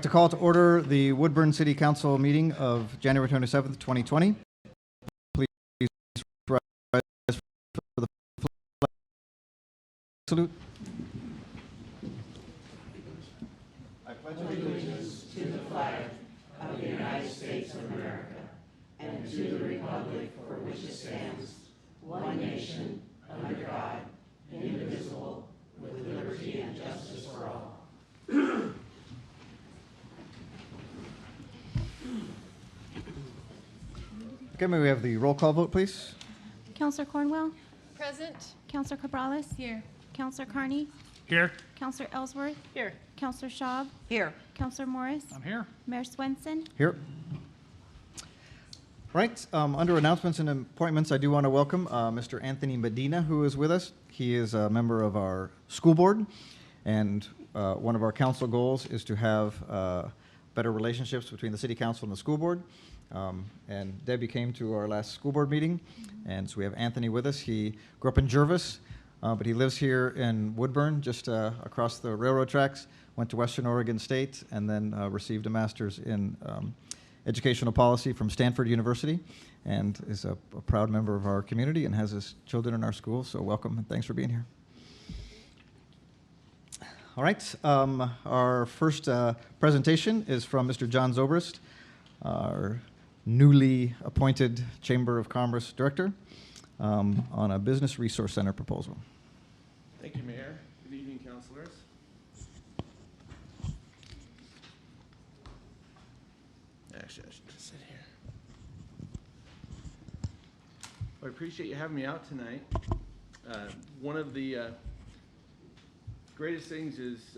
To call to order the Woodburn City Council meeting of January 27th, 2020. Please rise for the flag salute. I pledge allegiance to the flag of the United States of America and to the republic for which it stands, one nation, under God, indivisible, with liberty and justice for all. Okay, may we have the roll call vote, please? Councillor Cornwell. Present. Councillor Cabrales. Here. Councillor Carney. Here. Councillor Ellsworth. Here. Councillor Schaub. Here. Councillor Morris. I'm here. Mayor Swenson. Here. All right, under announcements and appointments, I do want to welcome Mr. Anthony Medina, who is with us. He is a member of our school board, and one of our council goals is to have better relationships between the city council and the school board. And Debbie came to our last school board meeting, and so we have Anthony with us. He grew up in Jervis, but he lives here in Woodburn, just across the railroad tracks, went to Western Oregon State, and then received a master's in educational policy from Stanford University, and is a proud member of our community and has his children in our school, so welcome and thanks for being here. All right, our first presentation is from Mr. John Zobrist, our newly appointed Chamber of Commerce Director, on a Business Resource Center proposal. Thank you, Mayor. Good evening, councilors. Actually, I should just sit here. Well, I appreciate you having me out tonight. One of the greatest things is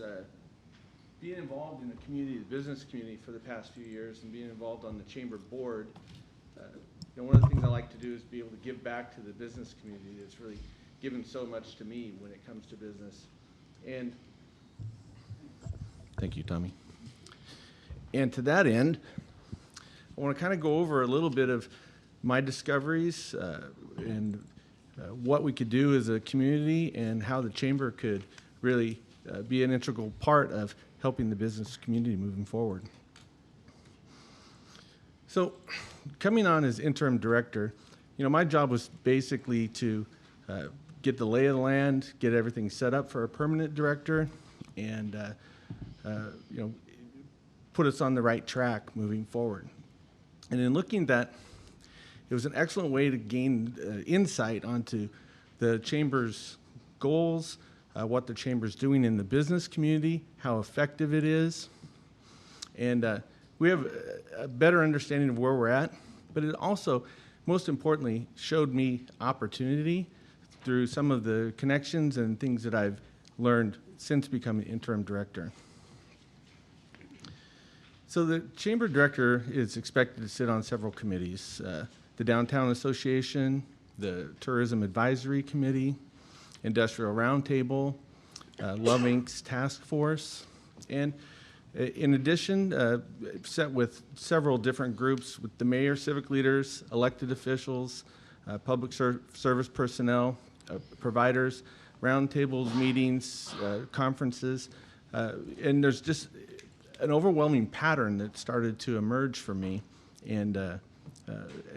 being involved in the community, the business community, for the past few years, and being involved on the chamber board. One of the things I like to do is be able to give back to the business community that's really given so much to me when it comes to business. And thank you, Tommy. And to that end, I want to kind of go over a little bit of my discoveries and what we could do as a community and how the chamber could really be an integral part of helping the business community moving forward. So, coming on as interim director, my job was basically to get the lay of the land, get everything set up for a permanent director, and put us on the right track moving forward. And in looking at that, it was an excellent way to gain insight onto the chamber's goals, what the chamber's doing in the business community, how effective it is, and we have a better understanding of where we're at, but it also, most importantly, showed me opportunity through some of the connections and things that I've learned since becoming interim director. So the chamber director is expected to sit on several committees, the Downtown Association, the Tourism Advisory Committee, Industrial Roundtable, Love Inc.'s Task Force, and in addition, set with several different groups with the mayor, civic leaders, elected officials, public service personnel, providers, roundtables, meetings, conferences, and there's just an overwhelming pattern that started to emerge for me, and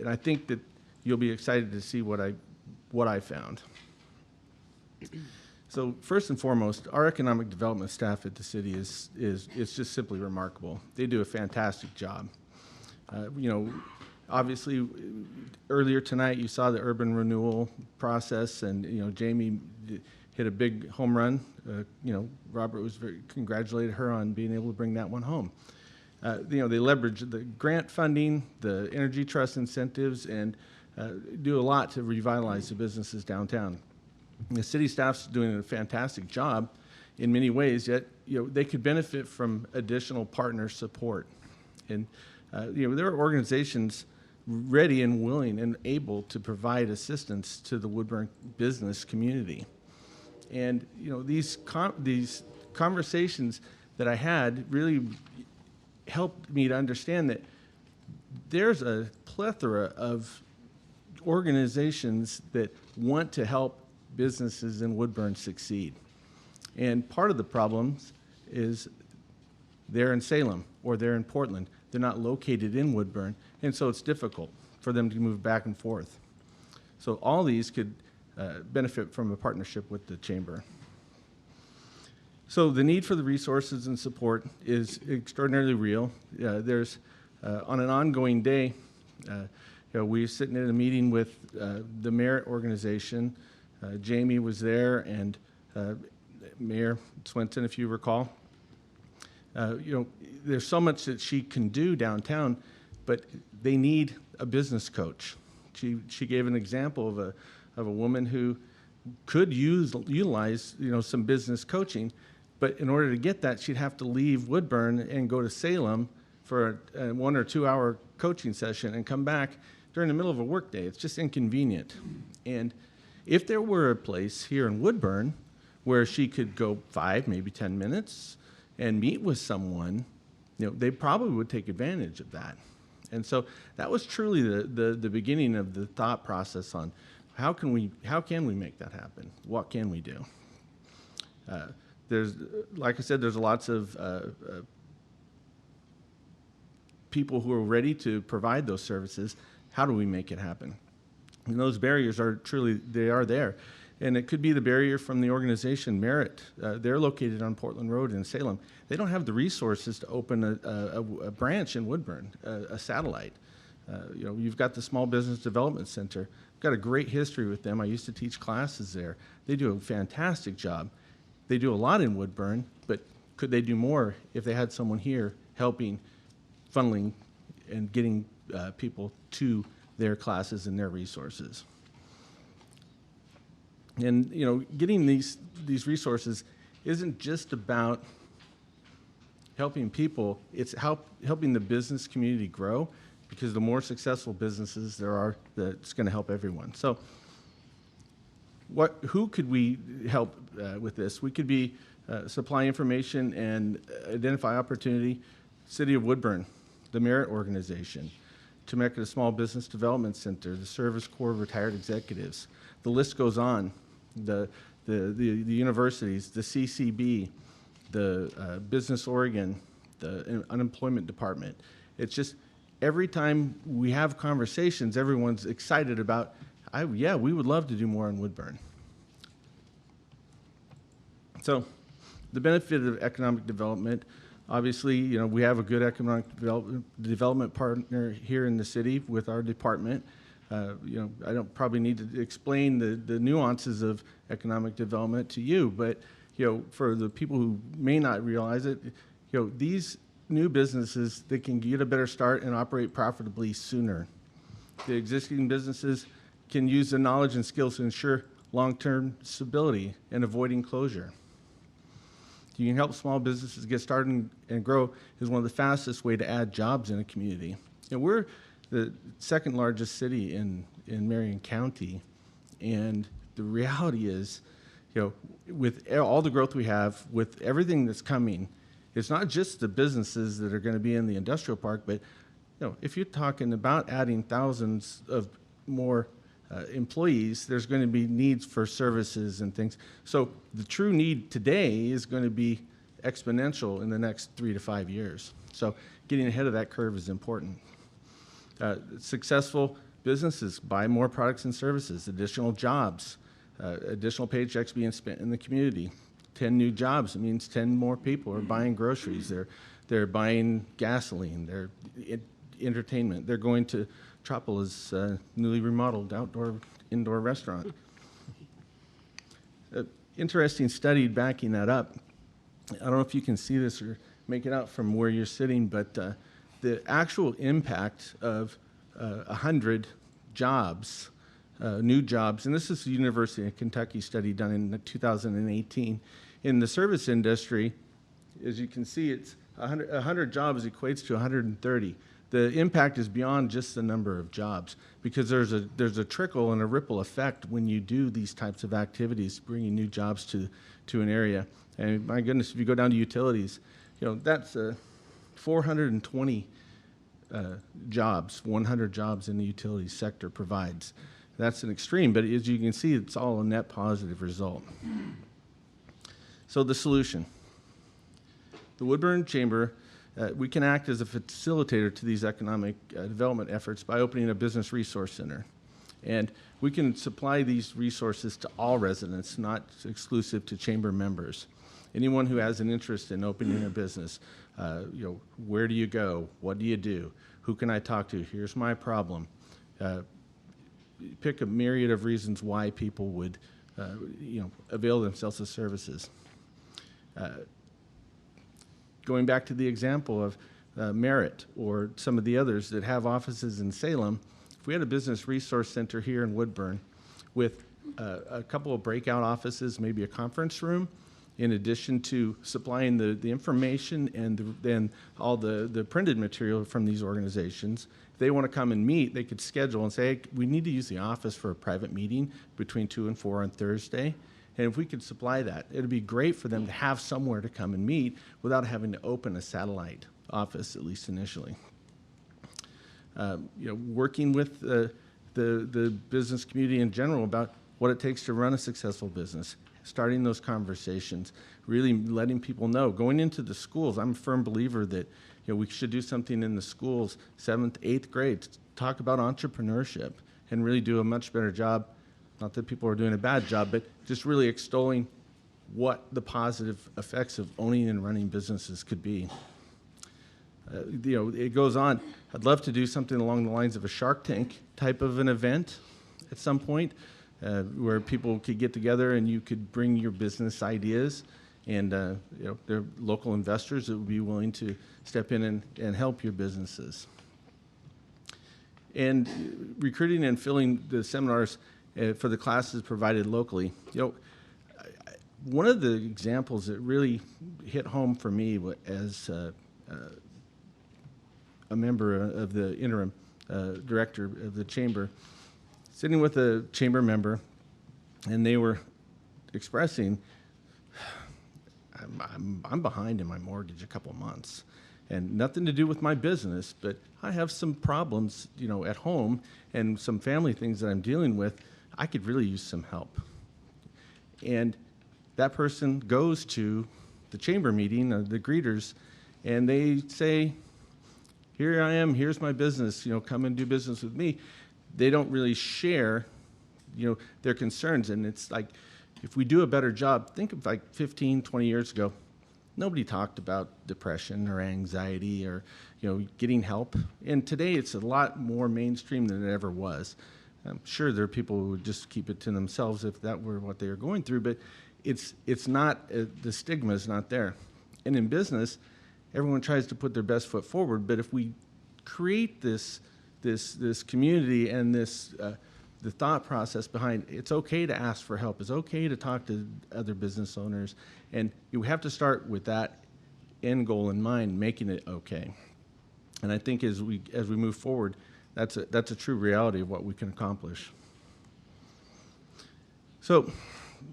I think that you'll be excited to see what I found. So first and foremost, our economic development staff at the city is just simply remarkable. They do a fantastic job. Obviously, earlier tonight you saw the urban renewal process, and Jamie hit a big home run. Robert was congratulated her on being able to bring that one home. They leverage the grant funding, the Energy Trust incentives, and do a lot to revitalize the businesses downtown. The city staff's doing a fantastic job in many ways, yet they could benefit from additional partner support. And there are organizations ready and willing and able to provide assistance to the Woodburn business community. And these conversations that I had really helped me to understand that there's a plethora of organizations that want to help businesses in Woodburn succeed. And part of the problems is they're in Salem. or they're in Portland. They're not located in Woodburn, and so it's difficult for them to move back and forth. So all these could benefit from a partnership with the chamber. So the need for the resources and support is extraordinarily real. There's on an ongoing day, we're sitting in a meeting with the Merit organization. Jamie was there, and Mayor Swenson, if you recall. There's so much that she can do downtown, but they need a business coach. She gave an example of a woman who could utilize some business coaching, but in order to get that, she'd have to leave Woodburn and go to Salem for a 1 or 2 hour coaching session and come back during the middle of a workday. It's just inconvenient. And if there were a place here in Woodburn where she could go 5, maybe 10 minutes and meet with someone, they probably would take advantage of that. And so that was truly the beginning of the thought process on how can we make that happen? What can we do? There's, like I said, there's lots of people who are ready to provide those services. How do we make it happen? And those barriers are there. And it could be the barrier from the organization Merit. They're located on Portland Road in Salem. They don't have the resources to open a branch in Woodburn, a satellite. You've got the Small Business Development Center. Got a great history with them. I used to teach classes there. They do a fantastic job. They do a lot in Woodburn, but could they do more if they had someone here helping, funneling, and getting people to their classes and their resources? And getting these resources isn't just about helping people. It's helping the business community grow, because the more successful businesses there are, that's going to help everyone. So who could we help with this? We could be supply information and identify opportunity. City of Woodburn, the Merit Organization, Temecula Small Business Development Center, the Service Corps of Retired Executives. The list goes on. The universities, the CCB, the Business Oregon, the Unemployment Department. It's just every time we have conversations, everyone's excited about, we would love to do more in Woodburn. So the benefit of economic development, obviously, we have a good economic development partner here in the city with our department. I don't probably need to explain the nuances of economic development to you, but for the people who may not realize it, these new businesses, they can get a better start and operate profitably sooner. The existing businesses can use the knowledge and skills to ensure long-term stability and avoiding closure. You can help small businesses get started and grow is one of the fastest way to add jobs in a community. And we're the second largest city in Marion County, and the reality is, with all the growth we have, with everything that's coming, it's not just the businesses that are going to be in the industrial park, but if you're talking about adding thousands of more employees, there's going to be needs for services and things. So the true need today is going to be exponential in the next 3 to 5 years. So getting ahead of that curve is important. Successful businesses buy more products and services, additional jobs, additional paychecks being spent in the community. 10 new jobs, it means 10 more people are buying groceries. They're buying gasoline, they're entertainment. They're going to Tropola's newly remodeled indoor restaurant. Interesting study backing that up. I don't know if you can see this or make it out from where you're sitting, but the actual impact of 100 jobs, new jobs, and this is the University of Kentucky study done in 2018. In the service industry, as you can see, it's 100 jobs equates to 130. The impact is beyond just the number of jobs, because there's a trickle and a ripple effect when you do these types of activities, bringing new jobs to an area. And my goodness, if you go down to utilities, that's 420 jobs, 100 jobs in the utilities sector provides. That's an extreme, but as you can see, it's all a net positive result. So the solution. The Woodburn Chamber we can act as a facilitator to these economic development efforts by opening a business resource center. And we can supply these resources to all residents, not exclusive to chamber members. Anyone who has an interest in opening a business, where do you go? What do you do? Who can I talk to? Here's my problem. Pick a myriad of reasons why people would, avail themselves of services. Going back to the example of Merit or some of the others that have offices in Salem, if we had a business resource center here in Woodburn with a couple of breakout offices, maybe a conference room, in addition to supplying the information and then all the printed material from these organizations, if they want to come and meet, they could schedule and say, hey, we need to use the office for a private meeting between 2 and 4 on Thursday. And if we could supply that, it'd be great for them to have somewhere to come and meet without having to open a satellite office, at least initially. Working with the business community in general about what it takes to run a successful business, starting those conversations, really letting people know. Going into the schools, I'm a firm believer that we should do something in the schools, 7th, 8th grade, to talk about entrepreneurship and really do a much better job. Not that people are doing a bad job, but just really extolling what the positive effects of owning and running businesses could be. It goes on. I'd love to do something along the lines of a Shark Tank type of an event at some point, where people could get together and you could bring your business ideas, and there are local investors that would be willing to step in and help your businesses. And recruiting and filling the seminars for the classes provided locally. One of the examples that really hit home for me as a member of the interim director of the chamber, sitting with a chamber member, and they were expressing, I'm behind in my mortgage a couple months, and nothing to do with my business, but I have some problems, at home and some family things that I'm dealing with. I could really use some help. And that person goes to the chamber meeting, the greeters, and they say, here I am, here's my business, come and do business with me. They don't really share, their concerns. And it's like, if we do a better job, think of like 15, 20 years ago, nobody talked about depression or anxiety or, getting help. And today it's a lot more mainstream than it ever was. I'm sure there are people who would just keep it to themselves if that were what they were going through, but it's not, the stigma is not there. And in business, everyone tries to put their best foot forward, but if we create this community and the thought process behind it's okay to ask for help, it's okay to talk to other business owners, and you have to start with that end goal in mind, making it okay. And I think as we move forward, that's a true reality of what we can accomplish. So,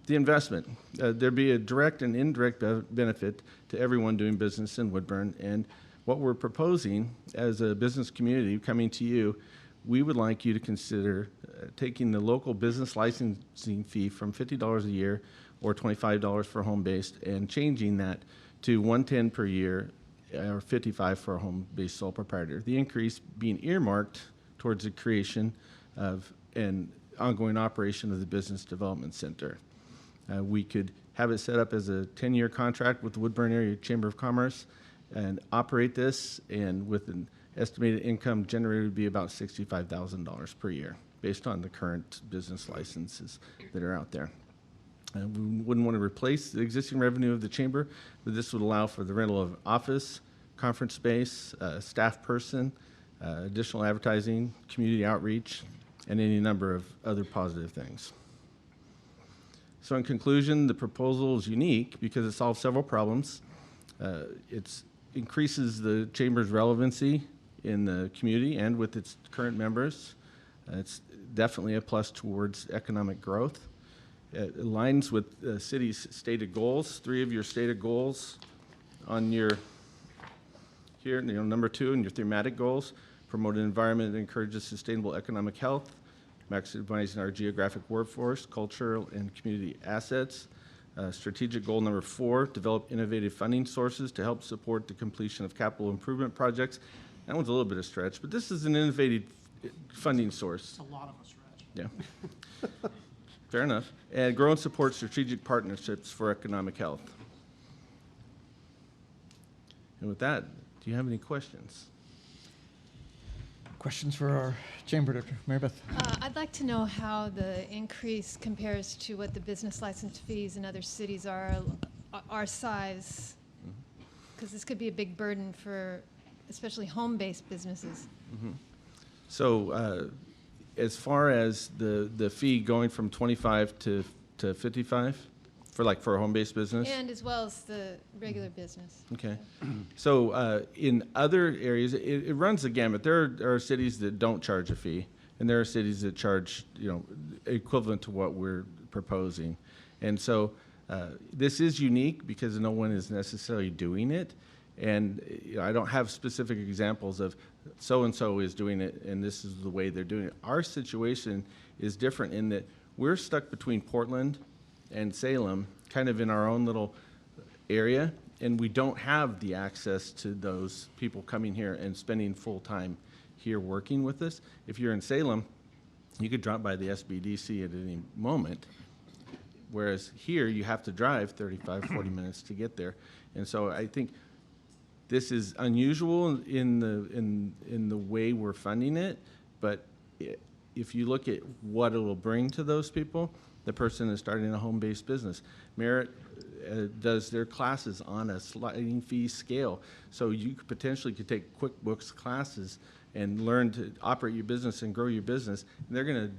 the investment. There'd be a direct and indirect benefit to everyone doing business in Woodburn. And what we're proposing as a business community coming to you, we would like you to consider taking the local business licensing fee from $50 a year or $25 for home-based and changing that to $110 per year or $55 for a home-based sole proprietor. The increase being earmarked towards the creation of an ongoing operation of the Business Development Center. We could have it set up as a 10-year contract with the Woodburn Area Chamber of Commerce and operate this, and with an estimated income generated would be about $65,000 per year based on the current business licenses that are out there. We wouldn't want to replace the existing revenue of the chamber, but this would allow for the rental of office, conference space, staff person, additional advertising, community outreach, and any number of other positive things. So in conclusion, the proposal is unique because it solves several problems. It increases the chamber's relevancy in the community and with its current members. It's definitely a plus towards economic growth. It aligns with the city's stated goals. 3 of your stated goals on your, here, number 2 in your thematic goals: promote an environment that encourages sustainable economic health, maximizing our geographic workforce, cultural and community assets, Strategic goal number 4, develop innovative funding sources to help support the completion of capital improvement projects. That one's a little bit of a stretch, but this is an innovative funding source. It's a lot of a stretch. Yeah. Fair enough. And grow and support strategic partnerships for economic health. And with that, do you have any questions? Questions for our chamber director, Mary Beth? I'd like to know how the increase compares to what the business license fees in other cities are, our size, because this could be a big burden for especially home-based businesses. So as far as the fee going from 25 to 55 for a home-based business? And as well as the regular business. Okay. So in other areas, it runs the gamut. There are cities that don't charge a fee, and there are cities that charge, equivalent to what we're proposing. And so this is unique because no one is necessarily doing it. And I don't have specific examples of so-and-so is doing it, and this is the way they're doing it. Our situation is different in that we're stuck between Portland and Salem, kind of in our own little area, and we don't have the access to those people coming here and spending full time here working with us. If you're in Salem, you could drop by the SBDC at any moment, whereas here you have to drive 35, 40 minutes to get there. And so I think this is unusual in the way we're funding it, but if you look at what it will bring to those people, the person is starting a home-based business. Merit does their classes on a sliding fee scale, so you potentially could take QuickBooks classes and learn to operate your business and grow your business, and they're going to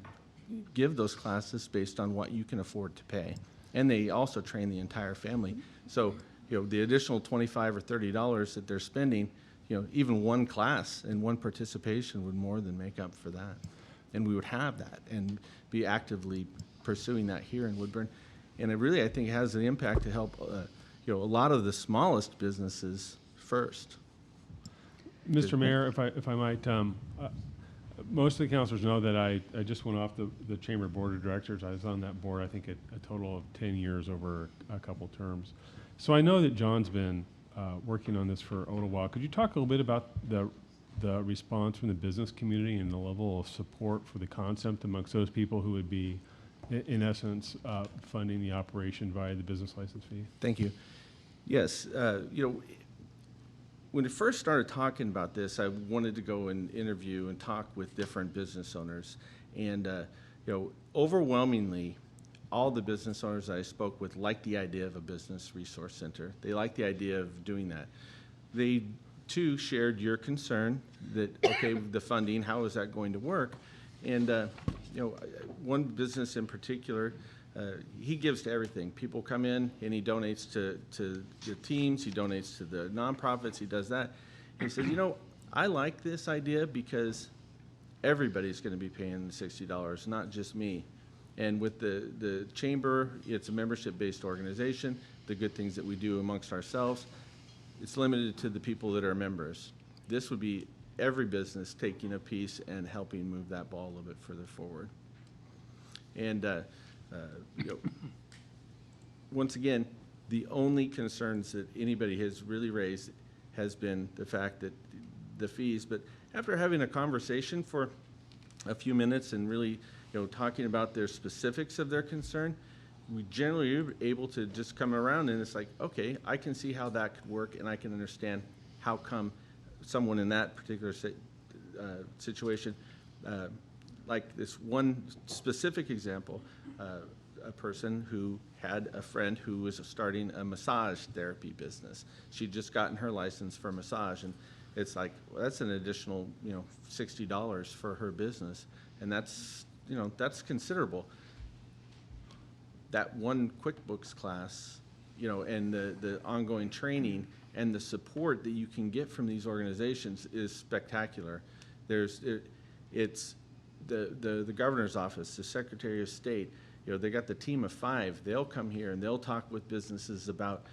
give those classes based on what you can afford to pay. And they also train the entire family. So, the additional $25 or $30 that they're spending, even one class and one participation would more than make up for that. And we would have that and be actively pursuing that here in Woodburn. And it really, I think, has an impact to help, a lot of the smallest businesses first. Mr. Mayor, if I might, most of the councilors know that I just went off the Chamber Board of Directors. I was on that board, I think, a total of 10 years over a couple terms. So I know that John's been working on this for a little while. Could you talk a little bit about the response from the business community and the level of support for the concept amongst those people who would be, in essence, funding the operation via the business license fee? Thank you. Yes, when we first started talking about this, I wanted to go and interview and talk with different business owners. And, overwhelmingly, all the business owners I spoke with liked the idea of a business resource center. They liked the idea of doing that. They, too, shared your concern that, okay, the funding, how is that going to work? And, one business in particular, he gives to everything. People come in and he donates to the teams, he donates to the nonprofits, he does that. And he says, I like this idea because everybody's going to be paying the $60, not just me. And with the chamber, it's a membership-based organization. The good things that we do amongst ourselves, it's limited to the people that are members. This would be every business taking a piece and helping move that ball a little bit further forward. And once again, the only concerns that anybody has really raised has been the fact that the fees. But after having a conversation for a few minutes and really, talking about their specifics of their concern, we generally are able to just come around and it's like, okay, I can see how that could work, and I can understand how come someone in that particular situation, like this one specific example, a person who had a friend who was starting a massage therapy business. She'd just gotten her license for massage, and it's like, well, that's an additional, $60 for her business, and that's, that's considerable. That one QuickBooks class, and the ongoing training and the support that you can get from these organizations is spectacular. It's the governor's office, the Secretary of State. They got the team of 5. They'll come here and they'll talk with businesses about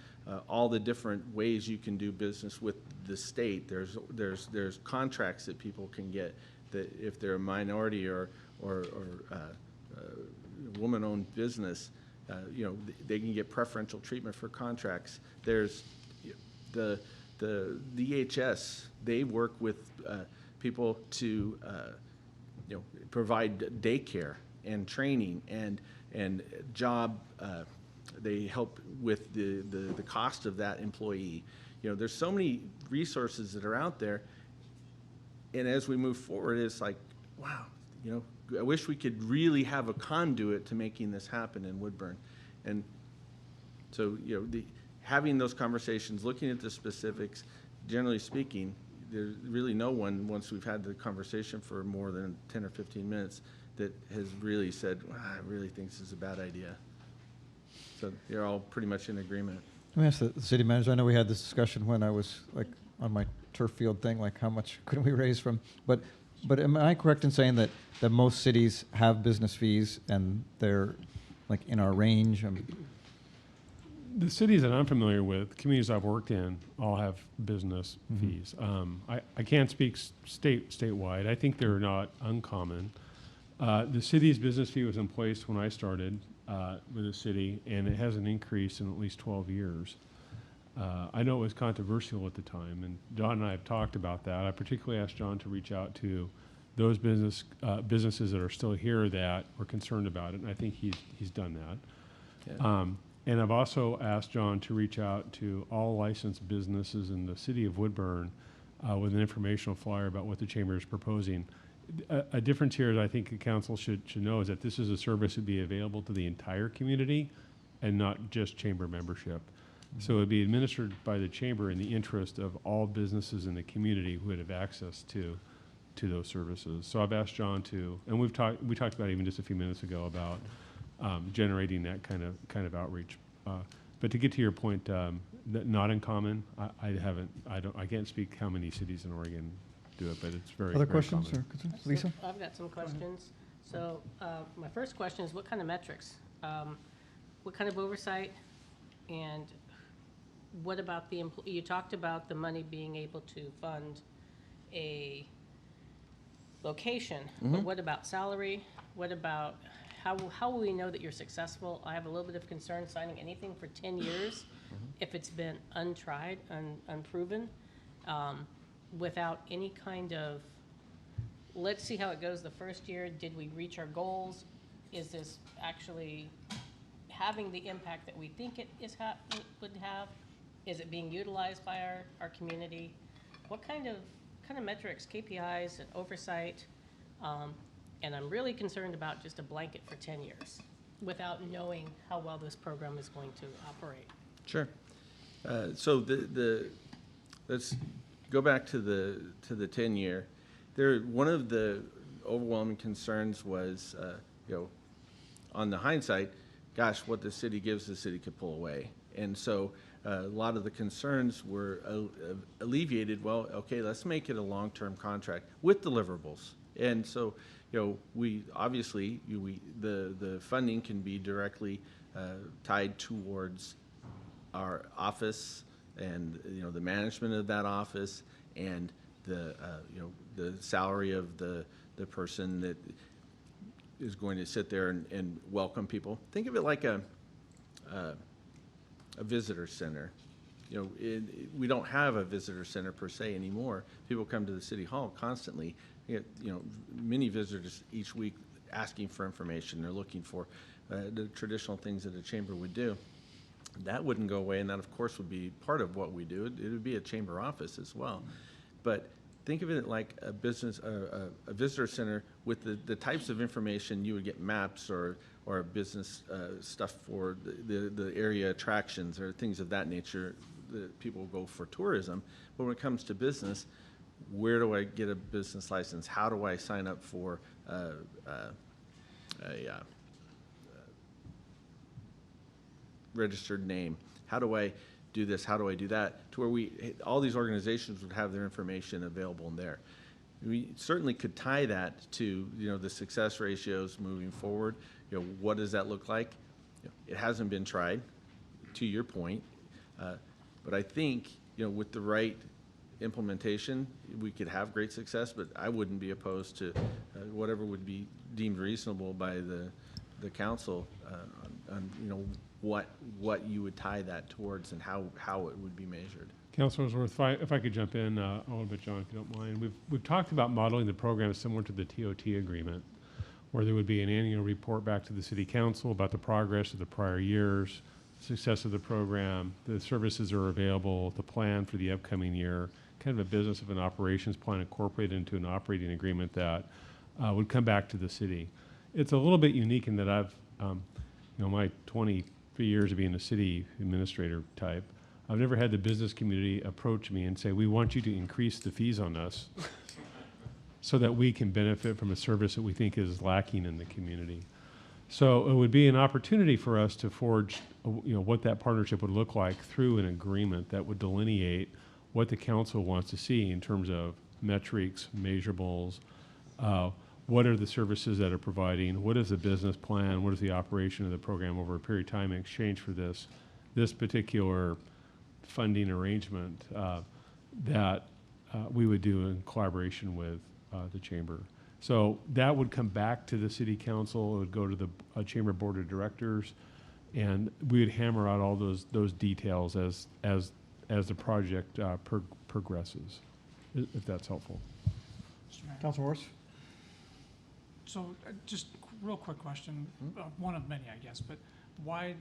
all the different ways you can do business with the state. There's contracts that people can get that if they're a minority or woman-owned business, they can get preferential treatment for contracts. There's the DHS, they work with people to provide daycare and training and job. They help with the cost of that employee. There's so many resources that are out there, and as we move forward, it's like, wow, I wish we could really have a conduit to making this happen in Woodburn. And so, having those conversations, looking at the specifics, generally speaking, there's really no one, once we've had the conversation for more than 10 or 15 minutes, that has really said, I really think this is a bad idea. So you're all pretty much in agreement. Let me ask the city manager, I know we had this discussion when I was on my turf field thing, how much could we raise from, but am I correct in saying that most cities have business fees and they're in our range? The cities that I'm familiar with, communities I've worked in, all have business fees. I can't speak statewide. I think they're not uncommon. The city's business fee was in place when I started with the city, and it hasn't increased in at least 12 years. I know it was controversial at the time, and John and I have talked about that. I particularly asked John to reach out to those businesses that are still here that were concerned about it, and I think he's done that. Yeah. And I've also asked John to reach out to all licensed businesses in the city of Woodburn with an informational flyer about what the chamber is proposing. A difference here that I think the council should know is that this is a service that would be available to the entire community and not just chamber membership. So it would be administered by the chamber in the interest of all businesses in the community who would have access to those services. So I've asked John to, and we talked about even just a few minutes ago about generating that kind of outreach. But to get to your point, not uncommon. I can't speak how many cities in Oregon do it, but it's very Other very questions common. or concerns? Lisa? I've got some questions. So my first question is, what kind of metrics? What kind of oversight? And what about the you talked about the money being able to fund a location, but what about salary? What about, how will we know that you're successful? I have a little bit of concern signing anything for 10 years if it's been untried, unproven, without any kind of, let's see how it goes the first year. Did we reach our goals? Is this actually having the impact that we think it would have? Is it being utilized by our community? What kind of metrics, KPIs, and oversight? And I'm really concerned about just a blanket for 10 years without knowing how well this program is going to operate. Sure. So let's go back to the 10-year. One of the overwhelming concerns was, on the hindsight, gosh, what the city gives, the city could pull away. And so a lot of the concerns were alleviated. Well, okay, let's make it a long-term contract with deliverables. And so, we obviously, the funding can be directly tied towards our office and, the management of that office and the salary of the person that is going to sit there and welcome people. Think of it like a visitor center. We don't have a visitor center per se anymore. People come to the city hall constantly. Many visitors each week asking for information. They're looking for the traditional things that a chamber would do. That wouldn't go away, and that, of course, would be part of what we do. It would be a chamber office as well. But think of it like a visitor center with the types of information you would get, maps or business stuff for the area attractions or things of that nature that people go for tourism. But when it comes to business, where do I get a business license? How do I sign up for a registered name? How do I do this? How do I do that? To where all these organizations would have their information available in there. We certainly could tie that to the success ratios moving forward. What does that look like? It hasn't been tried, to your point, but I think with the right implementation, we could have great success. But I wouldn't be opposed to whatever would be deemed reasonable by the council you know, what you would tie that towards and how it would be measured. Councilor Ellsworth, if I could jump in a little bit, John, if you don't mind. We've talked about modeling the program similar to the TOT agreement, where there would be an annual report back to the city council about the progress of the prior years, success of the program, the services are available, the plan for the upcoming year, kind of a business of an operations plan incorporated into an operating agreement that would come back to the city. It's a little bit unique in that I've, my 23 years of being a city administrator type, I've never had the business community approach me and say, we want you to increase the fees on us so that we can benefit from a service that we think is lacking in the community. So it would be an opportunity for us to forge, what that partnership would look like through an agreement that would delineate what the council wants to see in terms of metrics, measurables, what are the services that are providing, what is the business plan, what is the operation of the program over a period of time in exchange for this particular funding arrangement that we would do in collaboration with the chamber. So that would come back to the city council, it would go to the chamber board of directors, and we would hammer out all those details as the project progresses, if that's helpful. Mr. Mayor. Councilor Morris? So just real quick question, one of many, I guess, but why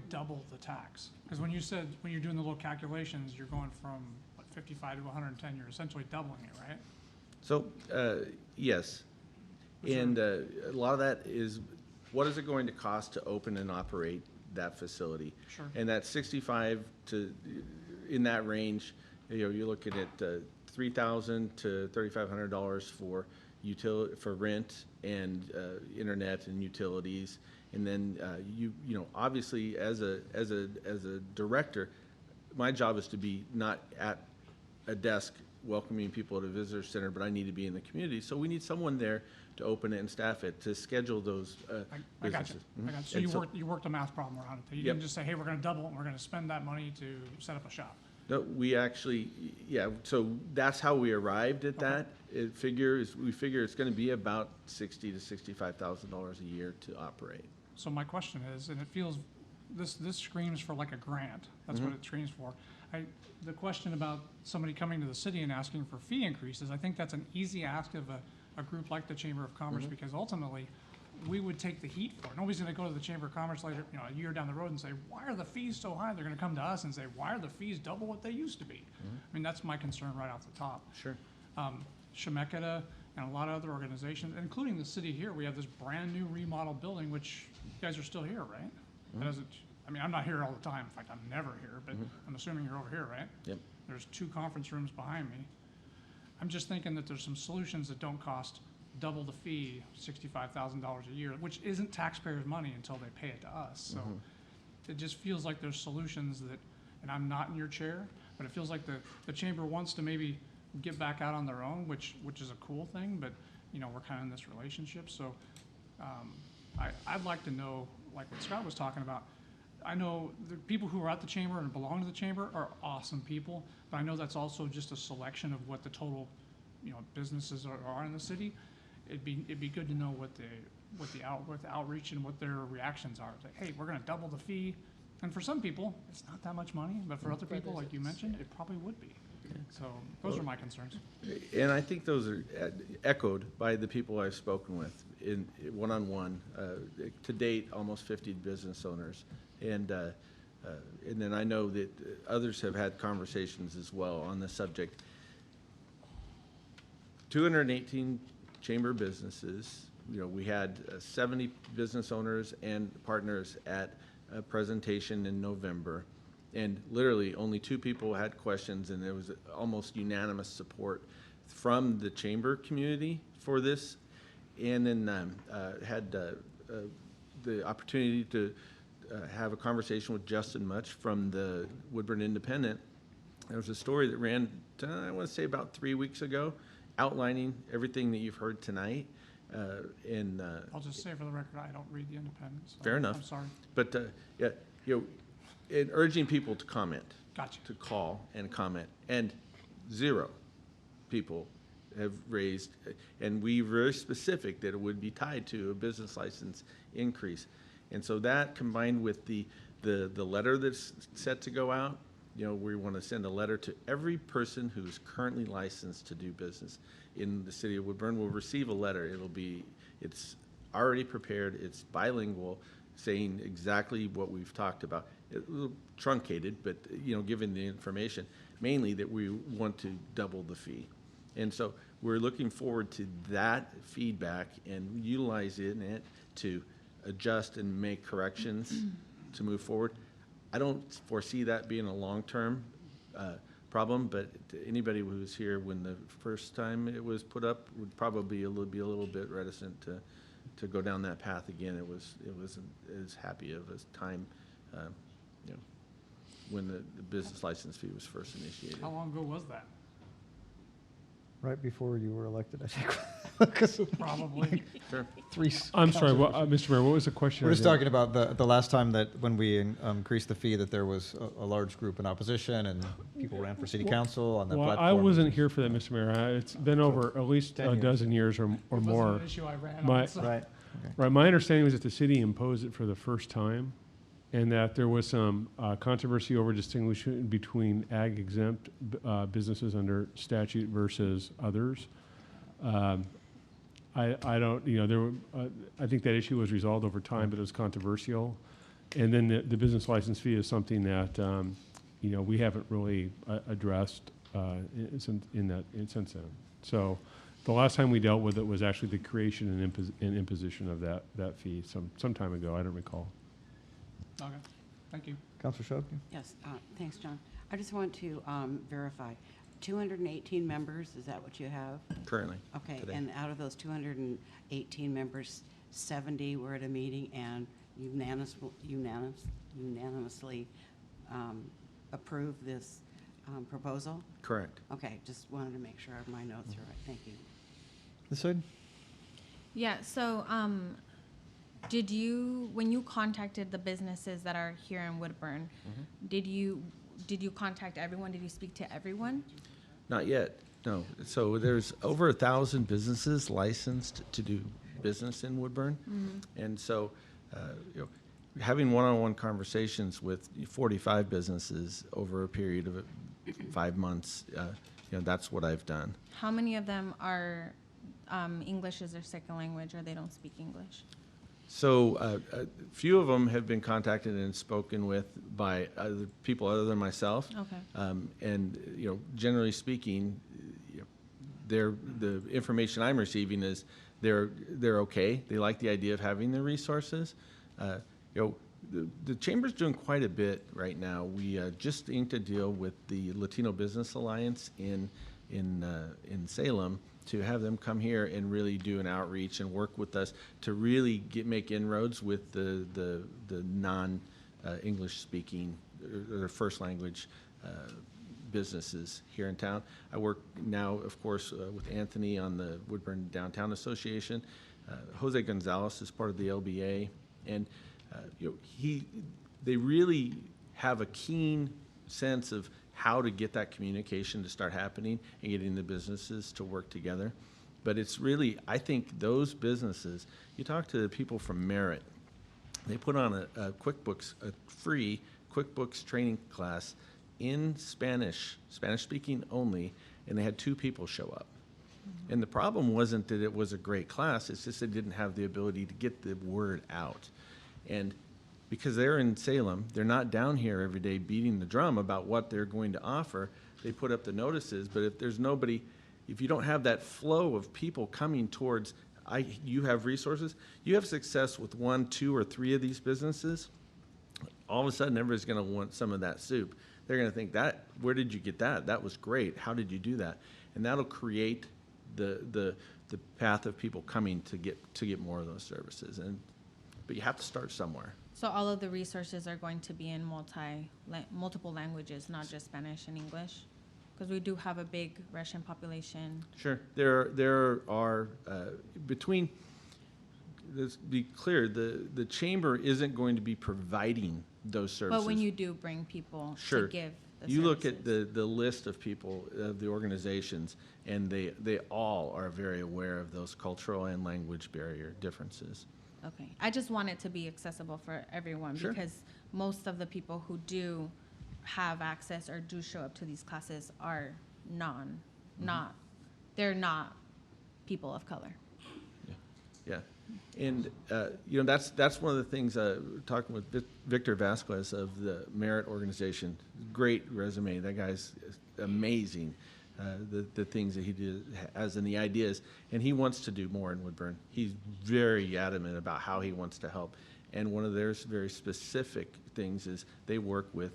double the tax? Because when you're doing the little calculations, you're going from what, 55 to 110, you're essentially doubling it, right? So, yes. Sure. And a lot of that is, what is it going to cost to open and operate that facility? Sure. And that 65 to, in that range, you're looking at $3,000 to $3,500 for rent and internet and utilities. And then obviously as a director, my job is to be not at a desk welcoming people at a visitor center, but I need to be in the community. So we need someone there to open it and staff it, to schedule those I got you. businesses. I got you. So you worked a math problem around it. You Yep. didn't just say, hey, we're going to double it and we're going to spend that money to set up a shop. No, we actually, so that's how we arrived at that. We figure it's going to be about $60,000 to $65,000 a year to operate. So my question is, and it feels, this screams for like a grant. That's what it screams for. The question about somebody coming to the city and asking for fee increases, I think that's an easy ask of a group like the Chamber of Commerce, because ultimately, we would take the heat for it. Nobody's gonna go to the Chamber of Commerce later, a year down the road and say, why are the fees so high? They're gonna come to us and say, why are the fees double what they used to be? I mean, that's my concern right off the top. Sure. Shemeketa and a lot of other organizations, including the city here, we have this brand-new remodeled building, which you guys are still here, right? That doesn't, I mean, I'm not here all the time. In fact, I'm never here, but I'm assuming you're over here, right? Yep. There's 2 conference rooms behind me. I'm just thinking that there's some solutions that don't cost double the fee, $65,000 a year, which isn't taxpayers' money until they pay it to us. So it just feels like there's solutions that, and I'm not in your chair, but it feels like the chamber wants to maybe get back out on their own, which is a cool thing, but we're kind of in this relationship. So I'd like to know, like what Scott was talking about, I know the people who are at the chamber and belong to the chamber are awesome people, but I know that's also just a selection of what the total, businesses are in the city. It'd be good to know what the outreach and what their reactions are. It's like, hey, we're going to double the fee, and for some people, it's not that much money, but for other people, like you mentioned, it probably would be. So those are my concerns. And I think those are echoed by the people I've spoken with in one-on-one. To date, almost 50 business owners. And then I know that others have had conversations as well on this subject. 218 chamber businesses. We had 70 business owners and partners at a presentation in November. And literally only 2 people had questions, and there was almost unanimous support from the chamber community for this. And then had the opportunity to have a conversation with Justin Much from the Woodburn Independent. There was a story that ran, I want to say about 3 weeks ago, outlining everything that you've heard tonight. I'll just say for the record, I don't read the Independent. So Fair enough. I'm sorry. But and urging people to comment, Gotcha. to call and comment, and 0 people have raised, and we were very specific that it would be tied to a business license increase. And so that combined with the letter that's set to go out, you know, we want to send a letter to every person who's currently licensed to do business in the city of Woodburn will receive a letter. It's already prepared, it's bilingual, saying exactly what we've talked about. A little truncated, but, you know, given the information, mainly that we want to double the fee. And so we're looking forward to that feedback and utilizing it to adjust and make corrections to move forward. I don't foresee that being a long-term problem, but anybody who was here when the first time it was put up would probably be a little bit reticent to go down that path again. It wasn't as happy of a time, you know, when the business license fee was first initiated. How long ago was that? Right before you were elected, I think. 'Cause Probably. Sure. I'm sorry, Mr. Mayor, what was the question? We're just talking about the last time that when we increased the fee, that there was a large group in opposition and people ran for city council on that Well, platform. I wasn't here for that, Mr. Mayor. It's been over at least 10 a years. dozen years or It wasn't more. an issue I ran My- on, so. Right. Okay. Right, my understanding was that the city imposed it for the first time, and that there was some controversy over distinguishing between ag exempt businesses under statute versus others. I don't, you know, I think that issue was resolved over time, but it was controversial. And then the business license fee is something that, you know, we haven't really addressed since then. So the last time we dealt with it was actually the creation and imposition of that fee some time ago. I don't recall. Okay, thank you. Councilor Schaub? Yes, thanks, John. I just want to verify, 218 members, is that what you have? Currently. Okay, Today. and out of those 218 members, 70 were at a meeting and unanimously approved this proposal? Correct. Okay, just wanted to make sure my notes are right. Thank you. This side? Yeah, so, did you, when you contacted the businesses that are here in Woodburn, did you contact everyone? Did you speak to everyone? Not yet, no. So there's over 1,000 businesses licensed to do business in Woodburn. And so, you know, having one-on-one conversations with 45 businesses over a period of 5 months, you know, that's what I've done. How many of them are English as their second language, or they don't speak English? So a few of them have been contacted and spoken with by other people other than myself. Okay. And, you know, generally speaking, you know, the information I'm receiving is they're okay. They like the idea of having the resources. You know, the Chamber's doing quite a bit right now. We just inked a deal with the Latino Business Alliance in Salem to have them come here and really do an outreach and work with us to really make inroads with the non-English speaking or first language businesses here in town. I work now, of course, with Anthony on the Woodburn Downtown Association. Jose Gonzalez is part of the LBA, and you know, they really have a keen sense of how to get that communication to start happening and getting the businesses to work together. But it's really, I think those businesses, you talk to the people from Merit, they put on a free QuickBooks training class in Spanish speaking only, and they had 2 people show up. And the problem wasn't that it was a great class, it's just they didn't have the ability to get the word out. And because they're in Salem, they're not down here every day beating the drum about what they're going to offer. They put up the notices, but if there's nobody, if you don't have that flow of people coming towards, you have resources, you have success with 1, 2, or 3 of these businesses, all of a sudden everybody's going to want some of that soup. They're going to think, where did you get that? That was great. How did you do that? And that'll create the path of people coming to get more of those services. But you have to start somewhere. So all of the resources are going to be in multiple languages, not just Spanish and English? Because we do have a big Russian population. Sure. There are between. Let's be clear. The chamber isn't going to be providing those services. But when you do bring people Sure. to give the You look at services. the list of people, of the organizations, and they all are very aware of those cultural and language barrier differences. Okay, I just want it to be accessible for everyone Sure. because most of the people who do have access or do show up to these classes are they're not people of color. Yeah, and that's one of the things. Talking with Victor Vasquez of the Merit Organization, great resume. That guy's amazing. The things that he has and the ideas, and he wants to do more in Woodburn. He's very adamant about how he wants to help, and one of their very specific things is they work with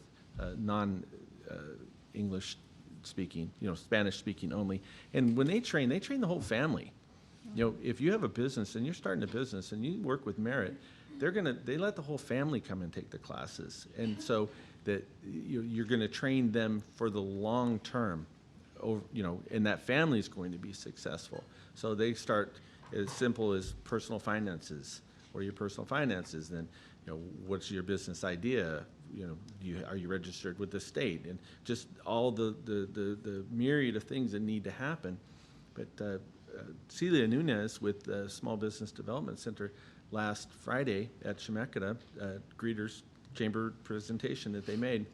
non-English speaking, Spanish speaking only, and when they train the whole family. If you have a business and you're starting a business and you work with Merit, they let the whole family come and take the classes, and so that you're going to train them for the long term. And that family is going to be successful. So they start as simple as personal finances. What are your personal finances? Then, what's your business idea? Are you registered with the state? And just all the myriad of things that need to happen. But Celia Nunez with the Small Business Development Center last Friday at Chemeketa, Greeters Chamber presentation that they made,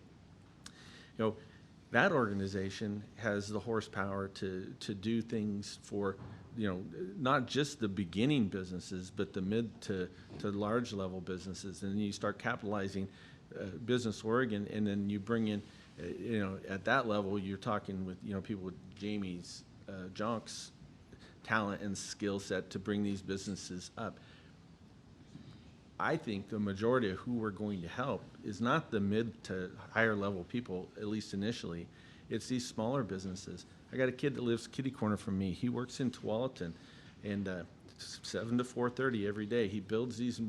that organization has the horsepower to do things for, not just the beginning businesses, but the mid to large level businesses. And then you start capitalizing Business Oregon, and then you bring in, at that level, you're talking with, people with Jamie's, Jonk's talent and skill set to bring these businesses up. I think the majority of who we're going to help is not the mid to higher level people, at least initially. It's these smaller businesses. I got a kid that lives kitty corner from me. He works in Tualatin, and 7 to 4:30 every day. He builds these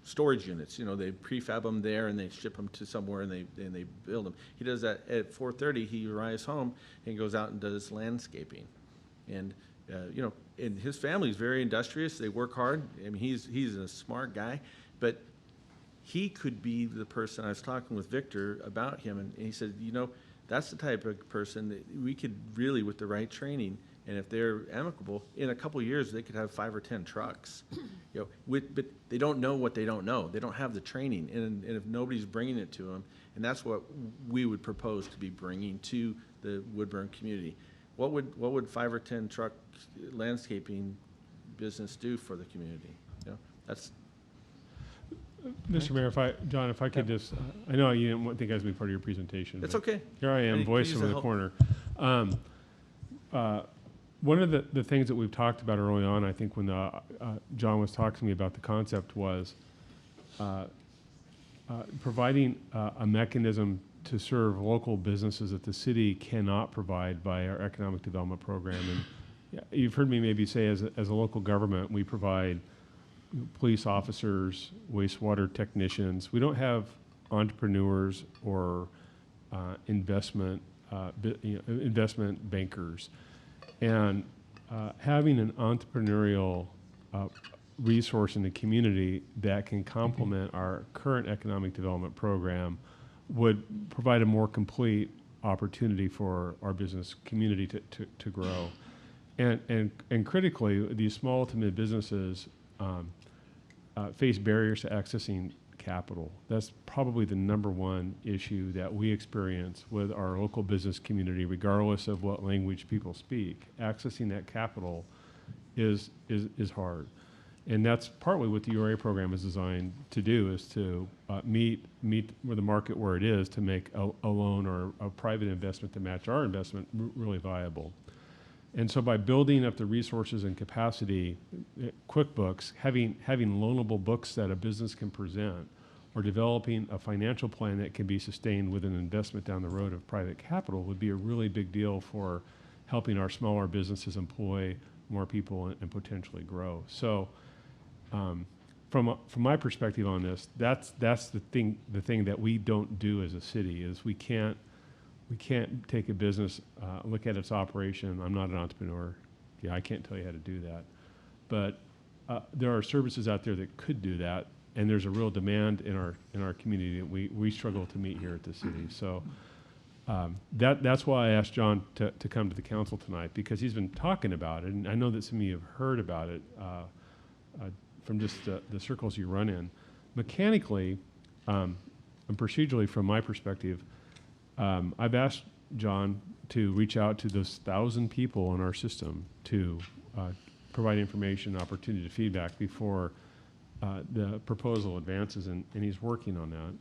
storage units. They prefab them there and they ship them to somewhere and they build them. He does that at 4:30. He arrives home and goes out and does landscaping, and and his family is very industrious. They work hard. I mean, he's a smart guy, but he could be the person. I was talking with Victor about him, and he said, that's the type of person that we could really, with the right training, and if they're amicable, in a couple of years they could have 5 or 10 trucks. But they don't know what they don't know. They don't have the training, and if nobody's bringing it to them, and that's what we would propose to be bringing to the Woodburn community. What would 5 or 10 truck landscaping business do for the community? That's. Mr. Mayor, if I could just, I know you didn't think I was going to be part of your presentation. It's but okay. Here I am, Any- voice please over the help. corner. One of the things that we've talked about early on, I think when John was talking to me about the concept, was providing a mechanism to serve local businesses that the city cannot provide by our economic development program. And you've heard me maybe say as a local government, we provide police officers, wastewater technicians. We don't have entrepreneurs or investment bankers. And having an entrepreneurial resource in the community that can complement our current economic development program would provide a more complete opportunity for our business community to grow. And critically, these small to mid businesses face barriers to accessing capital. That's probably the number one issue that we experience with our local business community, regardless of what language people speak. Accessing that capital is hard. And that's partly what the URA program is designed to do, is to meet with the market where it is to make a loan or a private investment to match our investment really viable. And so by building up the resources and capacity, QuickBooks, having loanable books that a business can present, or developing a financial plan that can be sustained with an investment down the road of private capital would be a really big deal for helping our smaller businesses employ more people and potentially grow. So from my perspective on this, that's the thing that we don't do as a city is we can't take a business, look at its operation. I'm not an entrepreneur. Yeah, I can't tell you how to do that. But there are services out there that could do that, and there's a real demand in our community that we struggle to meet here at the city. So that's why I asked John to come to the council tonight, because he's been talking about it, and I know that some of you have heard about it from just the circles you run in. Mechanically, and procedurally, from my perspective, I've asked John to reach out to those 1,000 people in our system to provide information, opportunity to feedback before the proposal advances, and he's working on that.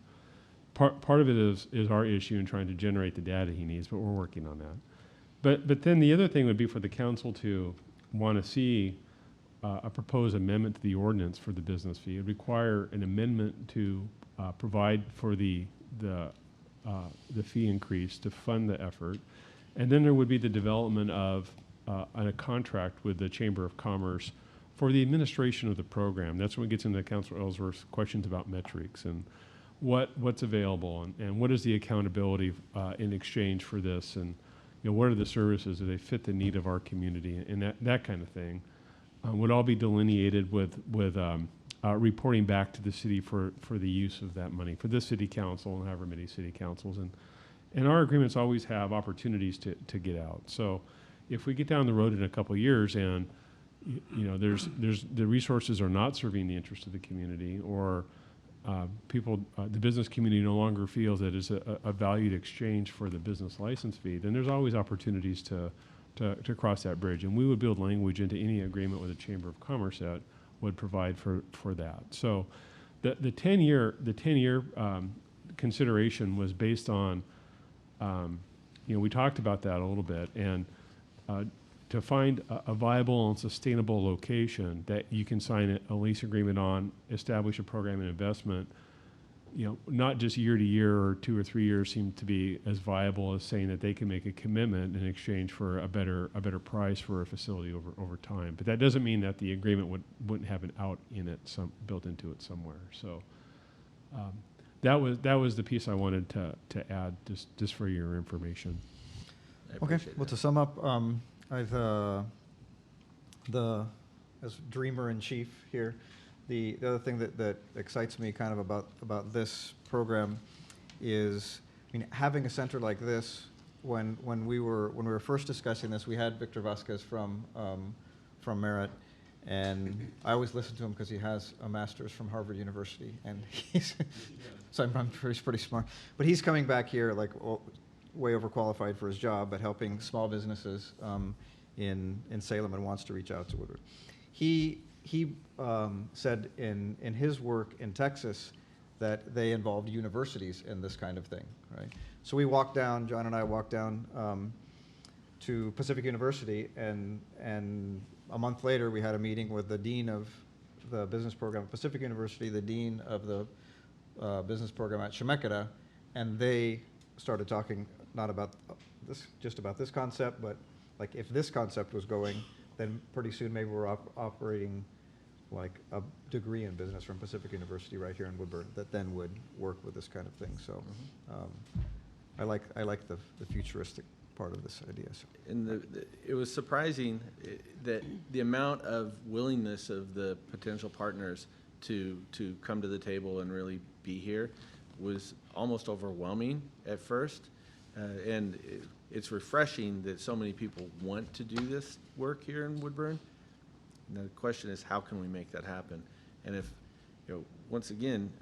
Part of it is our issue in trying to generate the data he needs, but we're working on that. But then the other thing would be for the council to want to see a proposed amendment to the ordinance for the business fee. It would require an amendment to provide for the fee increase to fund the effort. And then there would be the development of a contract with the Chamber of Commerce for the administration of the program. That's when it gets into Councilor Ellsworth's questions about metrics and what's available and what is the accountability in exchange for this, and what are the services, do they fit the need of our community, and that kind of thing would all be delineated with reporting back to the city for the use of that money for this city council and however many city councils, and our agreements always have opportunities to get out. So if we get down the road in a couple of years and there's the resources are not serving the interest of the community, or the business community no longer feels that it's a valued exchange for the business license fee, then there's always opportunities to cross that bridge. And we would build language into any agreement with the Chamber of Commerce that would provide for that. So the 10-year consideration was based on, we talked about that a little bit, and to find a viable and sustainable location that you can sign a lease agreement on, establish a program and investment, not just year to year or 2 or 3 years seem to be as viable as saying that they can make a commitment in exchange for a better price for a facility over time. But that doesn't mean that the agreement wouldn't have an out in it, built into it somewhere. So that was the piece I wanted to add just for your information. Okay, well, to sum up, as dreamer in chief here, the other thing that excites me kind of about this program is, having a center like this. When we were first discussing this, we had Victor Vasquez from Merit, and I always listen to him because he has a master's from Harvard University, and so I'm sure he's pretty smart. But he's coming back here way overqualified for his job, but helping small businesses in Salem, and wants to reach out to Woodward. He said in his work in Texas that they involved universities in this kind of thing, right? So John and I walked down to Pacific University, and a month later we had a meeting with the dean of the business program at Pacific University, the dean of the business program at Chemeketa, and they started talking not about just about this concept, but like if this concept was going, then pretty soon maybe we're operating like a degree in business from Pacific University right here in Woodburn that then would work with this kind of thing. So I like the futuristic part of this idea. So. And it was surprising that the amount of willingness of the potential partners to come to the table and really be here was almost overwhelming at first. And it's refreshing that so many people want to do this work here in Woodburn. And the question is, how can we make that happen? And if, once again,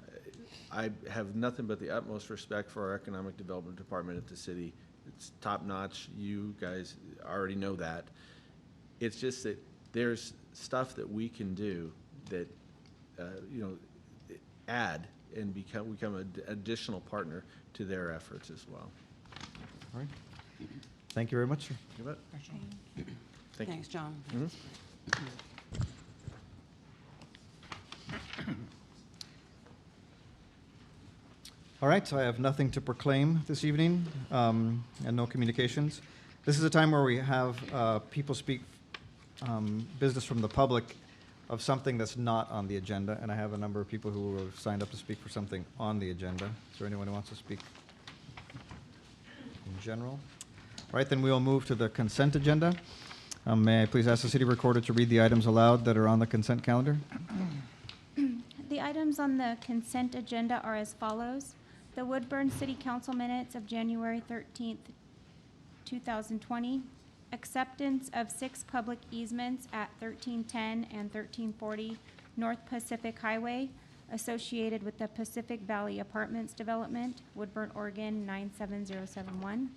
I have nothing but the utmost respect for our economic development department at the city. It's top notch. You guys already know that. It's just that there's stuff that we can do that, add and become an additional partner to their efforts as well. All right. Thank you very much, sir. You bet. Thanks, John. Thank you. Thanks, John. All right, so I have nothing to proclaim this evening, and no communications. This is a time where we have people speak business from the public of something that's not on the agenda, and I have a number of people who have signed up to speak for something on the agenda. Is there anyone who wants to speak in general? All right, then we will move to the consent agenda. May I please ask the city recorder to read the items aloud that are on the consent calendar? The items on the consent agenda are as follows. The Woodburn City Council minutes of January 13th, 2020. Acceptance of 6 public easements at 1310 and 1340 North Pacific Highway associated with the Pacific Valley Apartments Development, Woodburn, Oregon 97071.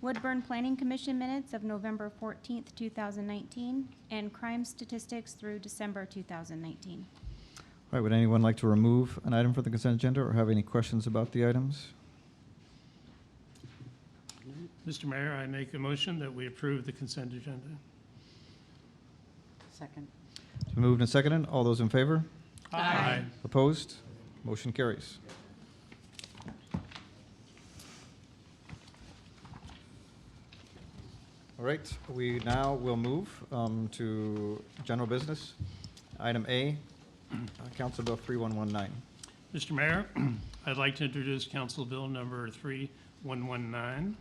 Woodburn Planning Commission minutes of November 14th, 2019, and crime statistics through December 2019. All right, would anyone like to remove an item from the consent agenda or have any questions about the items? Mr. Mayor, I make a motion that we approve the consent agenda. Second. It's been moved and seconded. All those in favor? Aye. Opposed? Motion carries. All right, we now will move to general business. Item A, Council Bill 3119. Mr. Mayor, I'd like to introduce Council Bill number 3119.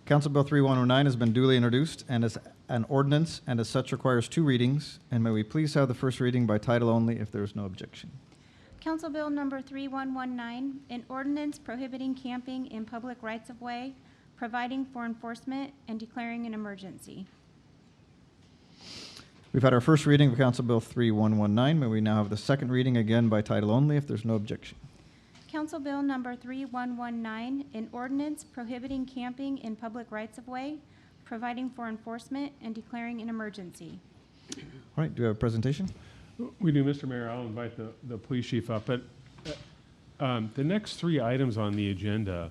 Council Bill 3109 has been duly introduced and is an ordinance and as such requires 2 readings. And may we please have the first reading by title only if there is no objection. Council Bill number 3119, an ordinance prohibiting camping in public rights-of-way, providing for enforcement, and declaring an emergency. We've had our first reading of Council Bill 3119. May we now have the second reading again by title only if there's no objection. Council Bill number 3119, an ordinance prohibiting camping in public rights-of-way, providing for enforcement, and declaring an emergency. All right, do we have a presentation? We do, Mr. Mayor. I'll invite the police chief up. But the next 3 items on the agenda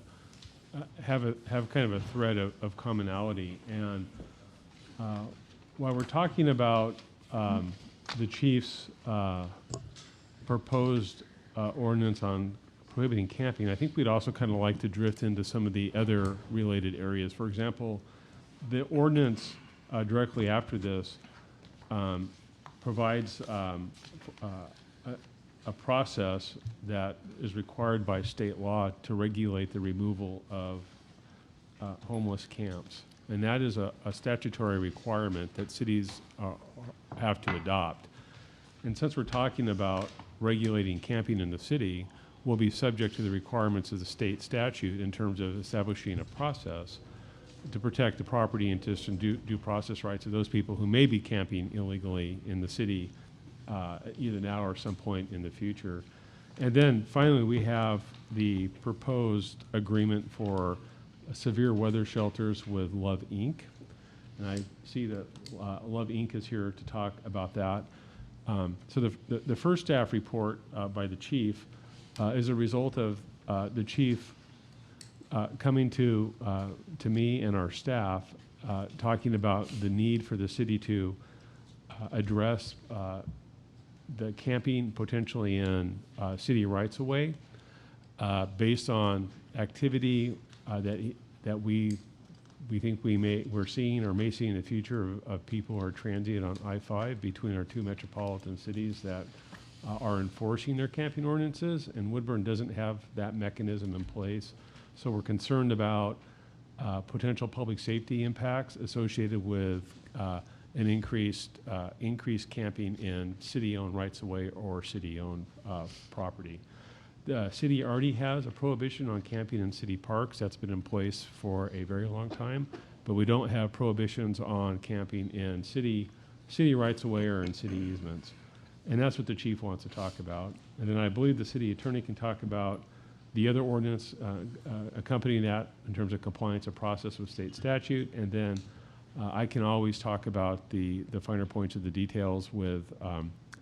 have kind of a thread of commonality. And while we're talking about the chief's proposed ordinance on prohibiting camping, I think we'd also kind of like to drift into some of the other related areas. For example, the ordinance directly after this provides a process that is required by state law to regulate the removal of homeless camps. And that is a statutory requirement that cities have to adopt. And since we're talking about regulating camping in the city, we'll be subject to the requirements of the state statute in terms of establishing a process to protect the property interests and due process rights of those people who may be camping illegally in the city either now or some point in the future. And then finally, we have the proposed agreement for severe weather shelters with Love Inc. And I see that Love Inc. is here to talk about that. So the first staff report by the chief is a result of the chief coming to me and our staff talking about the need for the city to address the camping potentially in city rights-of-way based on activity that we think we're seeing or may see in the future of people who are transient on I-5 between our 2 metropolitan cities that are enforcing their camping ordinances, and Woodburn doesn't have that mechanism in place. So we're concerned about potential public safety impacts associated with an increased camping in city-owned rights-of-way or city-owned property. The city already has a prohibition on camping in city parks. That's been in place for a very long time, but we don't have prohibitions on camping in city rights-of-way or in city easements. And that's what the chief wants to talk about. And then I believe the city attorney can talk about the other ordinance accompanying that in terms of compliance of process with state statute. And then I can always talk about the finer points of the details with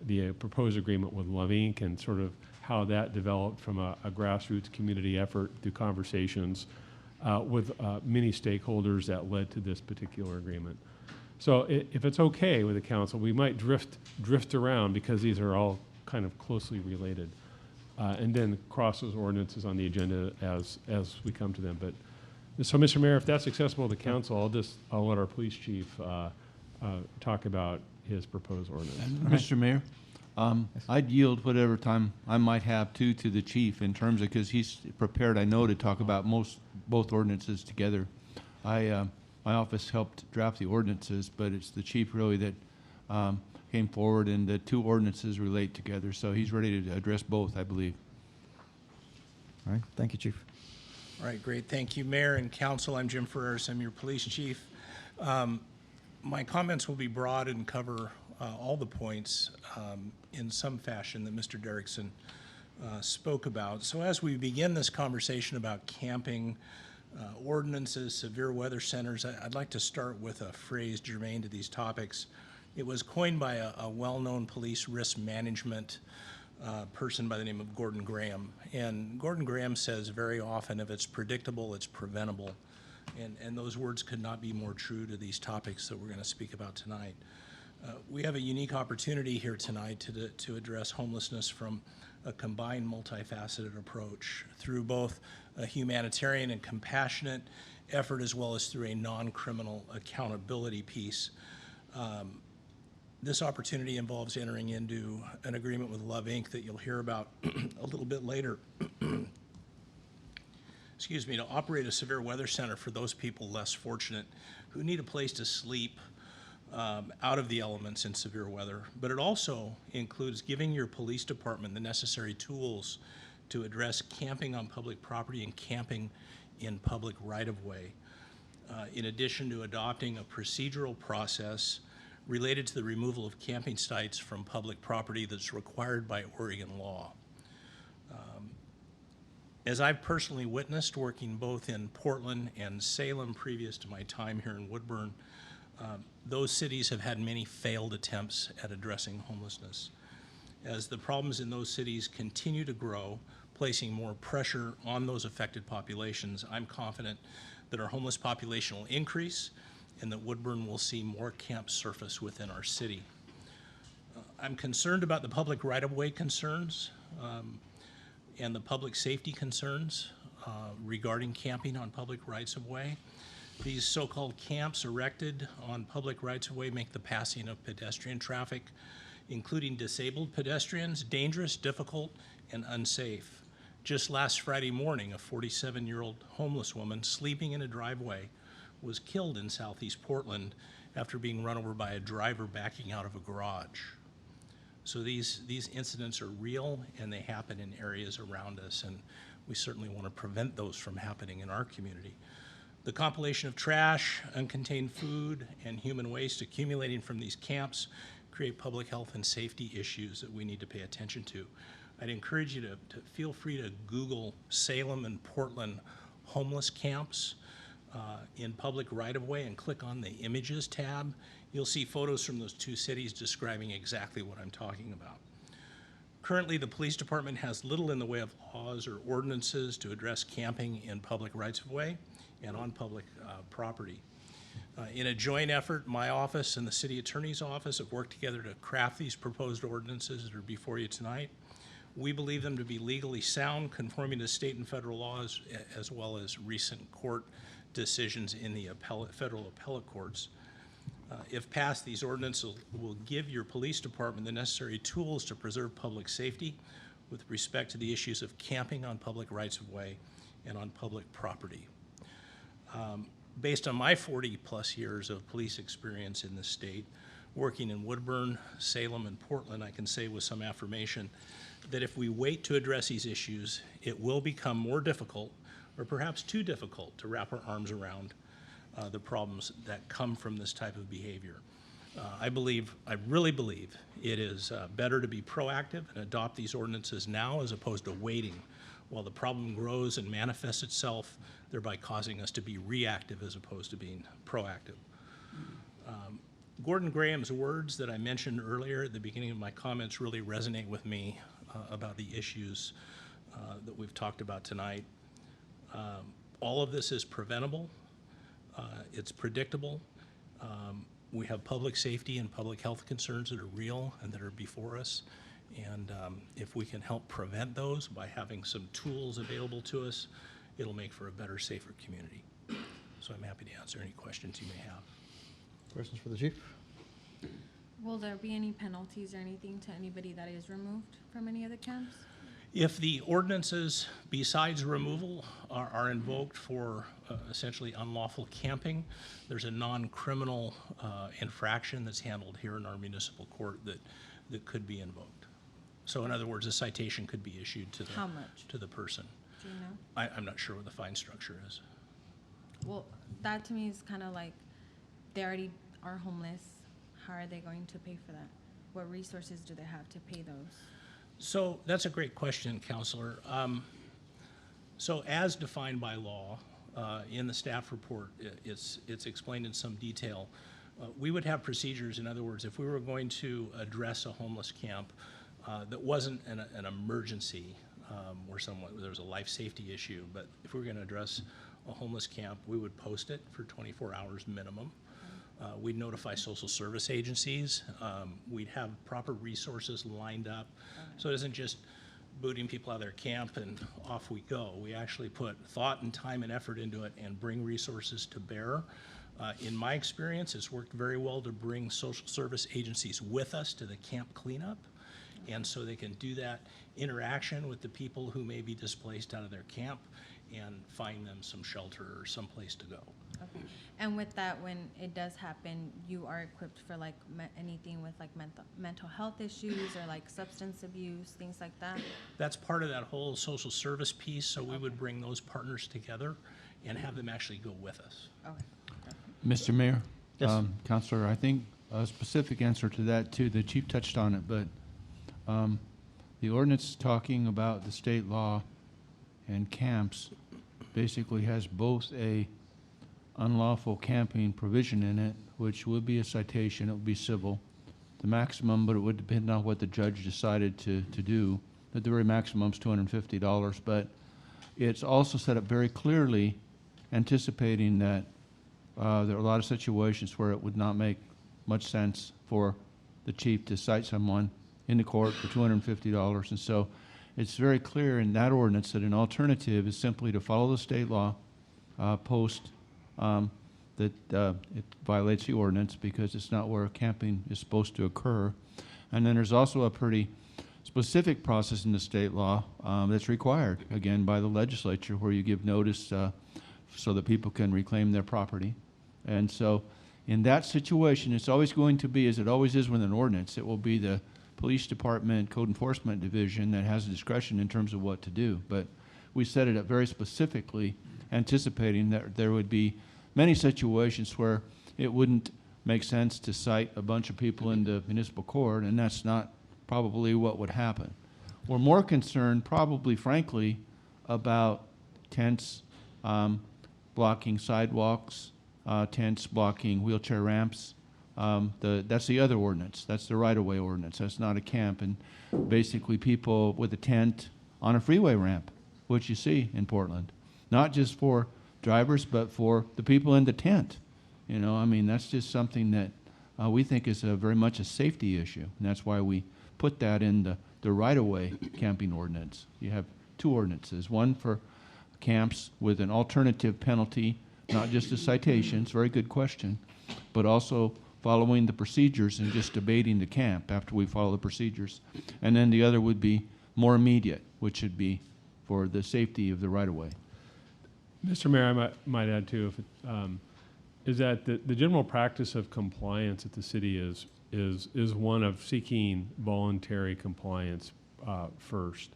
the proposed agreement with Love Inc. and sort of how that developed from a grassroots community effort through conversations with many stakeholders that led to this particular agreement. So if it's okay with the council, we might drift around because these are all kind of closely related. And then cross those ordinances on the agenda as we come to them. But so, Mr. Mayor, if that's accessible to the council, I'll let our police chief talk about his proposed ordinance. Mr. Mayor, I'd yield whatever time I might have to the chief in terms of, because he's prepared, I know, to talk about both ordinances together. My office helped draft the ordinances, but it's the chief really that came forward, and the 2 ordinances relate together. So he's ready to address both, I believe. All right, thank you, Chief. All right, great. Thank you, Mayor and Council. I'm Jim Ferreras. I'm your police chief. My comments will be broad and cover all the points in some fashion that Mr. Derrickson spoke about. So as we begin this conversation about camping, ordinances, severe weather centers, I'd like to start with a phrase germane to these topics. It was coined by a well-known police risk management person by the name of Gordon Graham. And Gordon Graham says very often, if it's predictable, it's preventable. And those words could not be more true to these topics that we're going to speak about tonight. We have a unique opportunity here tonight to address homelessness from a combined, multifaceted approach through both a humanitarian and compassionate effort as well as through a non-criminal accountability piece. This opportunity involves entering into an agreement with Love Inc. that you'll hear about a little bit later. Excuse me, to operate a severe weather center for those people less fortunate who need a place to sleep out of the elements in severe weather. But it also includes giving your police department the necessary tools to address camping on public property and camping in public right-of-way, in addition to adopting a procedural process related to the removal of camping sites from public property that's required by Oregon law. As I've personally witnessed, working both in Portland and Salem previous to my time here in Woodburn, those cities have had many failed attempts at addressing homelessness. As the problems in those cities continue to grow, placing more pressure on those affected populations, I'm confident that our homeless population will increase and that Woodburn will see more camps surface within our city. I'm concerned about the public right-of-way concerns and the public safety concerns regarding camping on public rights-of-way. These so-called camps erected on public rights-of-way make the passing of pedestrian traffic, including disabled pedestrians, dangerous, difficult, and unsafe. Just last Friday morning, a 47-year-old homeless woman sleeping in a driveway was killed in southeast Portland after being run over by a driver backing out of a garage. So these incidents are real and they happen in areas around us, and we certainly want to prevent those from happening in our community. The compilation of trash, uncontained food, and human waste accumulating from these camps create public health and safety issues that we need to pay attention to. I'd encourage you to feel free to Google Salem and Portland homeless camps in public right-of-way and click on the Images tab. You'll see photos from those two cities describing exactly what I'm talking about. Currently, the police department has little in the way of laws or ordinances to address camping in public rights-of-way and on public property. In a joint effort, my office and the city attorney's office have worked together to craft these proposed ordinances that are before you tonight. We believe them to be legally sound, conforming to state and federal laws, as well as recent court decisions in the federal appellate courts. If passed, these ordinances will give your police department the necessary tools to preserve public safety with respect to the issues of camping on public rights-of-way and on public property. Based on my 40-plus years of police experience in this state, working in Woodburn, Salem, and Portland, I can say with some affirmation that if we wait to address these issues, it will become more difficult, or perhaps too difficult, to wrap our arms around the problems that come from this type of behavior. I really believe it is better to be proactive and adopt these ordinances now as opposed to waiting while the problem grows and manifests itself, thereby causing us to be reactive as opposed to being proactive. Gordon Graham's words that I mentioned earlier at the beginning of my comments really resonate with me about the issues that we've talked about tonight. All of this is preventable. It's predictable. We have public safety and public health concerns that are real and that are before us. And if we can help prevent those by having some tools available to us, it'll make for a better, safer community. So I'm happy to answer any questions you may have. Questions for the chief? Will there be any penalties or anything to anybody that is removed from any of the camps? If the ordinances, besides removal, are invoked for essentially unlawful camping, there's a non-criminal infraction that's handled here in our municipal court that could be invoked. So in other words, a citation could be issued to the, How much? to the person. Do you know? I'm not sure what the fine structure is. Well, that to me is kind of like they already are homeless. How are they going to pay for that? What resources do they have to pay those? So that's a great question, Counselor. So as defined by law, in the staff report, it's explained in some detail. We would have procedures. In other words, if we were going to address a homeless camp that wasn't an emergency where there was a life safety issue, but if we were going to address a homeless camp, we would post it for 24 hours minimum. We'd notify social service agencies. We'd have proper resources lined up. So it isn't just booting people out of their camp and off we go. We actually put thought and time and effort into it and bring resources to bear. In my experience, it's worked very well to bring social service agencies with us to the camp cleanup. And so they can do that interaction with the people who may be displaced out of their camp and find them some shelter or some place to go. Okay. And with that, when it does happen, you are equipped for like anything with like mental health issues or like substance abuse, things like that? That's part of that whole social service piece, so we would bring those partners together and have them actually go with us. Okay. Mr. Mayor? Yes. Counselor, I think a specific answer to that too, the chief touched on it, but the ordinance talking about the state law and camps basically has both a unlawful camping provision in it, which would be a citation, it would be civil, the maximum, but it would depend on what the judge decided to do. At the very maximum is $250, but it's also set up very clearly, anticipating that there are a lot of situations where it would not make much sense for the chief to cite someone in the court for $250. And so it's very clear in that ordinance that an alternative is simply to follow the state law, post that it violates the ordinance because it's not where camping is supposed to occur. And then there's also a pretty specific process in the state law that's required, again, by the legislature, where you give notice so that people can reclaim their property. And so in that situation, it's always going to be, as it always is with an ordinance, it will be the police department, code enforcement division that has discretion in terms of what to do. But we set it up very specifically, anticipating that there would be many situations where it wouldn't make sense to cite a bunch of people into municipal court, and that's not probably what would happen. We're more concerned, probably, frankly, about tents blocking sidewalks, tents blocking wheelchair ramps. That's the other ordinance. That's the right-of-way ordinance. That's not a camp. And basically people with a tent on a freeway ramp, which you see in Portland, not just for drivers, but for the people in the tent. You know, I mean, that's just something that we think is very much a safety issue. And that's why we put that in the right-of-way camping ordinance. You have two ordinances, one for camps with an alternative penalty, not just a citation, it's a very good question, but also following the procedures and just debating the camp after we follow the procedures. And then the other would be more immediate, which would be for the safety of the right-of-way. Mr. Mayor, I might add too, if it, is that the general practice of compliance at the city is one of seeking voluntary compliance first.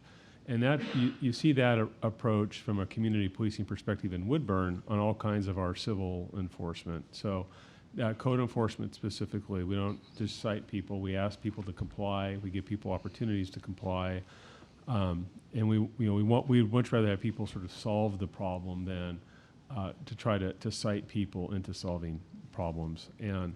And that you see that approach from a community policing perspective in Woodburn on all kinds of our civil enforcement. So code enforcement specifically, we don't just cite people, we ask people to comply, we give people opportunities to comply. And we'd much rather have people sort of solve the problem than to try to cite people into solving problems. And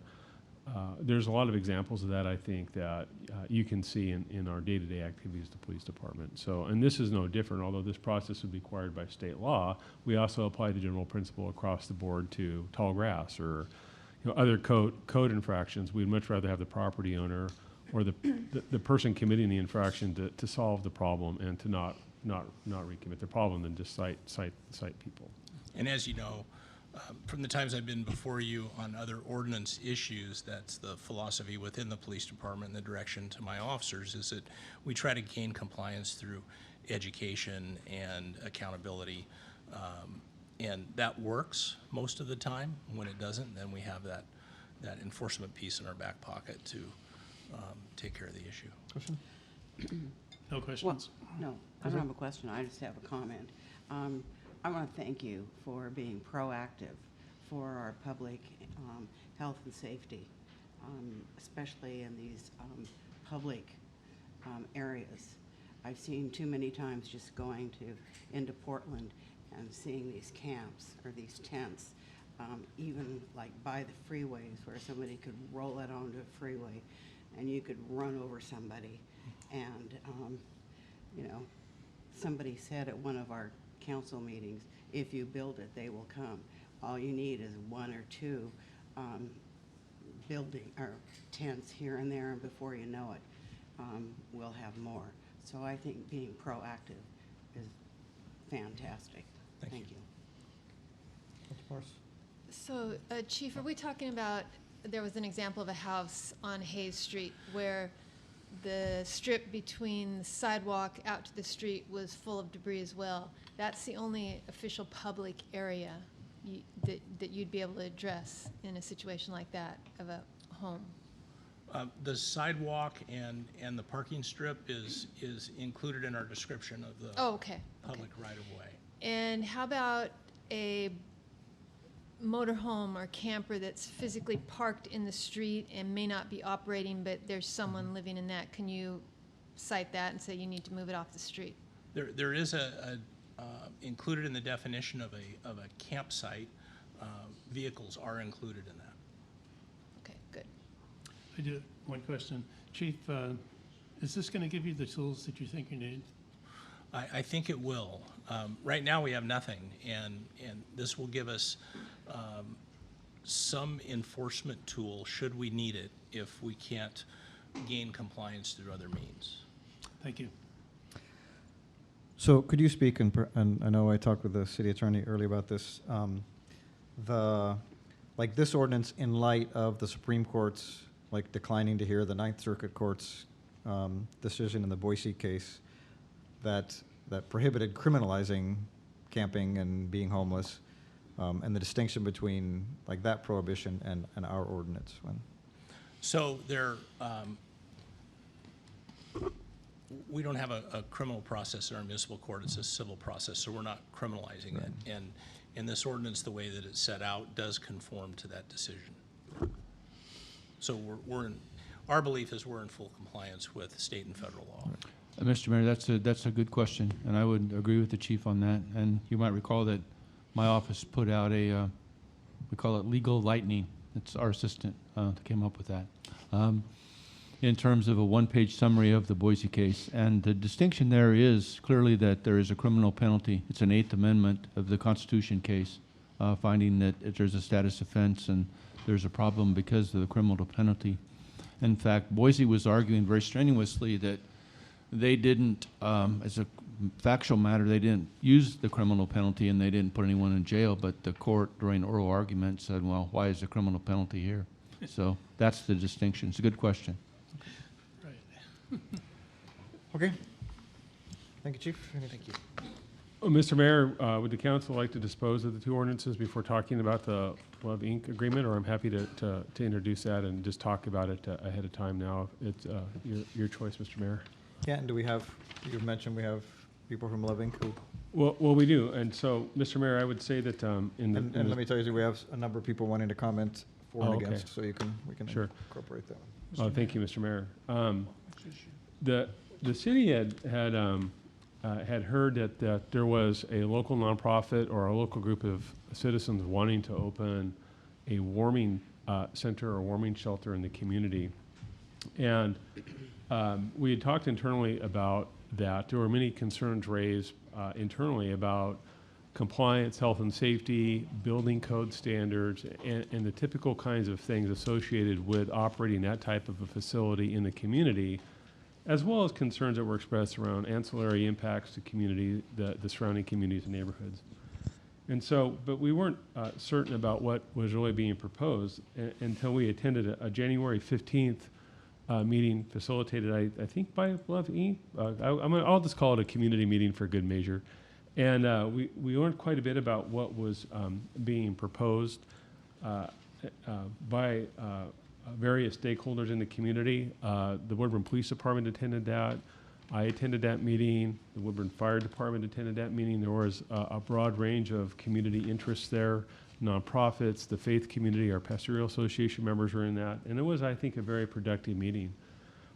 there's a lot of examples of that, I think, that you can see in our day-to-day activities of the police department. So, and this is no different, although this process would be required by state law. We also apply the general principle across the board to tall grass or other code infractions. We'd much rather have the property owner or the person committing the infraction to solve the problem and to not recommit the problem than just cite people. And as you know, from the times I've been before you on other ordinance issues, that's the philosophy within the police department and the direction to my officers is that we try to gain compliance through education and accountability. And that works most of the time. When it doesn't, then we have that enforcement piece in our back pocket to take care of the issue. Question? No questions? Well, no, I don't have a question. I just have a comment. I want to thank you for being proactive for our public health and safety. especially in these public areas. I've seen too many times just going into Portland and seeing these camps or these tents, even like by the freeways where somebody could roll it onto a freeway and you could run over somebody. And, you know, somebody said at one of our council meetings, if you build it, they will come. All you need is one or two building or tents here and there, and before you know it, we'll have more. So I think being proactive is fantastic. Thank you. So, Chief, are we talking about, there was an example of a house on Hayes Street where the strip between the sidewalk out to the street was full of debris as well? That's the only official public area that you'd be able to address in a situation like that of a home? The sidewalk and the parking strip is included in our description of the Oh, okay. public right-of-way. And how about a motorhome or camper that's physically parked in the street and may not be operating, but there's someone living in that? Can you cite that and say you need to move it off the street? There is a included in the definition of a campsite, vehicles are included in that. Okay, good. I do, one question. Chief, is this going to give you the tools that you think you need? I think it will. Right now, we have nothing, and this will give us some enforcement tool, should we need it, if we can't gain compliance through other means. Thank you. So could you speak, and I know I talked with the city attorney earlier about this, like this ordinance in light of the Supreme Court's like declining to hear the Ninth Circuit Court's decision in the Boise case that prohibited criminalizing camping and being homeless, and the distinction between like that prohibition and our ordinance. So there, we don't have a criminal process in our municipal court. It's a civil process, so we're not criminalizing it. And this ordinance, the way that it's set out, does conform to that decision. So our belief is we're in full compliance with state and federal law. Mr. Mayor, that's a good question, and I would agree with the chief on that. And you might recall that my office put out we call it legal lightning. It's our assistant that came up with that. In terms of a one-page summary of the Boise case. And the distinction there is clearly that there is a criminal penalty. It's an Eighth Amendment of the Constitution case, finding that if there's a status offense and there's a problem because of the criminal penalty. In fact, Boise was arguing very strenuously that they didn't, as a factual matter, they didn't use the criminal penalty and they didn't put anyone in jail, but the court during oral argument said, well, why is the criminal penalty here? So that's the distinction. It's a good question. Okay. Thank you, Chief. Thank you. Mr. Mayor, would the council like to dispose of the two ordinances before talking about the Love Inc. agreement, or I'm happy to introduce that and just talk about it ahead of time now? It's your choice, Mr. Mayor. Yeah, and do we have, you mentioned we have people from Love Inc. who, Well, we do, and so, Mr. Mayor, I would say that and let me tell you, we have a number of people wanting to comment for and okay. against, so we can Sure. incorporate that one. Oh, thank you, Mr. Mayor. The city had heard that there was a local nonprofit or a local group of citizens wanting to open a warming center or warming shelter in the community. And we had talked internally about that. There were many concerns raised internally about compliance, health and safety, building code standards, and the typical kinds of things associated with operating that type of a facility in the community, as well as concerns that were expressed around ancillary impacts to community, the surrounding communities and neighborhoods. And so, but we weren't certain about what was really being proposed until we attended a January 15th meeting facilitated, I think, by Love Inc. I'll just call it a community meeting for good measure. And we learned quite a bit about what was being proposed by various stakeholders in the community. The Woodburn Police Department attended that. I attended that meeting. The Woodburn Fire Department attended that meeting. There was a broad range of community interests there, nonprofits, the faith community, our pastoral association members were in that, and it was, I think, a very productive meeting.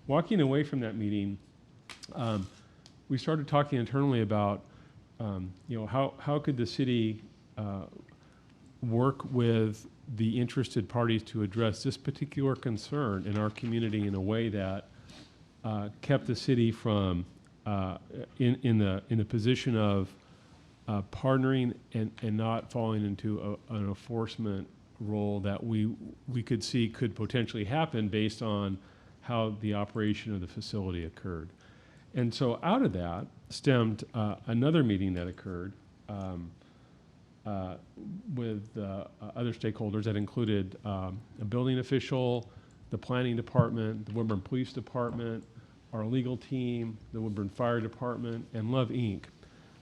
Walking away from that meeting, we started talking internally about, how could the city work with the interested parties to address this particular concern in our community in a way that kept the city from in the position of partnering and not falling into an enforcement role that we could see could potentially happen based on how the operation of the facility occurred. And so out of that stemmed another meeting that occurred with other stakeholders that included a building official, the planning department, the Woodburn Police Department, our legal team, the Woodburn Fire Department, and Love Inc.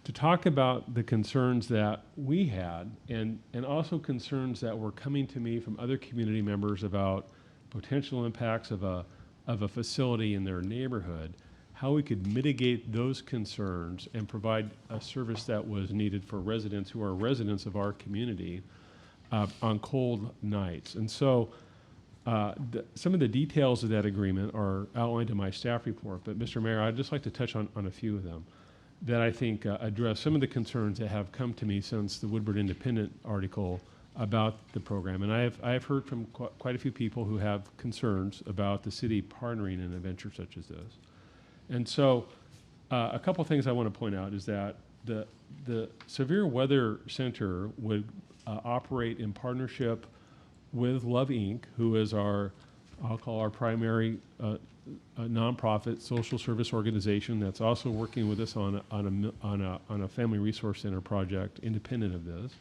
to talk about the concerns that we had and also concerns that were coming to me from other community members about potential impacts of a facility in their neighborhood, how we could mitigate those concerns and provide a service that was needed for residents who are residents of our community on cold nights. And so some of the details of that agreement are outlined in my staff report, but Mr. Mayor, I'd just like to touch on a few of them that I think address some of the concerns that have come to me since the Woodburn Independent article about the program. And I have heard from quite a few people who have concerns about the city partnering in a venture such as this. And so a couple things I want to point out is that the Severe Weather Center would operate in partnership with Love Inc., who is I'll call our primary nonprofit social service organization that's also working with us on a family resource center project independent of this.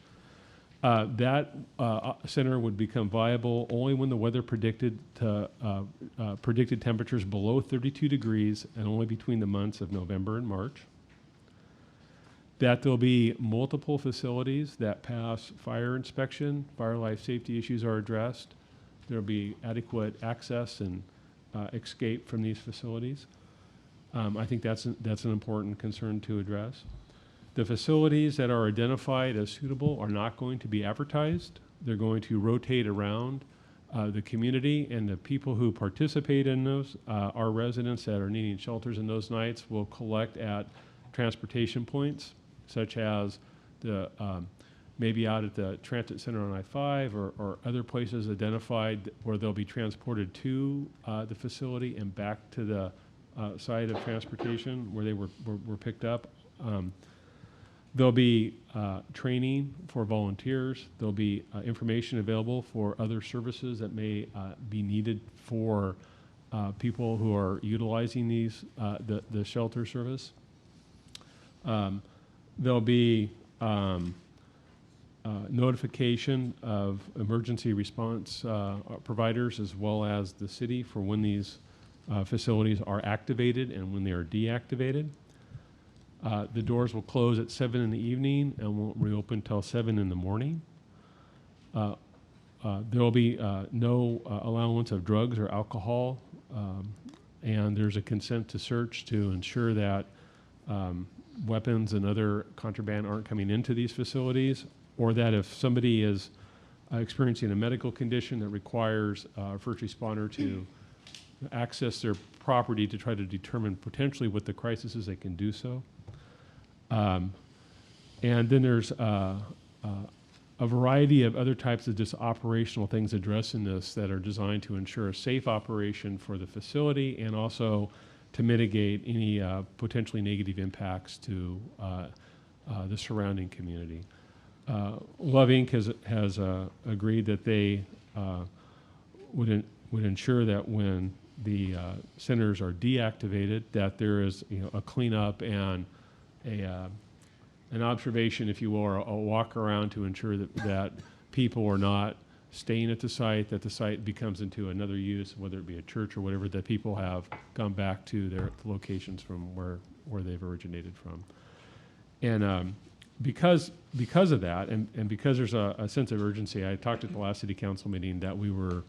That center would become viable only when the weather predicted temperatures below 32 degrees and only between the months of November and March. That there'll be multiple facilities that pass fire inspection, fire life safety issues are addressed. There'll be adequate access and escape from these facilities. I think that's an important concern to address. The facilities that are identified as suitable are not going to be advertised. They're going to rotate around the community, and the people who participate in those, our residents that are needing shelters in those nights, will collect at transportation points, such as the maybe out at the transit center on I-5 or other places identified where they'll be transported to the facility and back to the site of transportation where they were picked up. There'll be training for volunteers. There'll be information available for other services that may be needed for people who are utilizing these the shelter service. There'll be notification of emergency response providers as well as the city for when these facilities are activated and when they are deactivated. The doors will close at 7 in the evening and won't reopen until 7 in the morning. There will be no allowance of drugs or alcohol, and there's a consent to search to ensure that weapons and other contraband aren't coming into these facilities, or that if somebody is experiencing a medical condition that requires a first responder to access their property to try to determine potentially what the crisis is, they can do so. And then there's a variety of other types of just operational things addressing this that are designed to ensure a safe operation for the facility and also to mitigate any potentially negative impacts to the surrounding community. Love Inc. has agreed that they would ensure that when the centers are deactivated, that there is a cleanup and an observation, if you will, or a walk around to ensure that people are not staying at the site, that the site becomes into another use, whether it be a church or whatever, that people have gone back to their locations from where they've originated from. And because of that, and because there's a sense of urgency, I talked at the last city council meeting that we were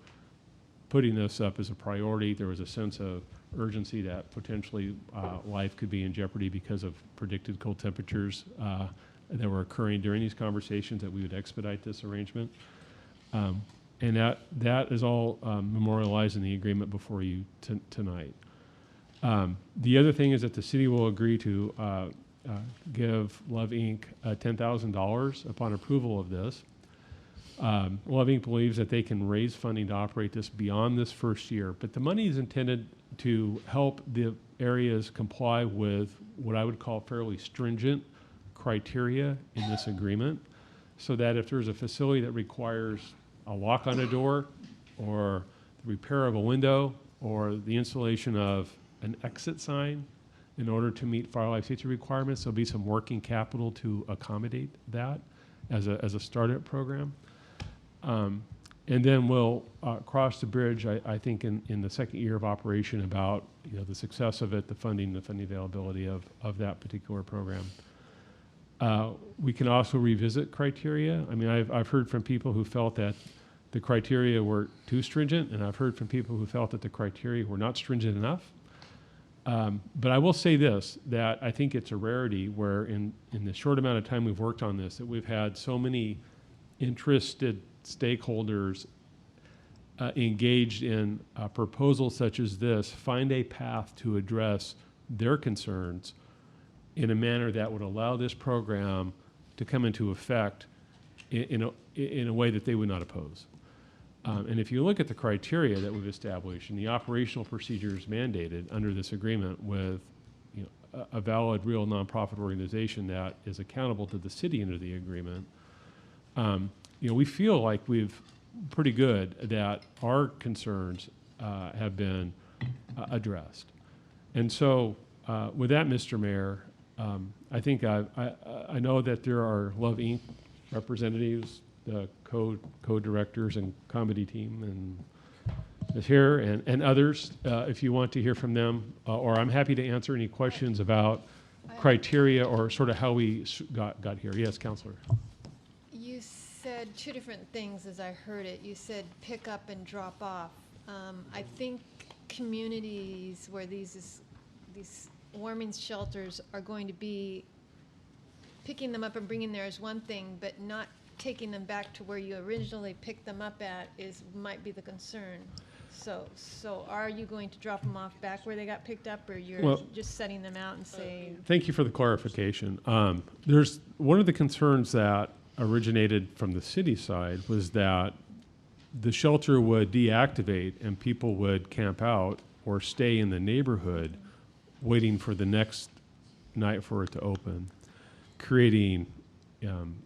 putting this up as a priority. There was a sense of urgency that potentially life could be in jeopardy because of predicted cold temperatures that were occurring during these conversations, that we would expedite this arrangement. And that is all memorialized in the agreement before you tonight. The other thing is that the city will agree to give Love Inc. $10,000 upon approval of this. Love Inc. believes that they can raise funding to operate this beyond this first year, but the money is intended to help the areas comply with what I would call fairly stringent criteria in this agreement, so that if there's a facility that requires a lock on a door, or the repair of a window, or the installation of an exit sign in order to meet fire life safety requirements, there'll be some working capital to accommodate that as a startup program. And then we'll cross the bridge, I think, in the second year of operation about the success of it, the funding availability of that particular program. We can also revisit criteria. I mean, I've heard from people who felt that the criteria were too stringent, and I've heard from people who felt that the criteria were not stringent enough. But I will say this, that I think it's a rarity where in the short amount of time we've worked on this, that we've had so many interested stakeholders engaged in proposals such as this, find a path to address their concerns in a manner that would allow this program to come into effect in a way that they would not oppose. And if you look at the criteria that we've established and the operational procedures mandated under this agreement with a valid, real nonprofit organization that is accountable to the city under the agreement, we feel like we've pretty good that our concerns have been addressed. And so with that, Mr. Mayor, I think I know that there are Love Inc. representatives, the co-directors and comedy team and is here, and others, if you want to hear from them, or I'm happy to answer any questions about criteria or sort of how we got here. Yes, Counselor. You said two different things as I heard it. You said pick up and drop off. I think communities where these warming shelters are going to be picking them up and bringing there is one thing, but not taking them back to where you originally picked them up at might be the concern. So are you going to drop them off back where they got picked up, or you're just setting them out and saying? Thank you for the clarification. There's one of the concerns that originated from the city side was that the shelter would deactivate and people would camp out or stay in the neighborhood waiting for the next night for it to open, creating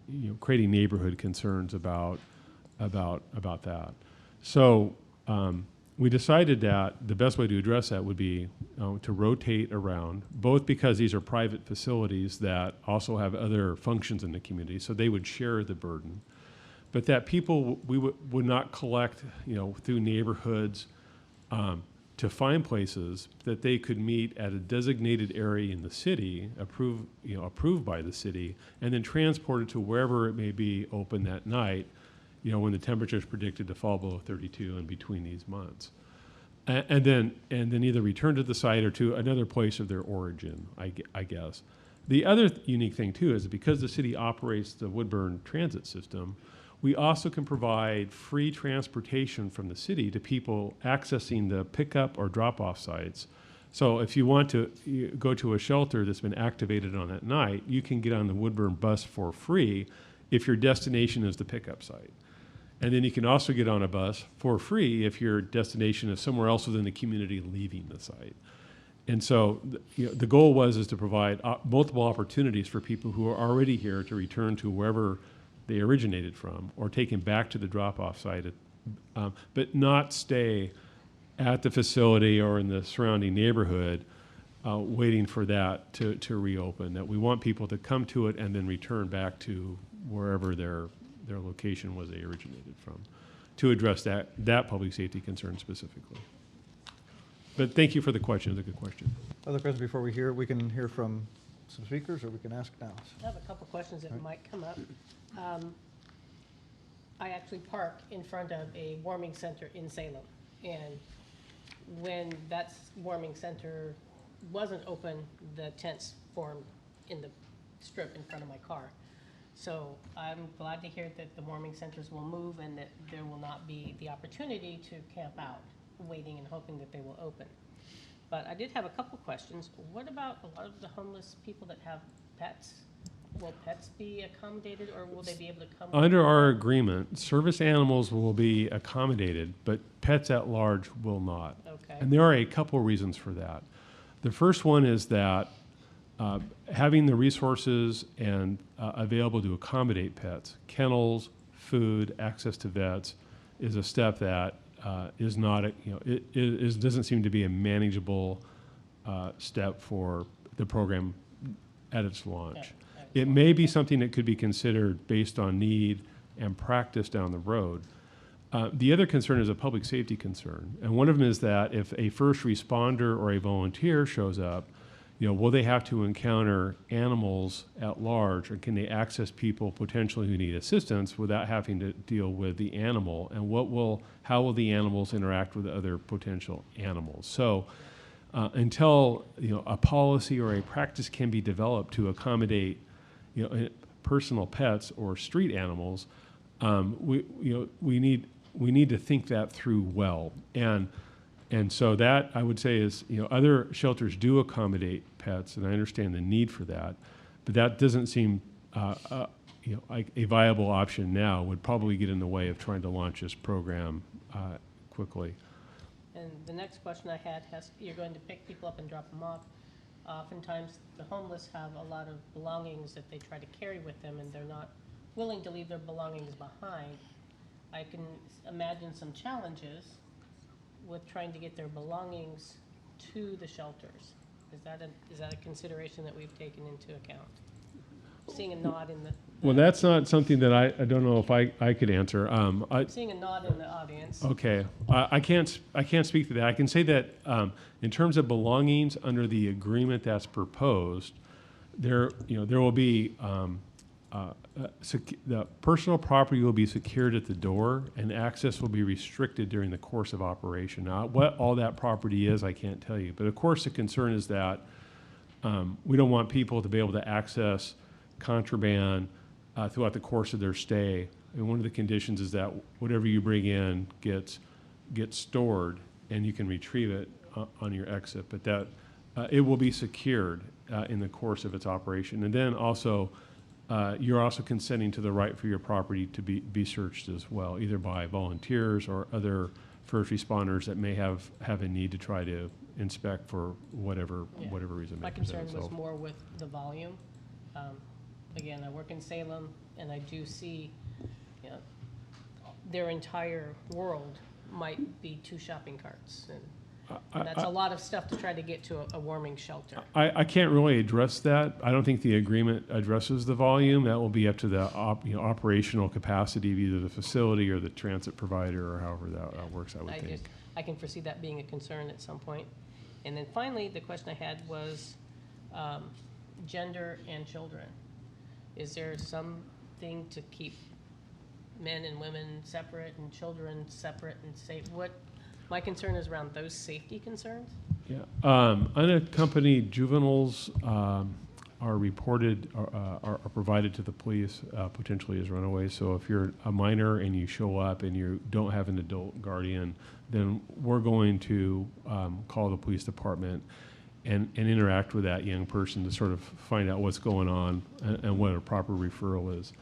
neighborhood concerns about that. So we decided that the best way to address that would be to rotate around, both because these are private facilities that also have other functions in the community, so they would share the burden, but that people would not collect through neighborhoods to find places that they could meet at a designated area in the city, approved by the city, and then transported to wherever it may be open that night, when the temperature is predicted to fall below 32 in between these months. And then either return to the site or to another place of their origin, I guess. The other unique thing too is because the city operates the Woodburn transit system, we also can provide free transportation from the city to people accessing the pickup or drop-off sites. So if you want to go to a shelter that's been activated on that night, you can get on the Woodburn bus for free if your destination is the pickup site. And then you can also get on a bus for free if your destination is somewhere else within the community leaving the site. And so the goal is to provide multiple opportunities for people who are already here to return to wherever they originated from, or taken back to the drop-off site, but not stay at the facility or in the surrounding neighborhood waiting for that to reopen. That we want people to come to it and then return back to wherever their location was they originated from, to address that public safety concern specifically. But thank you for the question. It's a good question. Other questions before we can hear from some speakers, or we can ask now. I have a couple questions that might come up. I actually park in front of a warming center in Salem, and when that warming center wasn't open, the tents formed in the strip in front of my car. So I'm glad to hear that the warming centers will move and that there will not be the opportunity to camp out, waiting and hoping that they will open. But I did have a couple questions. What about a lot of the homeless people that have pets? Will pets be accommodated, or will they be able to come? Under our agreement, service animals will be accommodated, but pets at large will not. Okay. And there are a couple reasons for that. The first one is that having the resources and available to accommodate pets, kennels, food, access to vets, is a step that is not, it doesn't seem to be a manageable step for the program at its launch. It may be something that could be considered based on need and practice down the road. The other concern is a public safety concern. And one of them is that if a first responder or a volunteer shows up, will they have to encounter animals at large, or can they access people potentially who need assistance without having to deal with the animal? And how will the animals interact with other potential animals? So until a policy or a practice can be developed to accommodate personal pets or street animals, we need to think that through well. And so that, I would say, is, other shelters do accommodate pets, and I understand the need for that, but that doesn't seem like a viable option now. Would probably get in the way of trying to launch this program quickly. And the next question I had you're going to pick people up and drop them off. Oftentimes, the homeless have a lot of belongings that they try to carry with them, and they're not willing to leave their belongings behind. I can imagine some challenges with trying to get their belongings to the shelters. Is that a consideration that we've taken into account? Seeing a nod in the. Well, that's not something that I don't know if I could answer. Seeing a nod in the audience. Okay, I can't speak to that. I can say that in terms of belongings under the agreement that's proposed, there will be the personal property will be secured at the door, and access will be restricted during the course of operation. Now, what all that property is, I can't tell you. But of course, the concern is that we don't want people to be able to access contraband throughout the course of their stay. And one of the conditions is that whatever you bring in gets stored, and you can retrieve it on your exit. But that it will be secured in the course of its operation. And then also, you're also consenting to the right for your property to be searched as well, either by volunteers or other first responders that may have a need to try to inspect for whatever reason. My concern was more with the volume. Again, I work in Salem, and I do see, their entire world might be 2 shopping carts, and that's a lot of stuff to try to get to a warming shelter. I can't really address that. I don't think the agreement addresses the volume. That will be up to the operational capacity of either the facility or the transit provider, or however that works, I would think. I can foresee that being a concern at some point. And then finally, the question I had was gender and children. Is there something to keep men and women separate and children separate and safe? My concern is around those safety concerns. Yeah, unaccompanied juveniles are reported, are provided to the police potentially as runaways. So if you're a minor and you show up and you don't have an adult guardian, then we're going to call the police department and interact with that young person to sort of find out what's going on and what a proper referral is.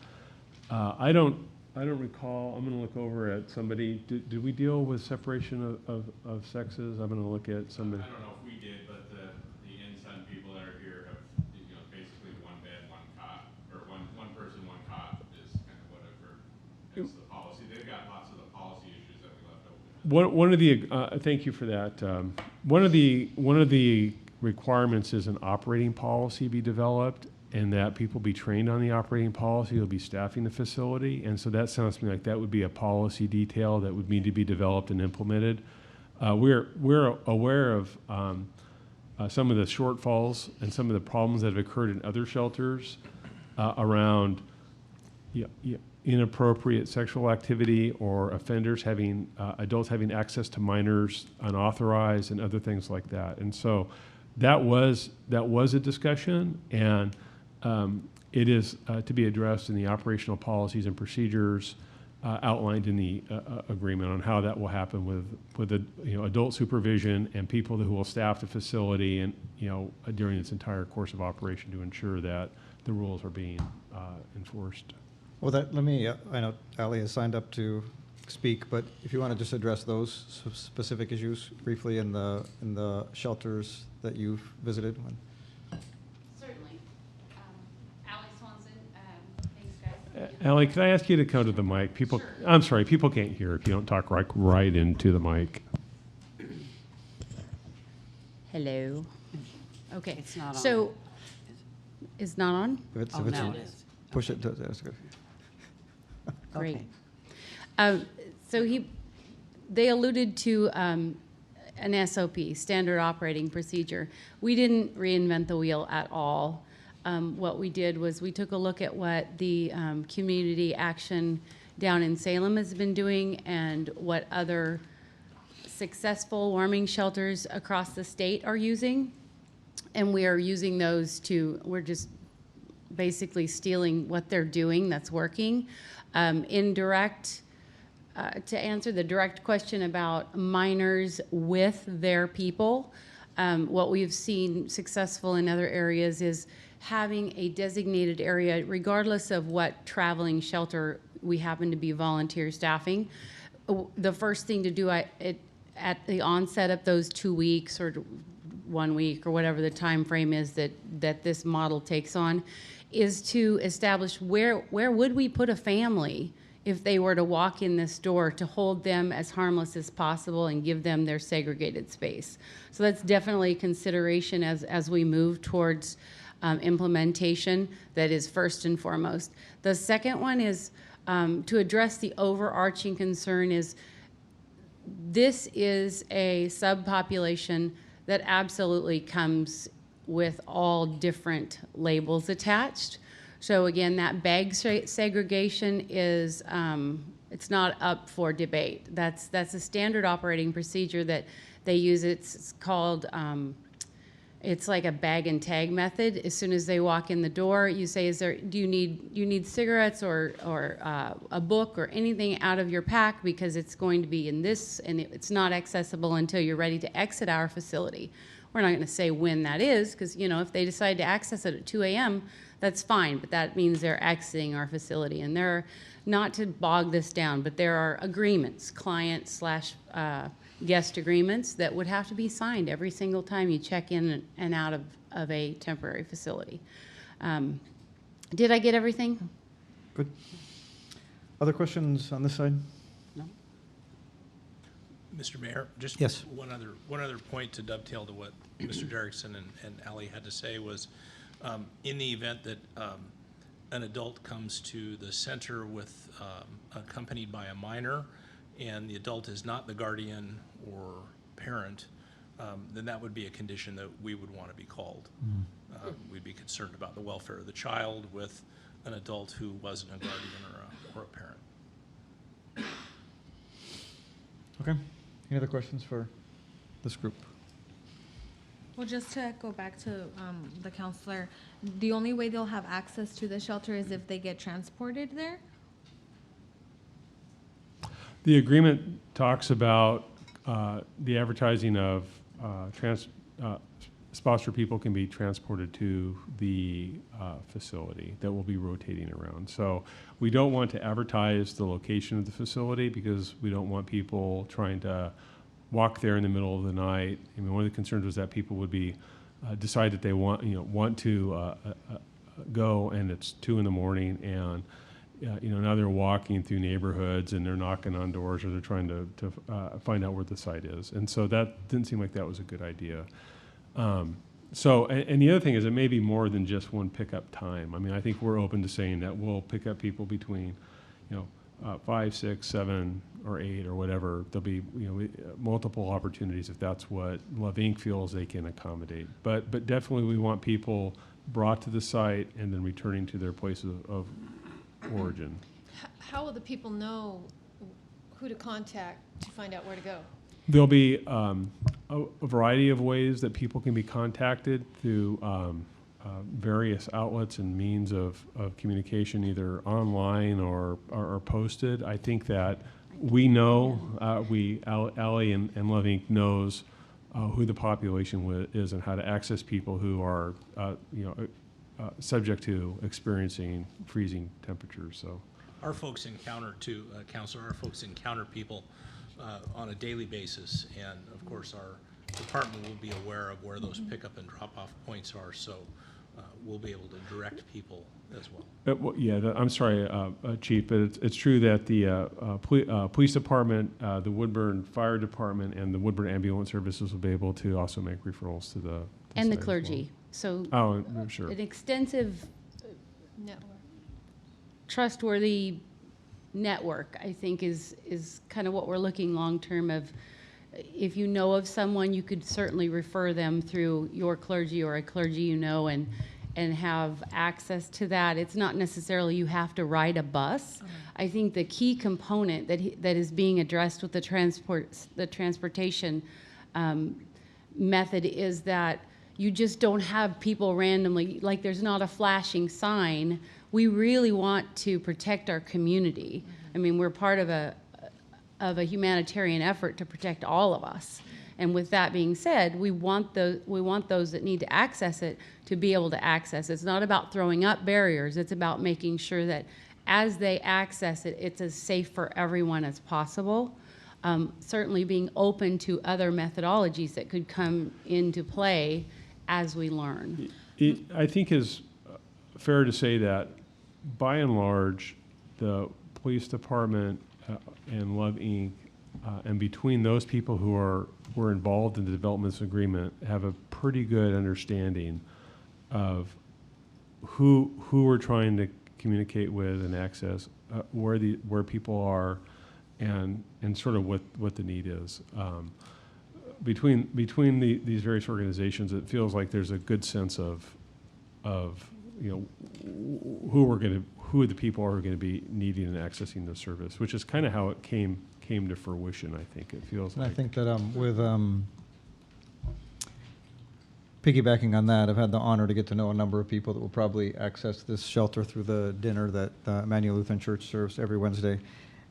I don't recall. I'm going to look over at somebody. Did we deal with separation of sexes? I'm going to look at somebody. I don't know if we did, but the Ensign people that are here have, basically one bed, one cot, or one person, one cot is kind of what I've heard. That's the policy. They've got lots of the policy issues that we left open. One of the thank you for that. One of the requirements is an operating policy be developed, and that people be trained on the operating policy. Who'll be staffing the facility, and so that sounds to me like that would be a policy detail that would need to be developed and implemented. We're aware of some of the shortfalls and some of the problems that have occurred in other shelters around inappropriate sexual activity, or offenders having adults having access to minors unauthorized, and other things like that. And so that was a discussion, and it is to be addressed in the operational policies and procedures outlined in the agreement on how that will happen with the, adult supervision and people who will staff the facility and, during its entire course of operation to ensure that the rules are being enforced. Well, let me, I know Ally has signed up to speak, but if you want to just address those specific issues briefly in the shelters that you've visited. Certainly. Ally Swanson, thanks, guys. Ally, could I ask you to come to the mic? People, Sure. I'm sorry, people can't hear if you don't talk right into the mic. Hello. Okay. It's not on. So, it's not on? If it's, Oh, if it's, now it is. push it to, that's good. Great. Okay. So they alluded to an SOP, standard operating procedure. We didn't reinvent the wheel at all. What we did was we took a look at what the community action down in Salem has been doing and what other successful warming shelters across the state are using. And we are using those we're just basically stealing what they're doing that's working. To answer the direct question about minors with their people, what we've seen successful in other areas is having a designated area, regardless of what traveling shelter we happen to be volunteer staffing. The first thing to do at the onset of those 2 weeks or 1 week or whatever the time frame is that this model takes on, is to establish where would we put a family if they were to walk in this door, to hold them as harmless as possible and give them their segregated space. So that's definitely a consideration as we move towards implementation. That is first and foremost. The second one is to address the overarching concern is this is a subpopulation that absolutely comes with all different labels attached. So again, that bag segregation is, it's not up for debate. That's a standard operating procedure that they use. It's called, it's like a bag and tag method. As soon as they walk in the door, you say, do you need cigarettes or a book or anything out of your pack, because it's going to be in this, and it's not accessible until you're ready to exit our facility. We're not going to say when that is, because if they decide to access it at 2 a.m., that's fine, but that means they're exiting our facility. And there are, not to bog this down, but there are agreements, client/guest agreements that would have to be signed every single time you check in and out of a temporary facility. Did I get everything? Good. Other questions on this side? No? Mr. Mayor, just Yes. one other point to dovetail to what Mr. Derrickson and Ally had to say was, in the event that an adult comes to the center with accompanied by a minor, and the adult is not the guardian or parent, then that would be a condition that we would want to be called. We'd be concerned about the welfare of the child with an adult who wasn't a guardian or a parent. Okay. Any other questions for this group? Well, just to go back to the counselor, the only way they'll have access to the shelter is if they get transported there? The agreement talks about the advertising of sponsor people can be transported to the facility that will be rotating around. So we don't want to advertise the location of the facility because we don't want people trying to walk there in the middle of the night. I mean, one of the concerns was that people would be decide that they want to go, and it's 2 a.m. and now they're walking through neighborhoods and they're knocking on doors, or they're trying to find out where the site is. And so that didn't seem like that was a good idea. So, and the other thing is it may be more than just one pickup time. I mean, I think we're open to saying that we'll pick up people between, 5, 6, 7, or 8, or whatever. There'll be, multiple opportunities if that's what Love Inc. feels they can accommodate. But definitely we want people brought to the site and then returning to their place of origin. How will the people know who to contact to find out where to go? There'll be a variety of ways that people can be contacted through various outlets and means of communication, either online or posted. I think that we know, Ally and Love Inc. knows who the population is and how to access people who are, subject to experiencing freezing temperatures. So, Our folks encounter too, Counselor, our folks encounter people on a daily basis, and of course, our department will be aware of where those pickup and drop-off points are, so we'll be able to direct people as well. I'm sorry, Chief, but it's true that the police department, the Woodburn Fire Department, and the Woodburn Ambulance Services will be able to also make referrals to the And the site as clergy. So well. Oh, sure. an extensive, Network. trustworthy network, I think, is kind of what we're looking long-term of. If you know of someone, you could certainly refer them through your clergy or a clergy you know and have access to that. It's not necessarily you have to ride a bus. I think the key component that is being addressed with the transportation method is that you just don't have people randomly, like there's not a flashing sign. We really want to protect our community. I mean, we're part of a humanitarian effort to protect all of us. And with that being said, we want those that need to access it to be able to access it. It's not about throwing up barriers. It's about making sure that as they access it, it's as safe for everyone as possible. Certainly being open to other methodologies that could come into play as we learn. I think it's fair to say that, by and large, the police department and Love Inc. And between those people who were involved in the development agreement have a pretty good understanding of who we're trying to communicate with and access, where people are, and sort of what the need is. Between these various organizations, it feels like there's a good sense of who the people are going to be needing and accessing the service, which is kind of how it came to fruition. I think it feels And like. I think that with piggybacking on that, I've had the honor to get to know a number of people that will probably access this shelter through the dinner that Emmanuel Lutheran Church serves every Wednesday,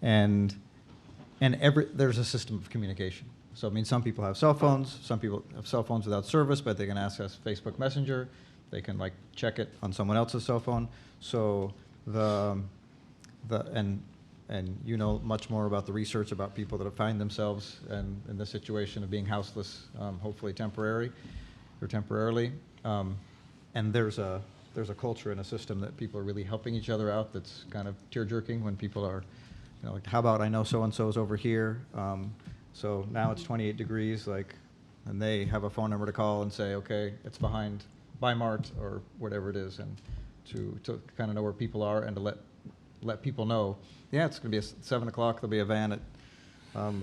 and there's a system of communication. So I mean, some people have cell phones. Some people have cell phones without service, but they can access Facebook Messenger. They can check it on someone else's cell phone. So and you know much more about the research about people that find themselves in this situation of being houseless, hopefully temporarily. And there's a culture and a system that people are really helping each other out. That's kind of tear-jerking when people are, like, how about I know so-and-so's over here. So now it's 28 degrees, and they have a phone number to call and say, okay, it's behind Bi-Mart or whatever it is, and to kind of know where people are and to let people know, yeah, it's going to be 7 o'clock, there'll be a van at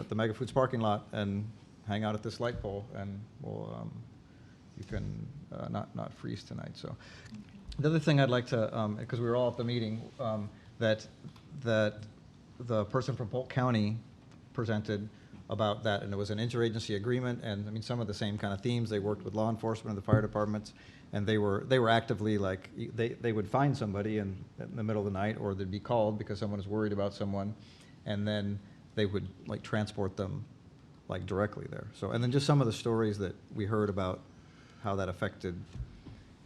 the Mega Foods parking lot, and hang out at this light pole, and we'll, you can not freeze tonight. So the other thing I'd like to, because we were all at the meeting, that the person from Polk County presented about that, and it was an interagency agreement, and I mean some of the same kind of themes. They worked with law enforcement and the fire departments, and they were actively they would find somebody in the middle of the night, or they'd be called because someone is worried about someone, and then they would transport them directly there. So, and then just some of the stories that we heard about how that affected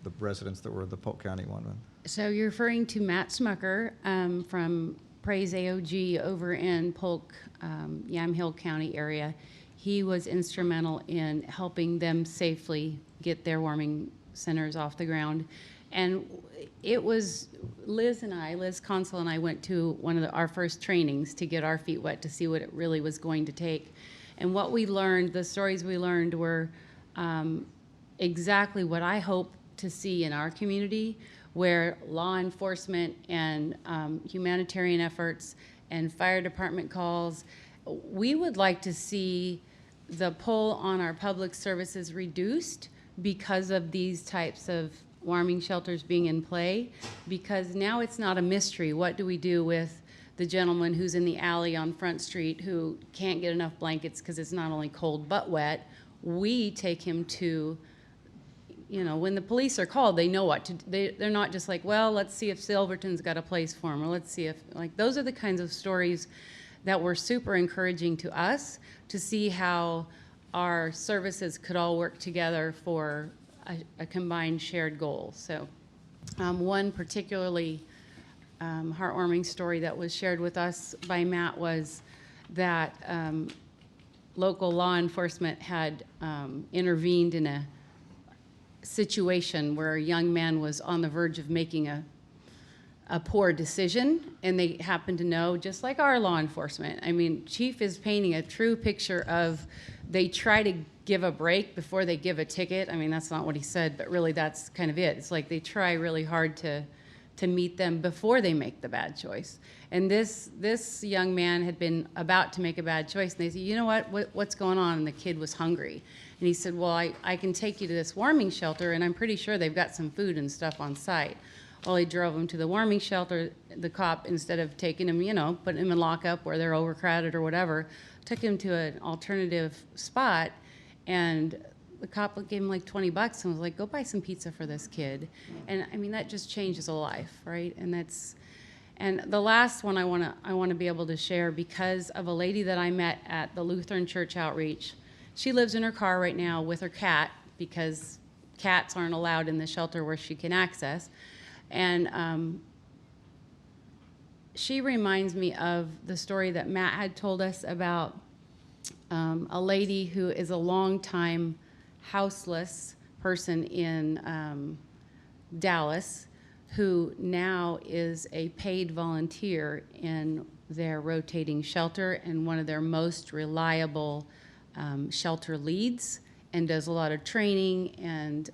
the residents that were the Polk County one. So you're referring to Matt Smucker from Praise AOG over in Polk, Yamhill County area. He was instrumental in helping them safely get their warming centers off the ground. And it was Liz Consul and I went to one of our first trainings to get our feet wet to see what it really was going to take. And what we learned, the stories we learned were exactly what I hope to see in our community, where law enforcement and humanitarian efforts and fire department calls, we would like to see the pull on our public services reduced because of these types of warming shelters being in play, because now it's not a mystery. What do we do with the gentleman who's in the alley on Front Street who can't get enough blankets because it's not only cold but wet? We take him to you know, when the police are called, they know what to do. They're not just like, well, let's see if Silverton's got a place for them, or let's see if, like, those are the kinds of stories that were super encouraging to us to see how our services could all work together for a combined shared goal. So one particularly heartwarming story that was shared with us by Matt was that local law enforcement had intervened in a situation where a young man was on the verge of making a poor decision, and they happened to know, just like our law enforcement. I mean, Chief is painting a true picture of they try to give a break before they give a ticket. I mean, that's not what he said, but really that's kind of it. It's like they try really hard to meet them before they make the bad choice. And this young man had been about to make a bad choice, and they said, you know what's going on? And the kid was hungry. And he said, well, I can take you to this warming shelter, and I'm pretty sure they've got some food and stuff on site. Well, he drove him to the warming shelter. The cop, instead of taking him, you know, putting him in lockup where they're overcrowded or whatever, took him to an alternative spot, and the cop gave him like $20 and was like, go buy some pizza for this kid. And I mean, that just changes a life, right? And the last one I want to be able to share, because of a lady that I met at the Lutheran Church Outreach. She lives in her car right now with her cat, because cats aren't allowed in the shelter where she can access. And she reminds me of the story that Matt had told us about a lady who is a longtime houseless person in Dallas, who now is a paid volunteer in their rotating shelter and one of their most reliable shelter leads, and does a lot of training and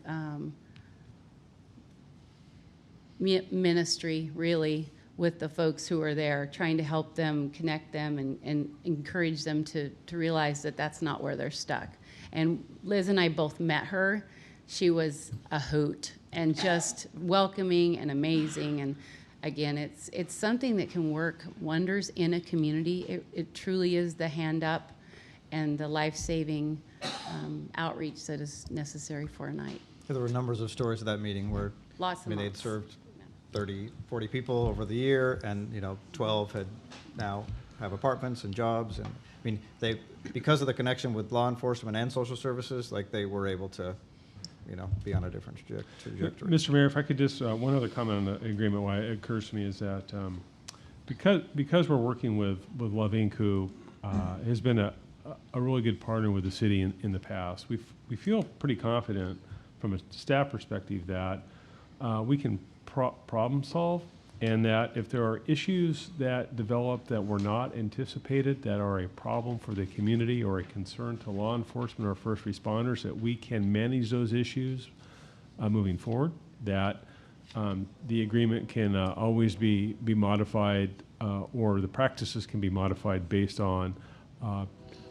ministry, really, with the folks who are there, trying to help them, connect them, and encourage them to realize that that's not where they're stuck. And Liz and I both met her. She was a hoot and just welcoming and amazing. And again, it's something that can work wonders in a community. It truly is the hand up and the life-saving outreach that is necessary for a night. There were numbers of stories at that meeting where, Lots I mean, and they'd lots. served 30, 40 people over the year, and, you know, 12 had now have apartments and jobs. And I mean, they, because of the connection with law enforcement and social services, like, they were able to, you know, be on a different trajectory. Mr. Mayor, if I could just, one other comment on the agreement, why it occurs to me is that because we're working with Love Inc., who has been a really good partner with the city in the past, we feel pretty confident from a staff perspective that we can problem solve, and that if there are issues that develop that were not anticipated, that are a problem for the community or a concern to law enforcement or first responders, that we can manage those issues moving forward, that the agreement can always be modified, or the practices can be modified based on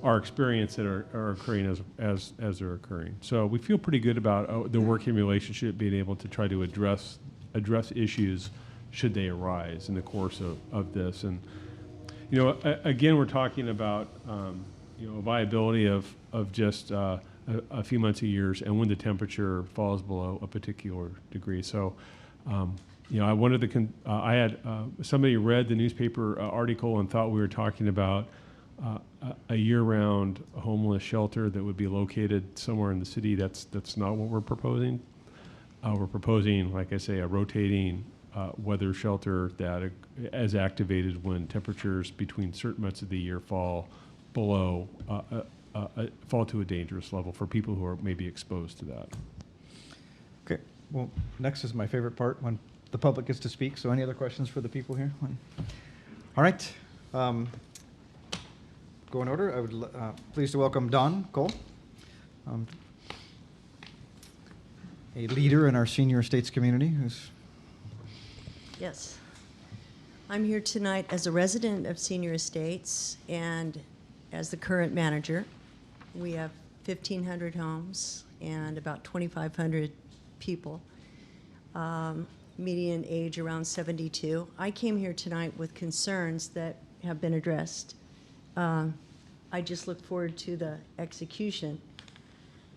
our experience that are occurring as they're occurring. So we feel pretty good about the working relationship, being able to try to address issues should they arise in the course of this. And, you know, again, we're talking about, you know, viability of just a few months of years, and when the temperature falls below a particular degree. So, you know, I wanted to, I had somebody read the newspaper article and thought we were talking about a year-round homeless shelter that would be located somewhere in the city. That's not what we're proposing. We're proposing, like I say, a rotating weather shelter that is activated when temperatures between certain months of the year fall below, fall to a dangerous level for people who are maybe exposed to that. Okay, well, next is my favorite part, when the public gets to speak. So any other questions for the people here? All right. Go in order. I would pleased to welcome Don Cole, a leader in our senior estates community who's. Yes. I'm here tonight as a resident of Senior Estates and as the current manager. We have 1,500 homes and about 2,500 people, median age around 72. I came here tonight with concerns that have been addressed. I just look forward to the execution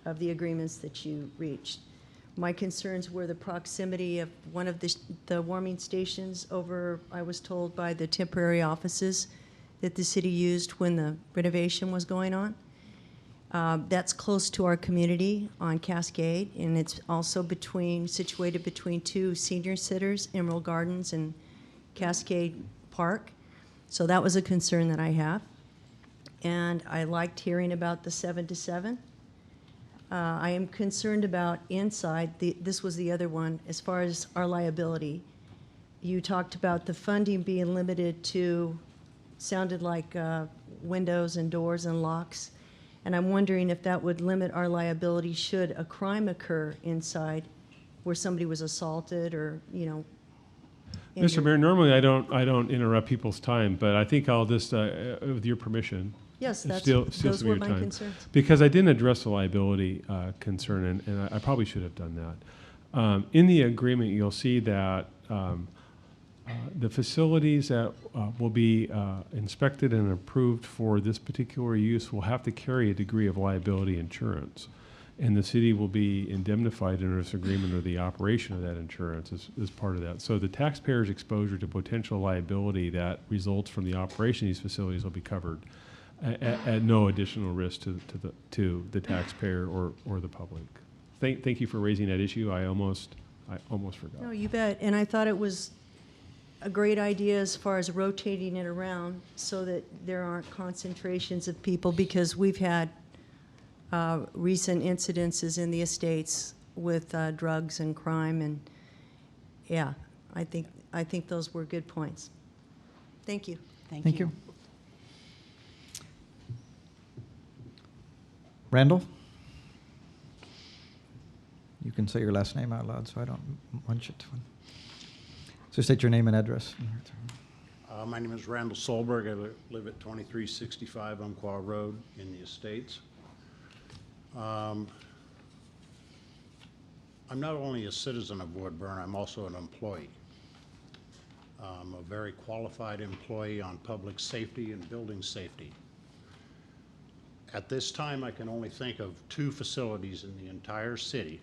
of the agreements that you reached. My concerns were the proximity of one of the warming stations over, I was told, by the temporary offices that the city used when the renovation was going on. That's close to our community on Cascade, and it's also situated between two senior centers, Emerald Gardens and Cascade Park. So that was a concern that I have. And I liked hearing about the 7 to 7. I am concerned about inside, this was the other one, as far as our liability. You talked about the funding being limited to, sounded like windows and doors and locks. And I'm wondering if that would limit our liability should a crime occur inside where somebody was assaulted or, Mr. injured. Mayor, normally I don't interrupt people's time, but I think I'll just, with your permission. Yes, steal those some of were your my time. concerns. Because I didn't address the liability concern, and I probably should have done that. In the agreement, you'll see that the facilities that will be inspected and approved for this particular use will have to carry a degree of liability insurance. And the city will be indemnified under this agreement or the operation of that insurance is part of that. So the taxpayer's exposure to potential liability that results from the operation of these facilities will be covered at no additional risk to the taxpayer or the public. Thank you for raising that issue. I almost forgot. No, you bet. And I thought it was a great idea as far as rotating it around so that there aren't concentrations of people, because we've had recent incidences in the estates with drugs and crime, and yeah, I think those were good points. Thank you. Thank you. Randall? You can say your last name out loud so I don't munch it. So state your name and address. My name is Randall Solberg. I live at 2365 Umpqua Road in the Estates. I'm not only a citizen of Woodburn, I'm also an employee. I'm a very qualified employee on public safety and building safety. At this time, I can only think of 2 facilities in the entire city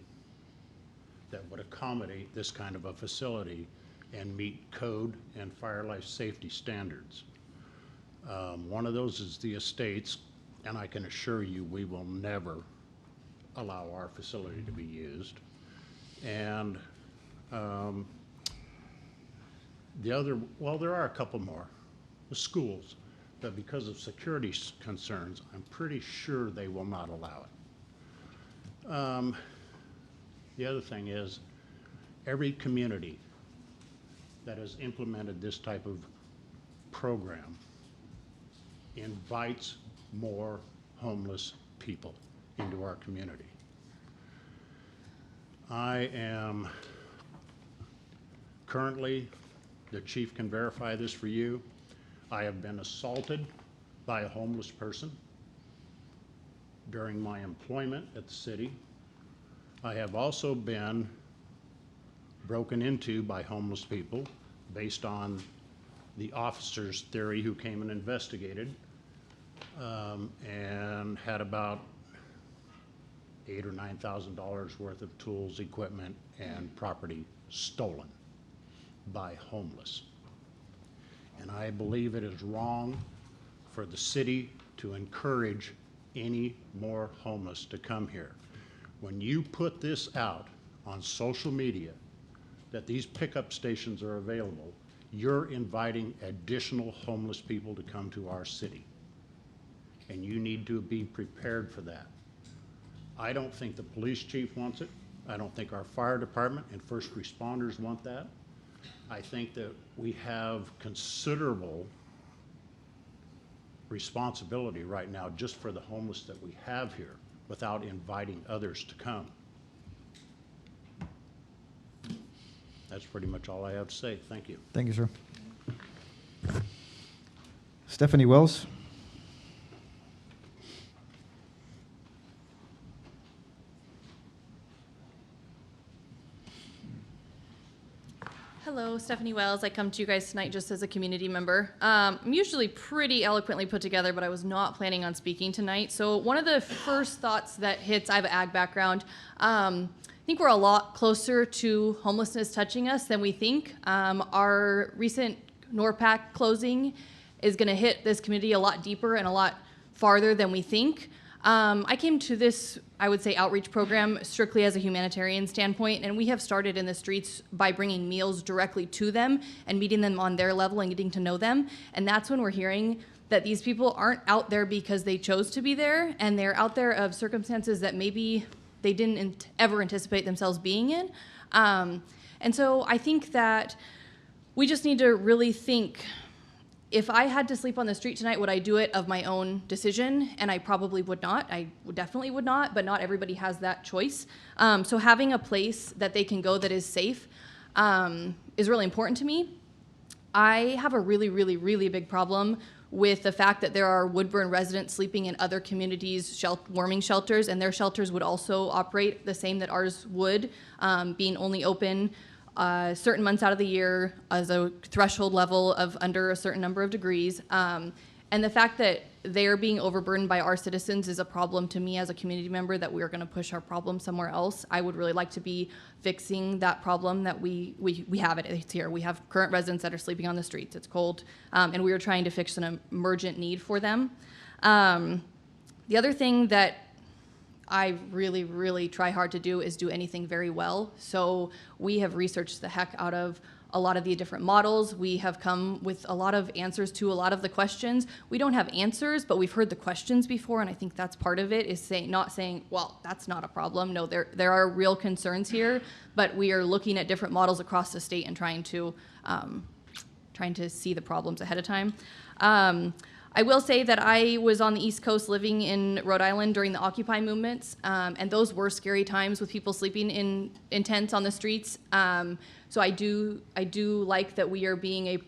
that would accommodate this kind of a facility and meet code and fire life safety standards. One of those is the Estates, and I can assure you we will never allow our facility to be used. And the other, well, there are a couple more. The schools, but because of security concerns, I'm pretty sure they will not allow it. The other thing is, every community that has implemented this type of program invites more homeless people into our community. I am currently, the chief can verify this for you, I have been assaulted by a homeless person during my employment at the city. I have also been broken into by homeless people based on the officer's theory who came and investigated, and had about $8,000 or $9,000 worth of tools, equipment, and property stolen by homeless. And I believe it is wrong for the city to encourage any more homeless to come here. When you put this out on social media that these pickup stations are available, you're inviting additional homeless people to come to our city. And you need to be prepared for that. I don't think the police chief wants it. I don't think our fire department and first responders want that. I think that we have considerable responsibility right now just for the homeless that we have here without inviting others to come. That's pretty much all I have to say. Thank you. Thank you, sir. Stephanie Wells? Hello, Stephanie Wells. I come to you guys tonight just as a community member. I'm usually pretty eloquently put together, but I was not planning on speaking tonight. So one of the first thoughts that hits, I have an ag background, think we're a lot closer to homelessness touching us than we think. Our recent NORPAC closing is going to hit this community a lot deeper and a lot farther than we think. I came to this, I would say, outreach program strictly as a humanitarian standpoint, and we have started in the streets by bringing meals directly to them and meeting them on their level and getting to know them. And that's when we're hearing that these people aren't out there because they chose to be there, and they're out there of circumstances that maybe they didn't ever anticipate themselves being in. And so I think that we just need to really think, if I had to sleep on the street tonight, would I do it of my own decision? And I probably would not. I definitely would not, but not everybody has that choice. So having a place that they can go that is safe is really important to me. I have a really, really, really big problem with the fact that there are Woodburn residents sleeping in other communities' warming shelters, and their shelters would also operate the same that ours would, being only open certain months out of the year as a threshold level of under a certain number of degrees. And the fact that they are being overburdened by our citizens is a problem to me as a community member, that we're going to push our problem somewhere else. I would really like to be fixing that problem that we have it. It's here. We have current residents that are sleeping on the streets. It's cold. And we are trying to fix an emergent need for them. The other thing that I really, really try hard to do is do anything very well. So we have researched the heck out of a lot of the different models. We have come with a lot of answers to a lot of the questions. We don't have answers, but we've heard the questions before, and I think that's part of it, is not saying, well, that's not a problem. No, there are real concerns here, but we are looking at different models across the state and trying to see the problems ahead of time. I will say that I was on the East Coast living in Rhode Island during the Occupy movements, and those were scary times with people sleeping in tents on the streets. So I do like that we are being a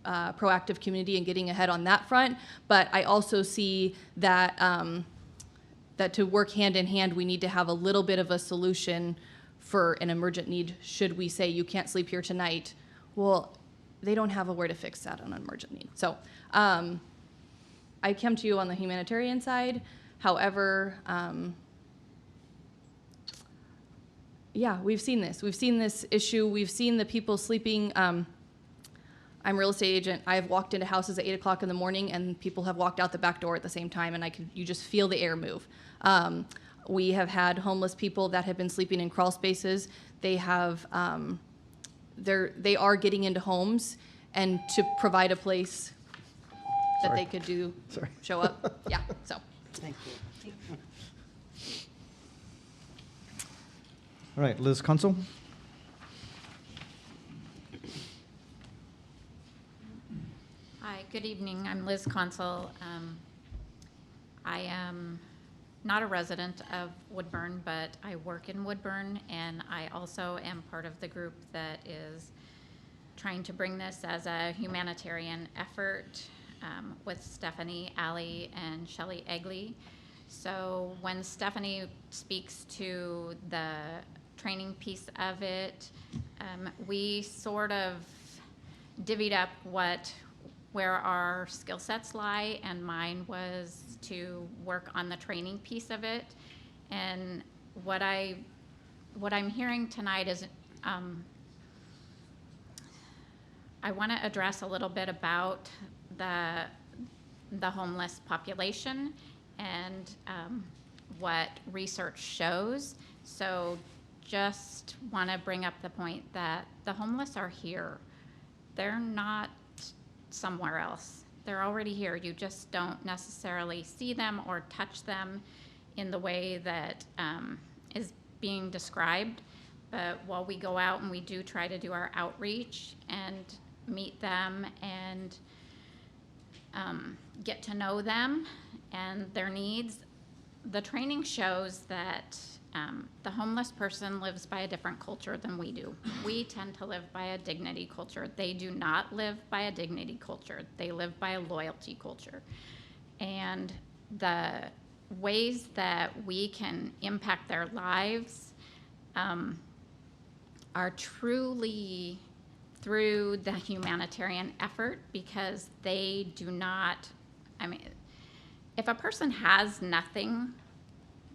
proactive community and getting ahead on that front, but I also see that that to work hand in hand, we need to have a little bit of a solution for an emergent need. Should we say you can't sleep here tonight? Well, they don't have a way to fix that on an emergent need. So I come to you on the humanitarian side. However, yeah, we've seen this. We've seen this issue. We've seen the people sleeping. I'm a real estate agent. I've walked into houses at 8 o'clock in the morning, and people have walked out the back door at the same time, and you just feel the air move. We have had homeless people that have been sleeping in crawl spaces. They have, they are getting into homes, and to provide a place that they could show up. Yeah, so. Thank you. All right, Liz Kunsel. Hi, good evening. I'm Liz Consul. I am not a resident of Woodburn, but I work in Woodburn, and I also am part of the group that is trying to bring this as a humanitarian effort with Stephanie, Allie, and Shelley Egley. So when Stephanie speaks to the training piece of it, we sort of divvied up where our skill sets lie, and mine was to work on the training piece of it. And what I'm hearing tonight is I want to address a little bit about the homeless population and what research shows. So just want to bring up the point that the homeless are here. They're not somewhere else. They're already here. You just don't necessarily see them or touch them in the way that is being described. But while we go out and we do try to do our outreach and meet them and get to know them and their needs, the training shows that the homeless person lives by a different culture than we do. We tend to live by a dignity culture. They do not live by a dignity culture. They live by a loyalty culture. And the ways that we can impact their lives are truly through the humanitarian effort, because they do not, if a person has nothing,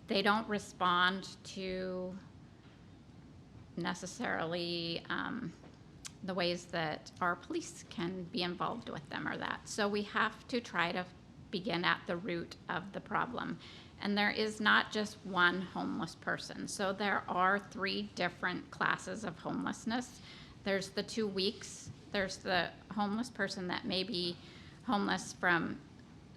they don't respond to necessarily the ways that our police can be involved with them or that. So we have to try to begin at the root of the problem. And there is not just one homeless person. So there are 3 different classes of homelessness. There's the 2 weeks. There's the homeless person that may be homeless from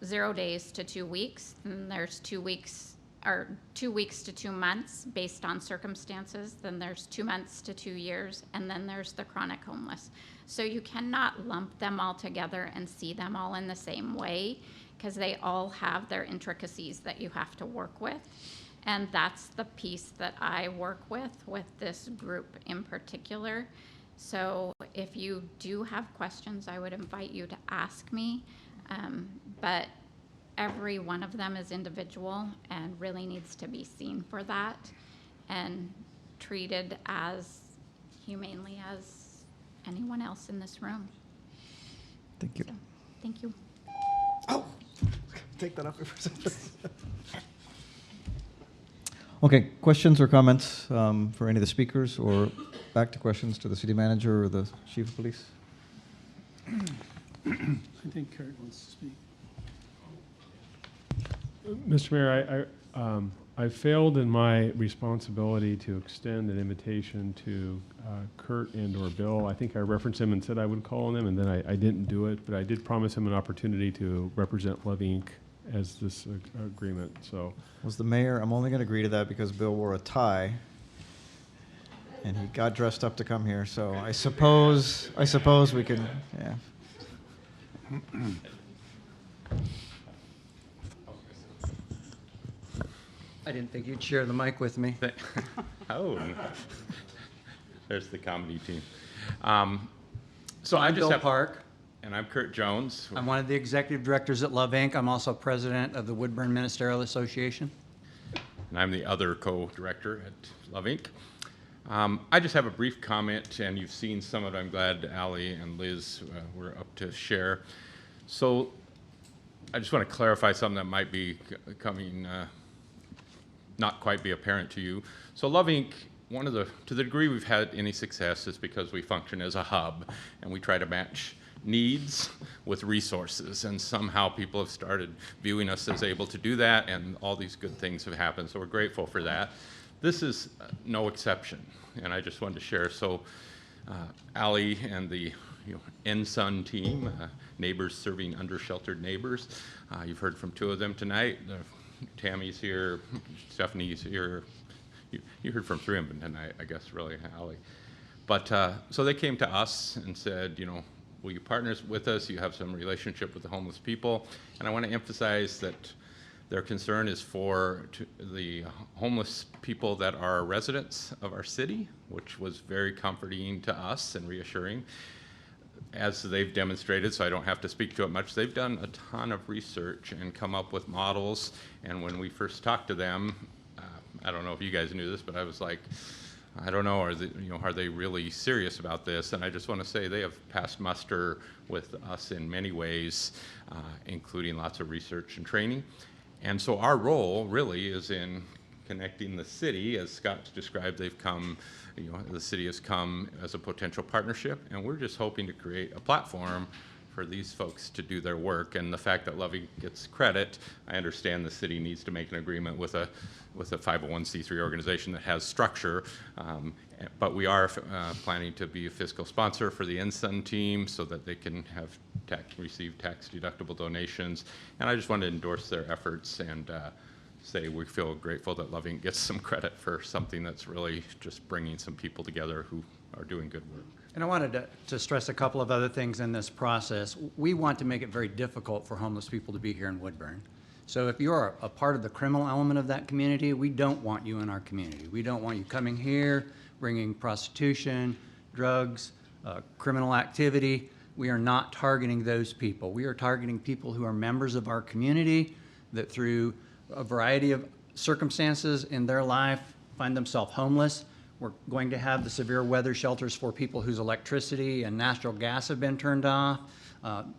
0 days to 2 weeks. And there's 2 weeks or 2 weeks to 2 months based on circumstances. Then there's 2 months to 2 years. And then there's the chronic homeless. So you cannot lump them all together and see them all in the same way, because they all have their intricacies that you have to work with. And that's the piece that I work with this group in particular. So if you do have questions, I would invite you to ask me. But every one of them is individual and really needs to be seen for that and treated as humanely as anyone else in this room. Thank you. So, thank you. Take that off for a second. Okay, questions or comments for any of the speakers, or back to questions to the city manager or the chief of police? I think Kurt wants to speak. Mr. Mayor, I failed in my responsibility to extend an invitation to Kurt and/or Bill. I think I referenced him and said I would call on them, and then I didn't do it, but I did promise him an opportunity to represent Love Inc. as this agreement, so. Was the mayor, I'm only going to agree to that because Bill wore a tie and he got dressed up to come here, so I suppose we can, yeah. I didn't think you'd share the mic with me. Oh, there's the comedy team. So I I'm just Bill have, Park. And I'm Kurt Jones. I'm one of the executive directors at Love Inc. I'm also president of the Woodburn Ministerial Association. And I'm the other co-director at Love Inc. I just have a brief comment, and you've seen some of it. I'm glad Allie and Liz were up to share. So I just want to clarify something that might be coming, not quite be apparent to you. So Love Inc., to the degree we've had any success is because we function as a hub, and we try to match needs with resources, and somehow people have started viewing us as able to do that, and all these good things have happened, so we're grateful for that. This is no exception, and I just wanted to share. So Allie and the NSUN team, neighbors serving under-sheltered neighbors, you've heard from 2 of them tonight. Tammy's here, Stephanie's here. You heard from 3 of them tonight, I guess, really, Allie. But so they came to us and said, will you partner with us? You have some relationship with the homeless people. And I want to emphasize that their concern is for the homeless people that are residents of our city, which was very comforting to us and reassuring. As they've demonstrated, so I don't have to speak to it much, they've done a ton of research and come up with models. And when we first talked to them, I don't know if you guys knew this, but I was like, I don't know, are they really serious about this? And I just want to say they have passed muster with us in many ways, including lots of research and training. And so our role really is in connecting the city. As Scott described, they've come, the city has come as a potential partnership, and we're just hoping to create a platform for these folks to do their work. And the fact that Love Inc. gets credit, I understand the city needs to make an agreement with a 501c3 organization that has structure, but we are planning to be a fiscal sponsor for the NSUN team so that they can have receive tax deductible donations. And I just want to endorse their efforts and say we feel grateful that Love Inc. gets some credit for something that's really just bringing some people together who are doing good work. And I wanted to stress a couple of other things in this process. We want to make it very difficult for homeless people to be here in Woodburn. So if you're a part of the criminal element of that community, we don't want you in our community. We don't want you coming here, bringing prostitution, drugs, criminal activity. We are not targeting those people. We are targeting people who are members of our community that through a variety of circumstances in their life find themselves homeless. We're going to have the severe weather shelters for people whose electricity and natural gas have been turned off.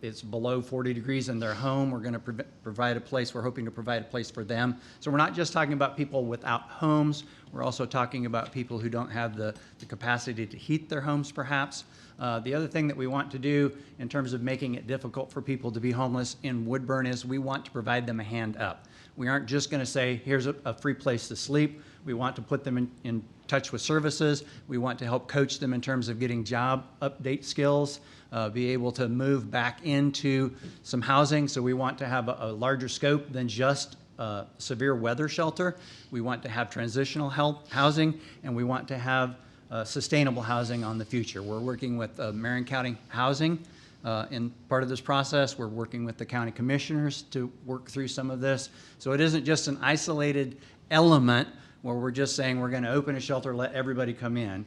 it's below 40 degrees in their home. We're going to provide a place, we're hoping to provide a place for them. So we're not just talking about people without homes, we're also talking about people who don't have the capacity to heat their homes perhaps. The other thing that we want to do in terms of making it difficult for people to be homeless in Woodburn is we want to provide them a hand up. We aren't just going to say, here's a free place to sleep. We want to put them in touch with services. We want to help coach them in terms of getting job update skills, be able to move back into some housing. So we want to have a larger scope than just severe weather shelter. We want to have transitional housing, and we want to have sustainable housing on the future. We're working with Marion County Housing in part of this process. We're working with the county commissioners to work through some of this. So it isn't just an isolated element where we're just saying we're going to open a shelter, let everybody come in.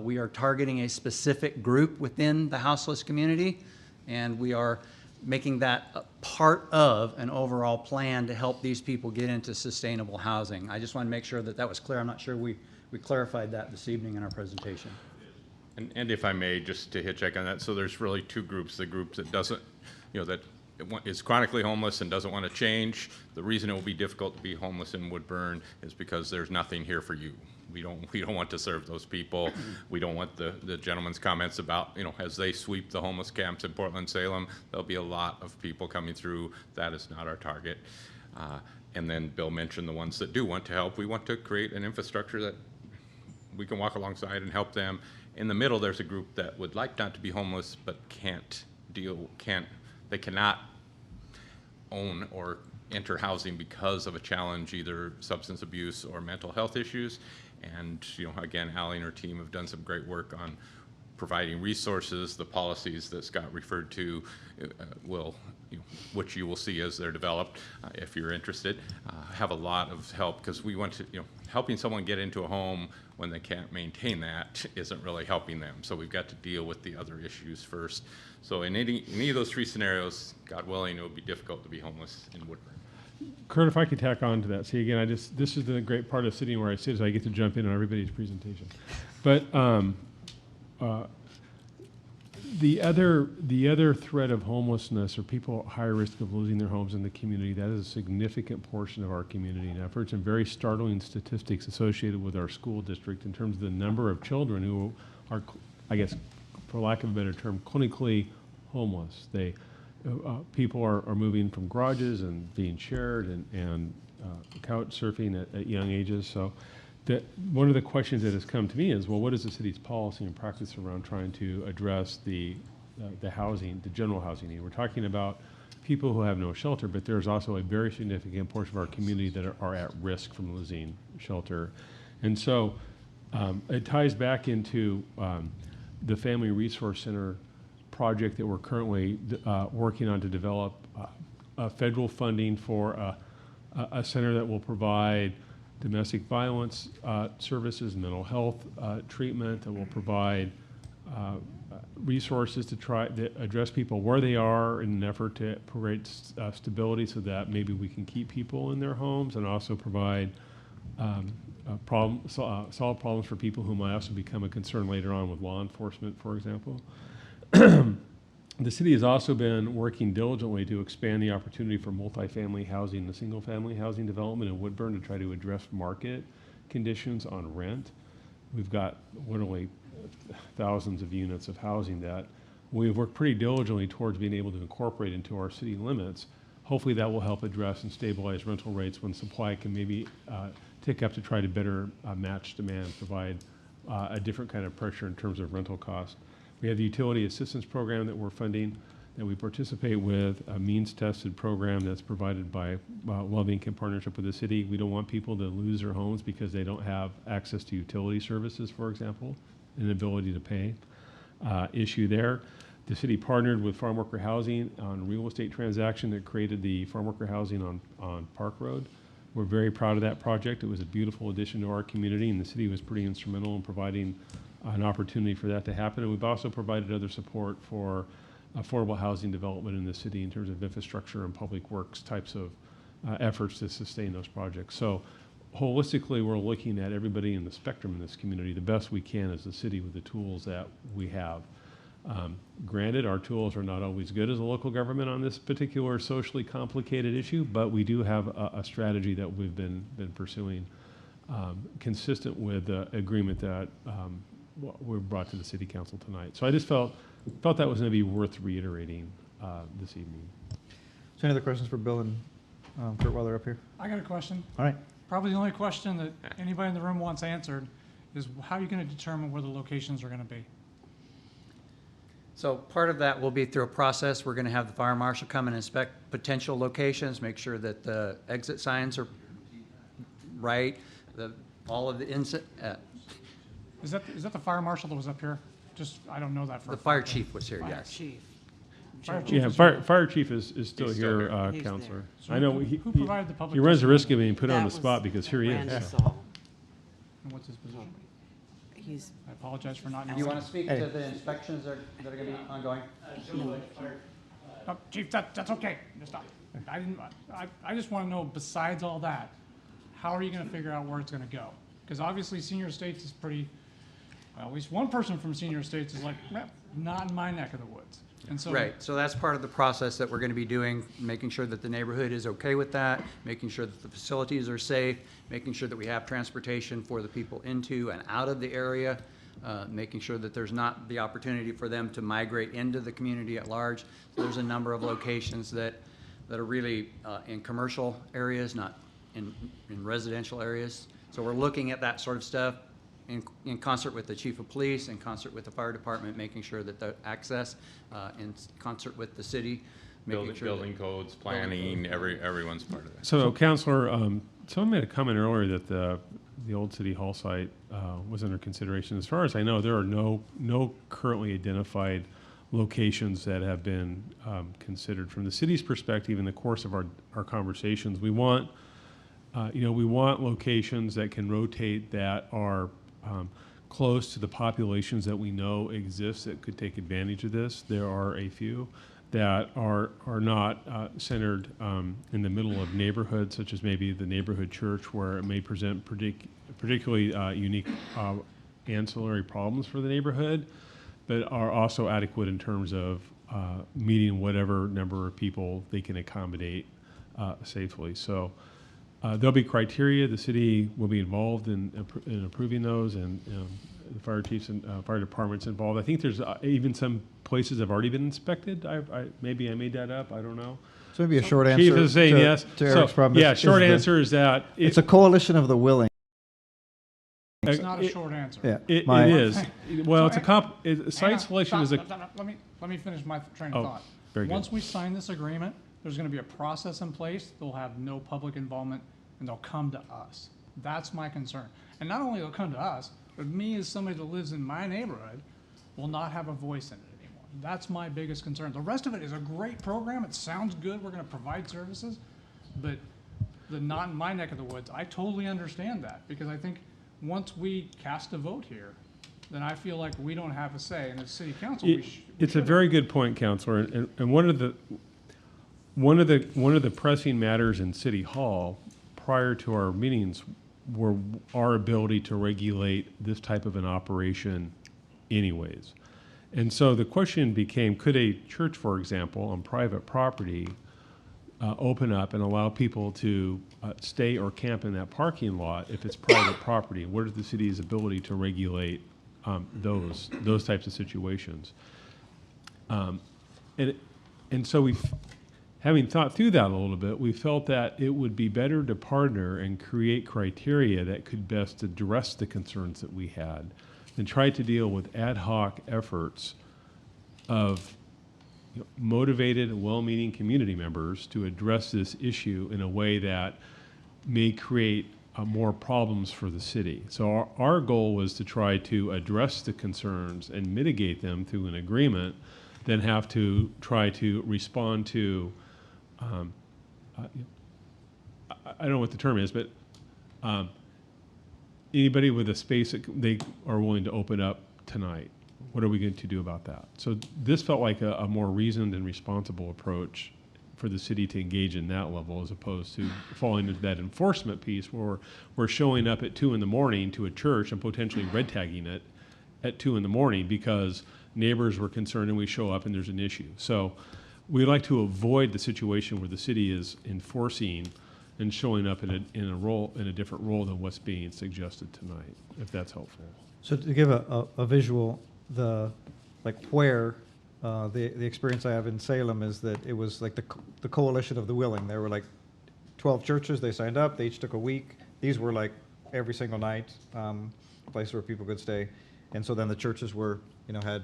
We are targeting a specific group within the houseless community, and we are making that a part of an overall plan to help these people get into sustainable housing. I just want to make sure that that was clear. I'm not sure we clarified that this evening in our presentation. And if I may, just to hit check on that, so there's really two groups. The group that doesn't, that is chronically homeless and doesn't want to change. The reason it will be difficult to be homeless in Woodburn is because there's nothing here for you. We don't want to serve those people. We don't want the gentleman's comments about, as they sweep the homeless camps in Portland, Salem, there'll be a lot of people coming through. That is not our target. And then Bill mentioned the ones that do want to help. We want to create an infrastructure that we can walk alongside and help them. In the middle, there's a group that would like not to be homeless, but they cannot own or enter housing because of a challenge, either substance abuse or mental health issues. And again, Allie and her team have done some great work on providing resources. The policies that Scott referred to which you will see as they're developed, if you're interested, have a lot of help, because we want to, helping someone get into a home when they can't maintain that isn't really helping them. So we've got to deal with the other issues first. So in any of those three scenarios, God willing, it would be difficult to be homeless in Woodburn. Kurt, if I could tack on to that. See, again, this is the great part of sitting where I sit, is I get to jump in on everybody's presentation. But the other threat of homelessness, or people at high risk of losing their homes in the community, that is a significant portion of our community and efforts, and very startling statistics associated with our school district in terms of the number of children who are, I guess, for lack of a better term, clinically homeless. People are moving from garages and being shared and couch surfing at young ages. So one of the questions that has come to me is, well, what is the city's policy and practice around trying to address the housing, the general housing need? We're talking about people who have no shelter, but there's also a very significant portion of our community that are at risk from losing shelter. And so it ties back into the Family Resource Center project that we're currently working on to develop federal funding for a center that will provide domestic violence services, mental health treatment, that will provide resources to try to address people where they are in an effort to provide stability so that maybe we can keep people in their homes, and also provide solve problems for people who might also become a concern later on with law enforcement, for example. The city has also been working diligently to expand the opportunity for multifamily housing and single-family housing development in Woodburn to try to address market conditions on rent. We've got literally thousands of units of housing that we've worked pretty diligently towards being able to incorporate into our city limits. Hopefully that will help address and stabilize rental rates when supply can maybe tick up to try to better match demand, provide a different kind of pressure in terms of rental costs. We have the utility assistance program that we're funding, that we participate with, a means-tested program that's provided by Loving in partnership with the city. We don't want people to lose their homes because they don't have access to utility services, for example, an ability to pay issue there. The city partnered with Farm Worker Housing on a real estate transaction that created the Farm Worker Housing on Park Road. We're very proud of that project. It was a beautiful addition to our community, and the city was pretty instrumental in providing an opportunity for that to happen. And we've also provided other support for affordable housing development in the city in terms of infrastructure and public works types of efforts to sustain those projects. So holistically, we're looking at everybody in the spectrum in this community the best we can as a city with the tools that we have. Granted, our tools are not always good as a local government on this particular socially complicated issue, but we do have a strategy that we've been pursuing, consistent with the agreement that we brought to the city council tonight. So I just felt that was going to be worth reiterating this evening. So any other questions for Bill and Kurt while they're up here? I got a question. All right. Probably the only question that anybody in the room wants answered is how are you going to determine where the locations are going to be? So part of that will be through a process. We're going to have the fire marshal come and inspect potential locations, make sure that the exit signs are right, all of the Is that the fire marshal that was up here? Just, I don't know that for a the fire fact. chief was here, Fire yes. chief. Fire chief Yeah, is here. fire chief is still He's still here, here. He's Counselor. So I know who provided the public he runs the risk of testimony? being put on That the spot was because here he Randy is. Saul. And what's his position? He's, I apologize for not knowing. You want to speak Hey. to the inspections that are going to be ongoing? No, Chief, that's okay. Just, I just want to know, besides all that, how are you going to figure out where it's going to go? Because obviously Senior Estates is pretty, well, at least one person from Senior Estates is like, not in my neck of the woods. And so. Right, so that's part of the process that we're going to be doing, making sure that the neighborhood is okay with that, making sure that the facilities are safe, making sure that we have transportation for the people into and out of the area, making sure that there's not the opportunity for them to migrate into the community at large. So there's a number of locations that are really in commercial areas, not in residential areas. So we're looking at that sort of stuff in concert with the chief of police, in concert with the fire department, making sure that the access, in concert with the city, making sure Building codes, planning, everyone's part of that. So, Counselor, someone made a comment earlier that the old City Hall site was under consideration. As far as I know, there are no currently identified locations that have been considered. From the city's perspective, in the course of our conversations, we want locations that can rotate, that are close to the populations that we know exist that could take advantage of this. There are a few that are not centered in the middle of neighborhoods, such as maybe the neighborhood church, where it may present particularly unique ancillary problems for the neighborhood, but are also adequate in terms of meeting whatever number of people they can accommodate safely. So there'll be criteria. The city will be involved in approving those, and the fire chiefs and fire departments involved. I think there's even some places have already been inspected. Maybe I made that up. I don't know. So maybe a short answer. Chief is saying to, yes. To Eric's problem. Yeah, short answer is that it's a coalition of the willing. It's not a short answer. Yeah, it is. Well, site selection is a. Let me finish my train of thought. Very good. Once we sign this agreement, there's going to be a process in place. They'll have no public involvement, and they'll come to us. That's my concern. And not only they'll come to us, but me as somebody that lives in my neighborhood will not have a voice in it anymore. That's my biggest concern. The rest of it is a great program. It sounds good. We're going to provide services, but the not in my neck of the woods, I totally understand that, because I think once we cast a vote here, then I feel like we don't have a say. And as city council, It's a very good point, Counselor. And one of the pressing matters in City Hall prior to our meetings were our ability to regulate this type of an operation anyways. And so the question became, could a church, for example, on private property, open up and allow people to stay or camp in that parking lot if it's private property? What is the city's ability to regulate those types of situations? And so having thought through that a little bit, we felt that it would be better to partner and create criteria that could best address the concerns that we had than try to deal with ad hoc efforts of motivated, well-meaning community members to address this issue in a way that may create more problems for the city. So our goal was to try to address the concerns and mitigate them through an agreement, than have to try to respond to I don't know what the term is, but anybody with a space that they are willing to open up tonight. What are we going to do about that? So this felt like a more reasoned and responsible approach for the city to engage in that level, as opposed to falling into that enforcement piece where we're showing up at 2 in the morning to a church and potentially red tagging it at 2 in the morning because neighbors were concerned and we show up and there's an issue. So we like to avoid the situation where the city is enforcing and showing up in a different role than what's being suggested tonight, if that's helpful. So to give a visual, where the experience I have in Salem is that it was like the coalition of the willing. There were like 12 churches, they signed up, they each took a week. These were like every single night, places where people could stay. And so then the churches were, had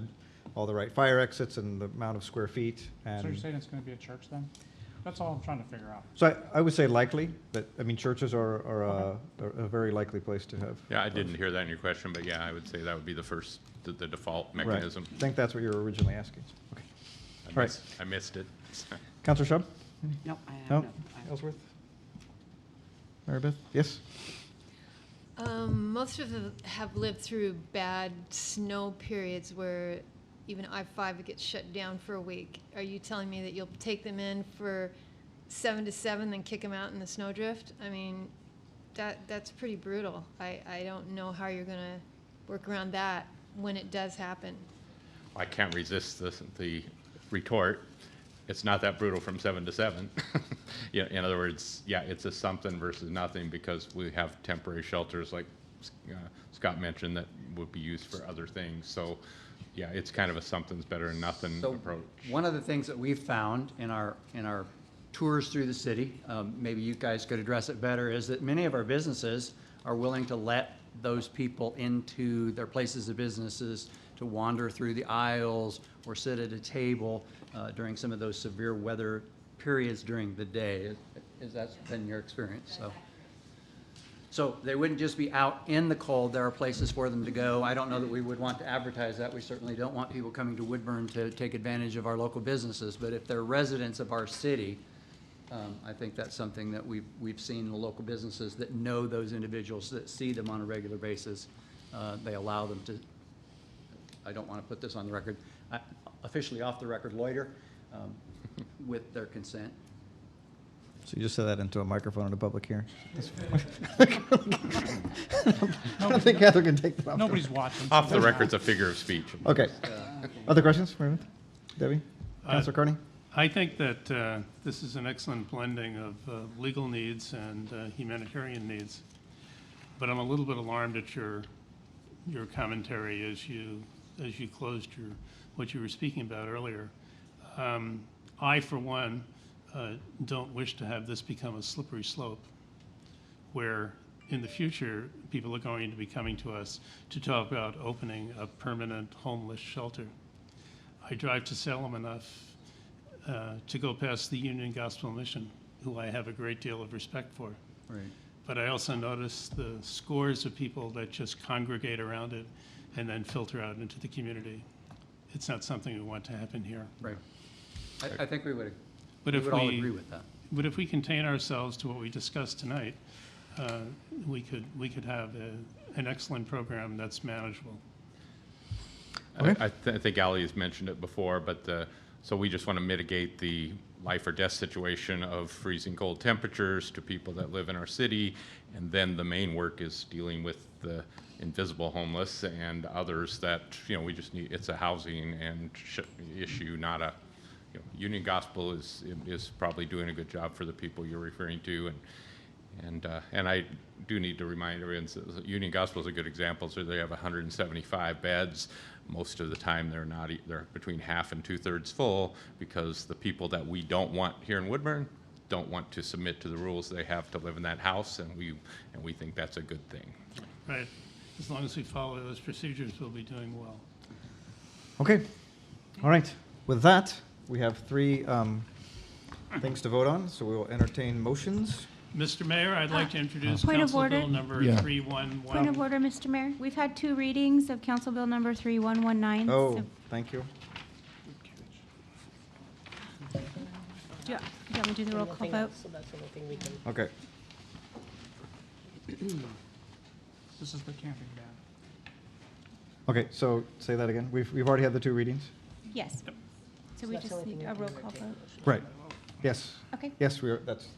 all the right fire exits and the amount of square feet. And So you're saying it's gonna be a church then? That's all I'm trying to figure out. so I would say likely, but I mean, churches are a very likely place to have. Yeah, I didn't hear that in your question, but yeah, I would say that would be the default Right. mechanism. I think that's what you were originally asking. Okay. All right. I missed it. Councilor Shub? No, I have No? no. Ellsworth? Mary Beth? Yes? Most of them have lived through bad snow periods where even I-5 gets shut down for a week. Are you telling me that you'll take them in for 7 to 7, then kick them out in the snowdrift? I mean, that's pretty brutal. I don't know how you're going to work around that when it does happen. I can't resist the retort. It's not that brutal from 7 to 7. Yeah, in other words, yeah, it's a something versus nothing because we have temporary shelters like Scott mentioned that would be used for other things. So, yeah, it's kind of a something's better than nothing So approach. one of the things that we've found in our tours through the city, maybe you guys could address it better, is that many of our businesses are willing to let those people into their places of businesses to wander through the aisles or sit at a table during some of those severe weather periods during the day. Has that been your experience? So they wouldn't just be out in the cold. There are places for them to go. I don't know that we would want to advertise that. We certainly don't want people coming to Woodburn to take advantage of our local businesses. But if they're residents of our city, I think that's something that we've seen in the local businesses that know those individuals, that see them on a regular basis. They allow them to, I don't want to put this on the record, officially off the record loiter with their consent. So you just said that into a microphone in a public hearing. I don't think Catherine can take that off. Nobody's watching. Off the record's a figure of speech. Okay. Other questions, Mary Beth? Debbie? Councilor Carney? I think that this is an excellent blending of legal needs and humanitarian needs. But I'm a little bit alarmed at your commentary as you closed what you were speaking about earlier. I, for one, don't wish to have this become a slippery slope where in the future people are going to be coming to us to talk about opening a permanent homeless shelter. I drive to Salem enough to go past the Union Gospel Mission, who I have a great deal of respect for. Right. But I also notice the scores of people that just congregate around it and then filter out into the community. It's not something we want to happen here. Right. I think we would But if all agree with that. But if we contain ourselves to what we discussed tonight, we could have an excellent program that's manageable. I think Ali has mentioned it before, but so we just want to mitigate the life or death situation of freezing cold temperatures to people that live in our city, and then the main work is dealing with the invisible homeless and others that we just need. It's a housing and issue, not a. Union Gospel is probably doing a good job for the people you're referring to, and I do need to remind everyone that Union Gospel is a good example. So they have 175 beds. Most of the time they're between half and 2/3 full because the people that we don't want here in Woodburn don't want to submit to the rules they have to live in that house, and we think that's a good thing. Right. As long as we follow those procedures, we'll be doing well. Okay. All right. With that, we have 3 things to vote on, so we will entertain motions. Mr. Mayor, I'd like to introduce Point of Council order. Bill number Yeah. 311. Point of order, Mr. Mayor. We've had 2 readings of Council Bill number 3119. Oh, So thank you. do you want me to do the roll call vote? So that's the only thing we can. Okay. This is the camping ban. Okay, so say that again. We've already had the 2 readings? Yes. So we that's the just only need thing a we roll can call entertain. vote. Right. Yes. Okay. Yes, we are, that's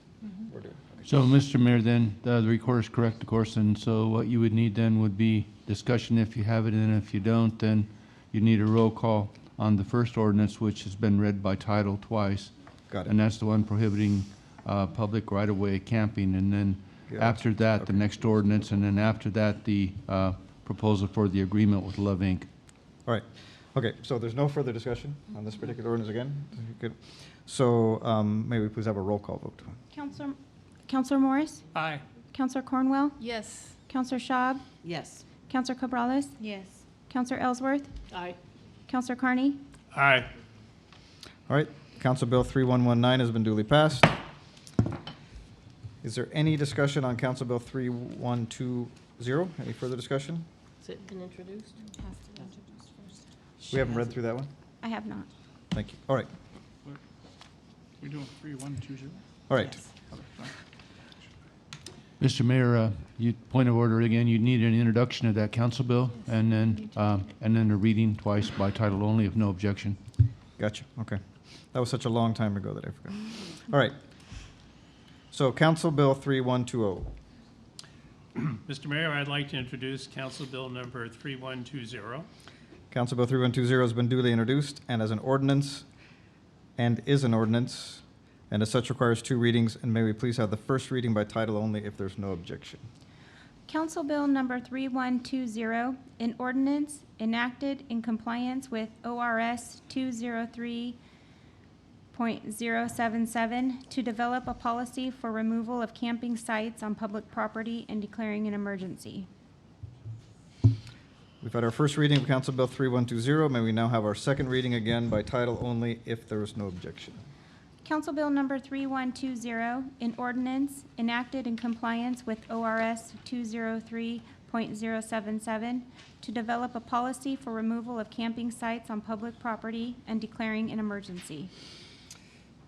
We're doing. So, Mr. Mayor, then, the recorder is correct, of course, and so what you would need then would be discussion if you have it, and if you don't, then you need a roll call on the first ordinance, which has been read by title twice. Got it. And that's the one prohibiting public right-of-way camping, and then Gotcha. after that, the next ordinance, and then after that, the proposal for the agreement with Love Inc. All right. Okay, so there's no further discussion on this particular ordinance again? Good. So may we please have a roll call vote? Counselor Morris? Aye. Counselor Cornwell? Yes. Counselor Schaub? Yes. Counselor Cabrales? Yes. Counselor Ellsworth? Aye. Counselor Carney? Aye. All right, Council Bill 3119 has been duly passed. Is there any discussion on Council Bill 3120? Any further discussion? Has it been introduced? We haven't read through that one? I have not. Thank you. All right, You're doing 3120? all right. Okay, fine. Mr. Mayor, point of order again, you need an introduction of that council bill, and then a reading twice by title only, if no objection. Gotcha, okay. That was such a long time ago that I forgot. All right. So Council Bill 3120. Mr. Mayor, I'd like to introduce Council Bill number 3120. Council Bill 3120 has been duly introduced and as an ordinance, and is an ordinance, and as such requires two readings, and may we please have the first reading by title only if there's no objection. Council Bill number 3120, an ordinance enacted in compliance with ORS 203.077 to develop a policy for removal of camping sites on public property and declaring an emergency. We've had our first reading of Council Bill 3120. May we now have our second reading again by title only if there is no objection. Council Bill number 3120, an ordinance enacted in compliance with ORS 203.077 to develop a policy for removal of camping sites on public property and declaring an emergency.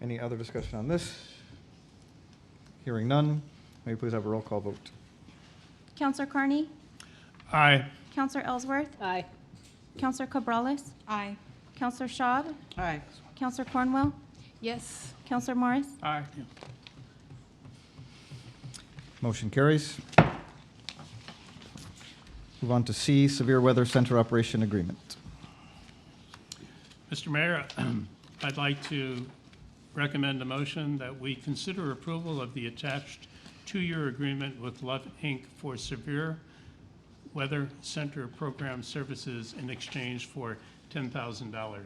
Any other discussion on this? Hearing none, may we please have a roll call vote. Counselor Carney? Aye. Counselor Ellsworth? Aye. Counselor Cabrales? Aye. Counselor Schaub? Aye. Counselor Cornwell? Yes. Counselor Morris? Aye. Motion carries. Move on to C, Severe Weather Center Operation Agreement. Mr. Mayor, I'd like to recommend a motion that we consider approval of the attached two-year agreement with Love Inc. for Severe Weather Center Program Services in exchange for $10,000.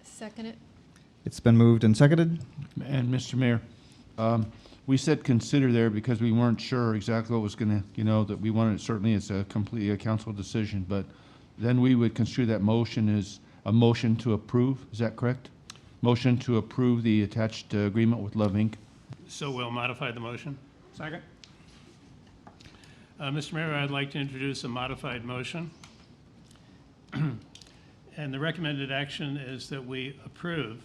Second it. It's been moved and seconded. And Mr. Mayor, we said consider there because we weren't sure exactly what was going to, that we wanted, certainly it's a completely a council decision, but then we would construe that motion as a motion to approve. Is that correct? Motion to approve the attached agreement with Love Inc. So we'll modify the motion. Second? Mr. Mayor, I'd like to introduce a modified motion. And the recommended action is that we approve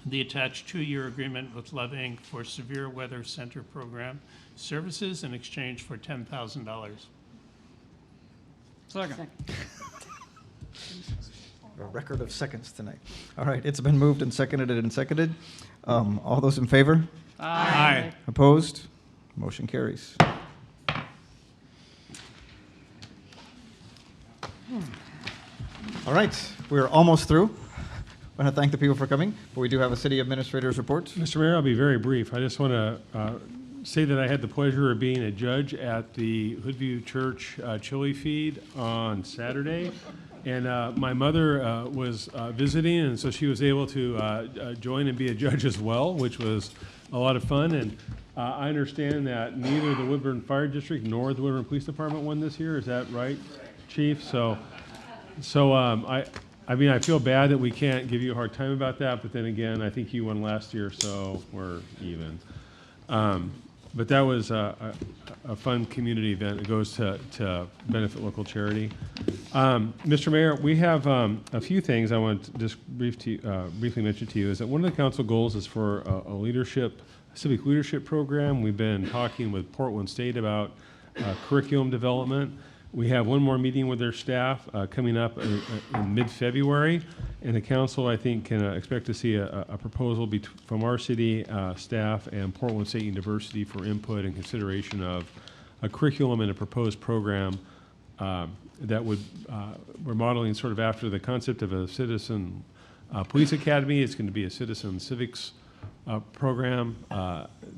the attached two-year agreement with Love Inc. for Severe Weather Center Program services in exchange for $10,000. Second. A record of seconds tonight. All right, it's been moved and seconded. All those in favor? Aye. Opposed? Motion carries. All right, we're almost through. I want to thank the people for coming, but we do have a city administrator's report. Mr. Mayor, I'll be very brief. I just want to say that I had the pleasure of being a judge at the Hoodview Church chili feed on Saturday. And my mother was visiting, and so she was able to join and be a judge as well, which was a lot of fun. And I understand that neither the Woodburn Fire District nor the Woodburn Police Department won this year. Is that right, Chief? So I mean, I feel bad that we can't give you a hard time about that, but then again, I think you won last year, so we're even. But that was a fun community event. It goes to benefit local charity. Mr. Mayor, we have a few things I want to just briefly mention to you. Is that one of the council goals is for a civic leadership program. We've been talking with Portland State about curriculum development. We have one more meeting with their staff coming up in mid-February, and the council, I think, can expect to see a proposal from our city staff and Portland State University for input and consideration of a curriculum and a proposed program that would, we're modeling sort of after the concept of a citizen police academy. It's going to be a citizen civics program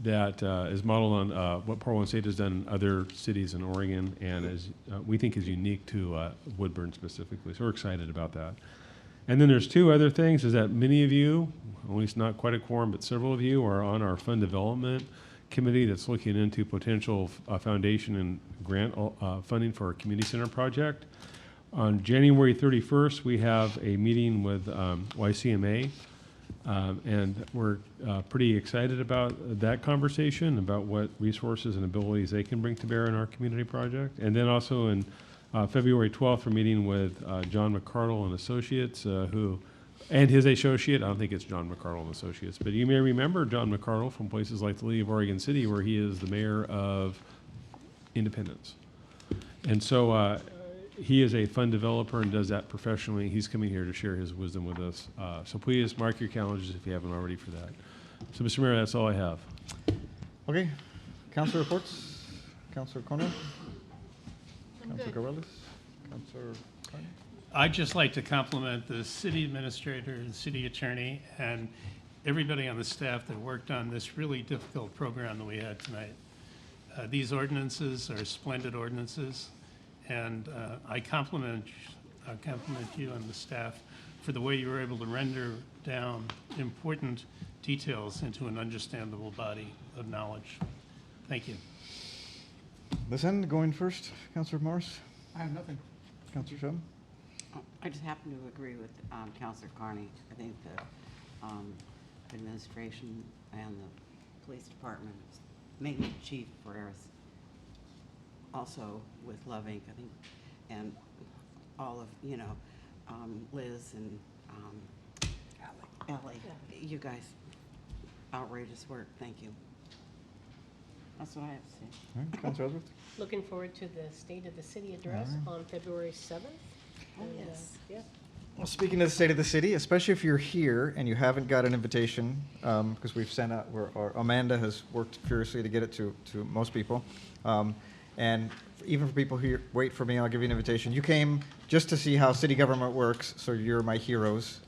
that is modeled on what Portland State has done in other cities in Oregon, and is we think is unique to Woodburn specifically. So we're excited about that. And then there's two other things, is that many of you, at least not quite a quorum, but several of you are on our fund development committee that's looking into potential foundation and grant funding for our community center project. On January 31st, we have a meeting with YCMA. And we're pretty excited about that conversation, about what resources and abilities they can bring to bear in our community project. And then also in February 12th, we're meeting with John McCardle and Associates, and his associate. I don't think it's John McCardle and Associates, but you may remember John McCardle from places like the League of Oregon City, where he is the mayor of Independence. And so he is a fund developer and does that professionally. He's coming here to share his wisdom with us. So please mark your calendars if you haven't already for that. So, Mr. Mayor, that's all I have. Okay. Council reports. Councilor Cornell. Councilor Corrales. Councilor Carney. I'd just like to compliment the city administrator and city attorney and everybody on the staff that worked on this really difficult program that we had tonight. These ordinances are splendid ordinances. And I compliment you and the staff for the way you were able to render down important details into an understandable body of knowledge. Thank you. This end, going first, Councilor Morris. I have nothing. Councilor Shum. I just happen to agree with Councilor Carney. I think the administration and the police department, mainly Chief Ferreras, also with Love Inc., I think, and all of, Liz and Ellie, you guys, outrageous work. Thank you. That's what I have to say. All right, Councilor Ellsworth. Looking forward to the State of the City address on February 7th. Oh, yes. Yeah. Well, speaking of the state of the city, especially if you're here and you haven't got an invitation, because we've sent out, or Amanda has worked furiously to get it to most people. And even for people who wait for me, I'll give you an invitation. You came just to see how city government works, so you're my heroes.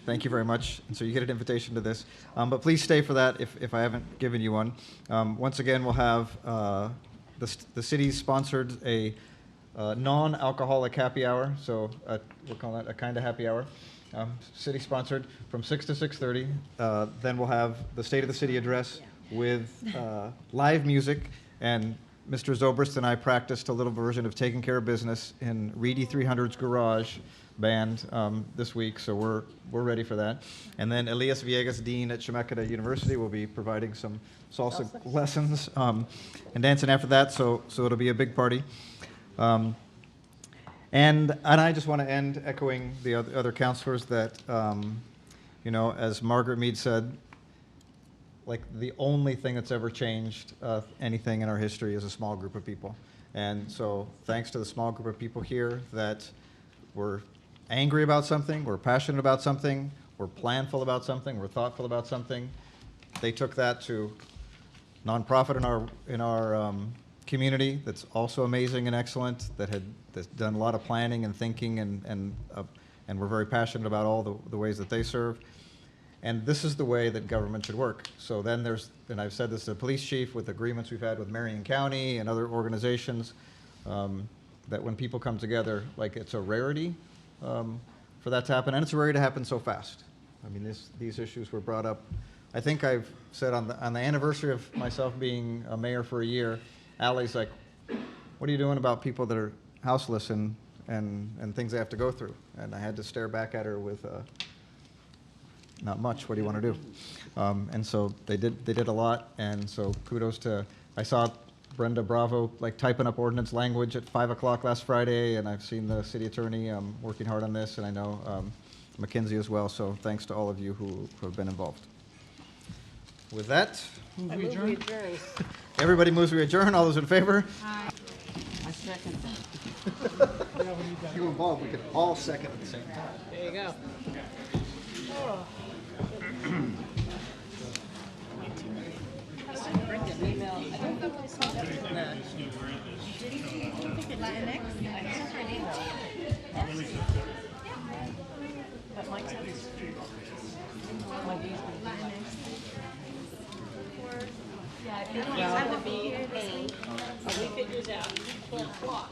Thank you very much. And so you get an invitation to this. But please stay for that if I haven't given you one. Once again, we'll have the city sponsored a non-alcoholic happy hour, so we'll call that a kind of happy hour. City sponsored from 6 to 6:30. Then we'll have the State of the City address with live music, and Mr. Zobrist and I practiced a little version of Taking Care of Business in Reedy 300's garage band this week, so we're ready for that. And then Elias Villegas, Dean at Chemeketa University, will be providing some salsa lessons and dancing after that, so it'll be a big party. And I just want to end echoing the other counselors that, as Margaret Mead said, like the only thing that's ever changed anything in our history is a small group of people. And so thanks to the small group of people here that were angry about something, were passionate about something, were planful about something, were thoughtful about something, they took that to nonprofit in our community that's also amazing and excellent, that's done a lot of planning and thinking, and we're very passionate about all the ways that they serve. And this is the way that government should work. So then and I've said this to the police chief with agreements we've had with Marion County and other organizations, that when people come together, like it's a rarity for that to happen, and it's a rarity to happen so fast. I mean, these issues were brought up. I think I've said on the anniversary of myself being a mayor for a year, Allie's like, what are you doing about people that are houseless and things they have to go through? And I had to stare back at her with not much. What do you want to do? And so they did a lot. And so kudos to, I saw Brenda Bravo like typing up ordinance language at 5 o'clock last Friday, and I've seen the city attorney working hard on this, and I know McKinsey as well. So thanks to all of you who have been involved. With that, I move we adjourn. Everybody moves we adjourn. All those in favor? I second that. You involved, we could all second at the same time. There you go. Oh. I didn't bring the email. I don't think I saw that in the. Latinx? I sent her an email. But Mike said it's. Yeah, it doesn't have to be a week it is out, 12 o'clock.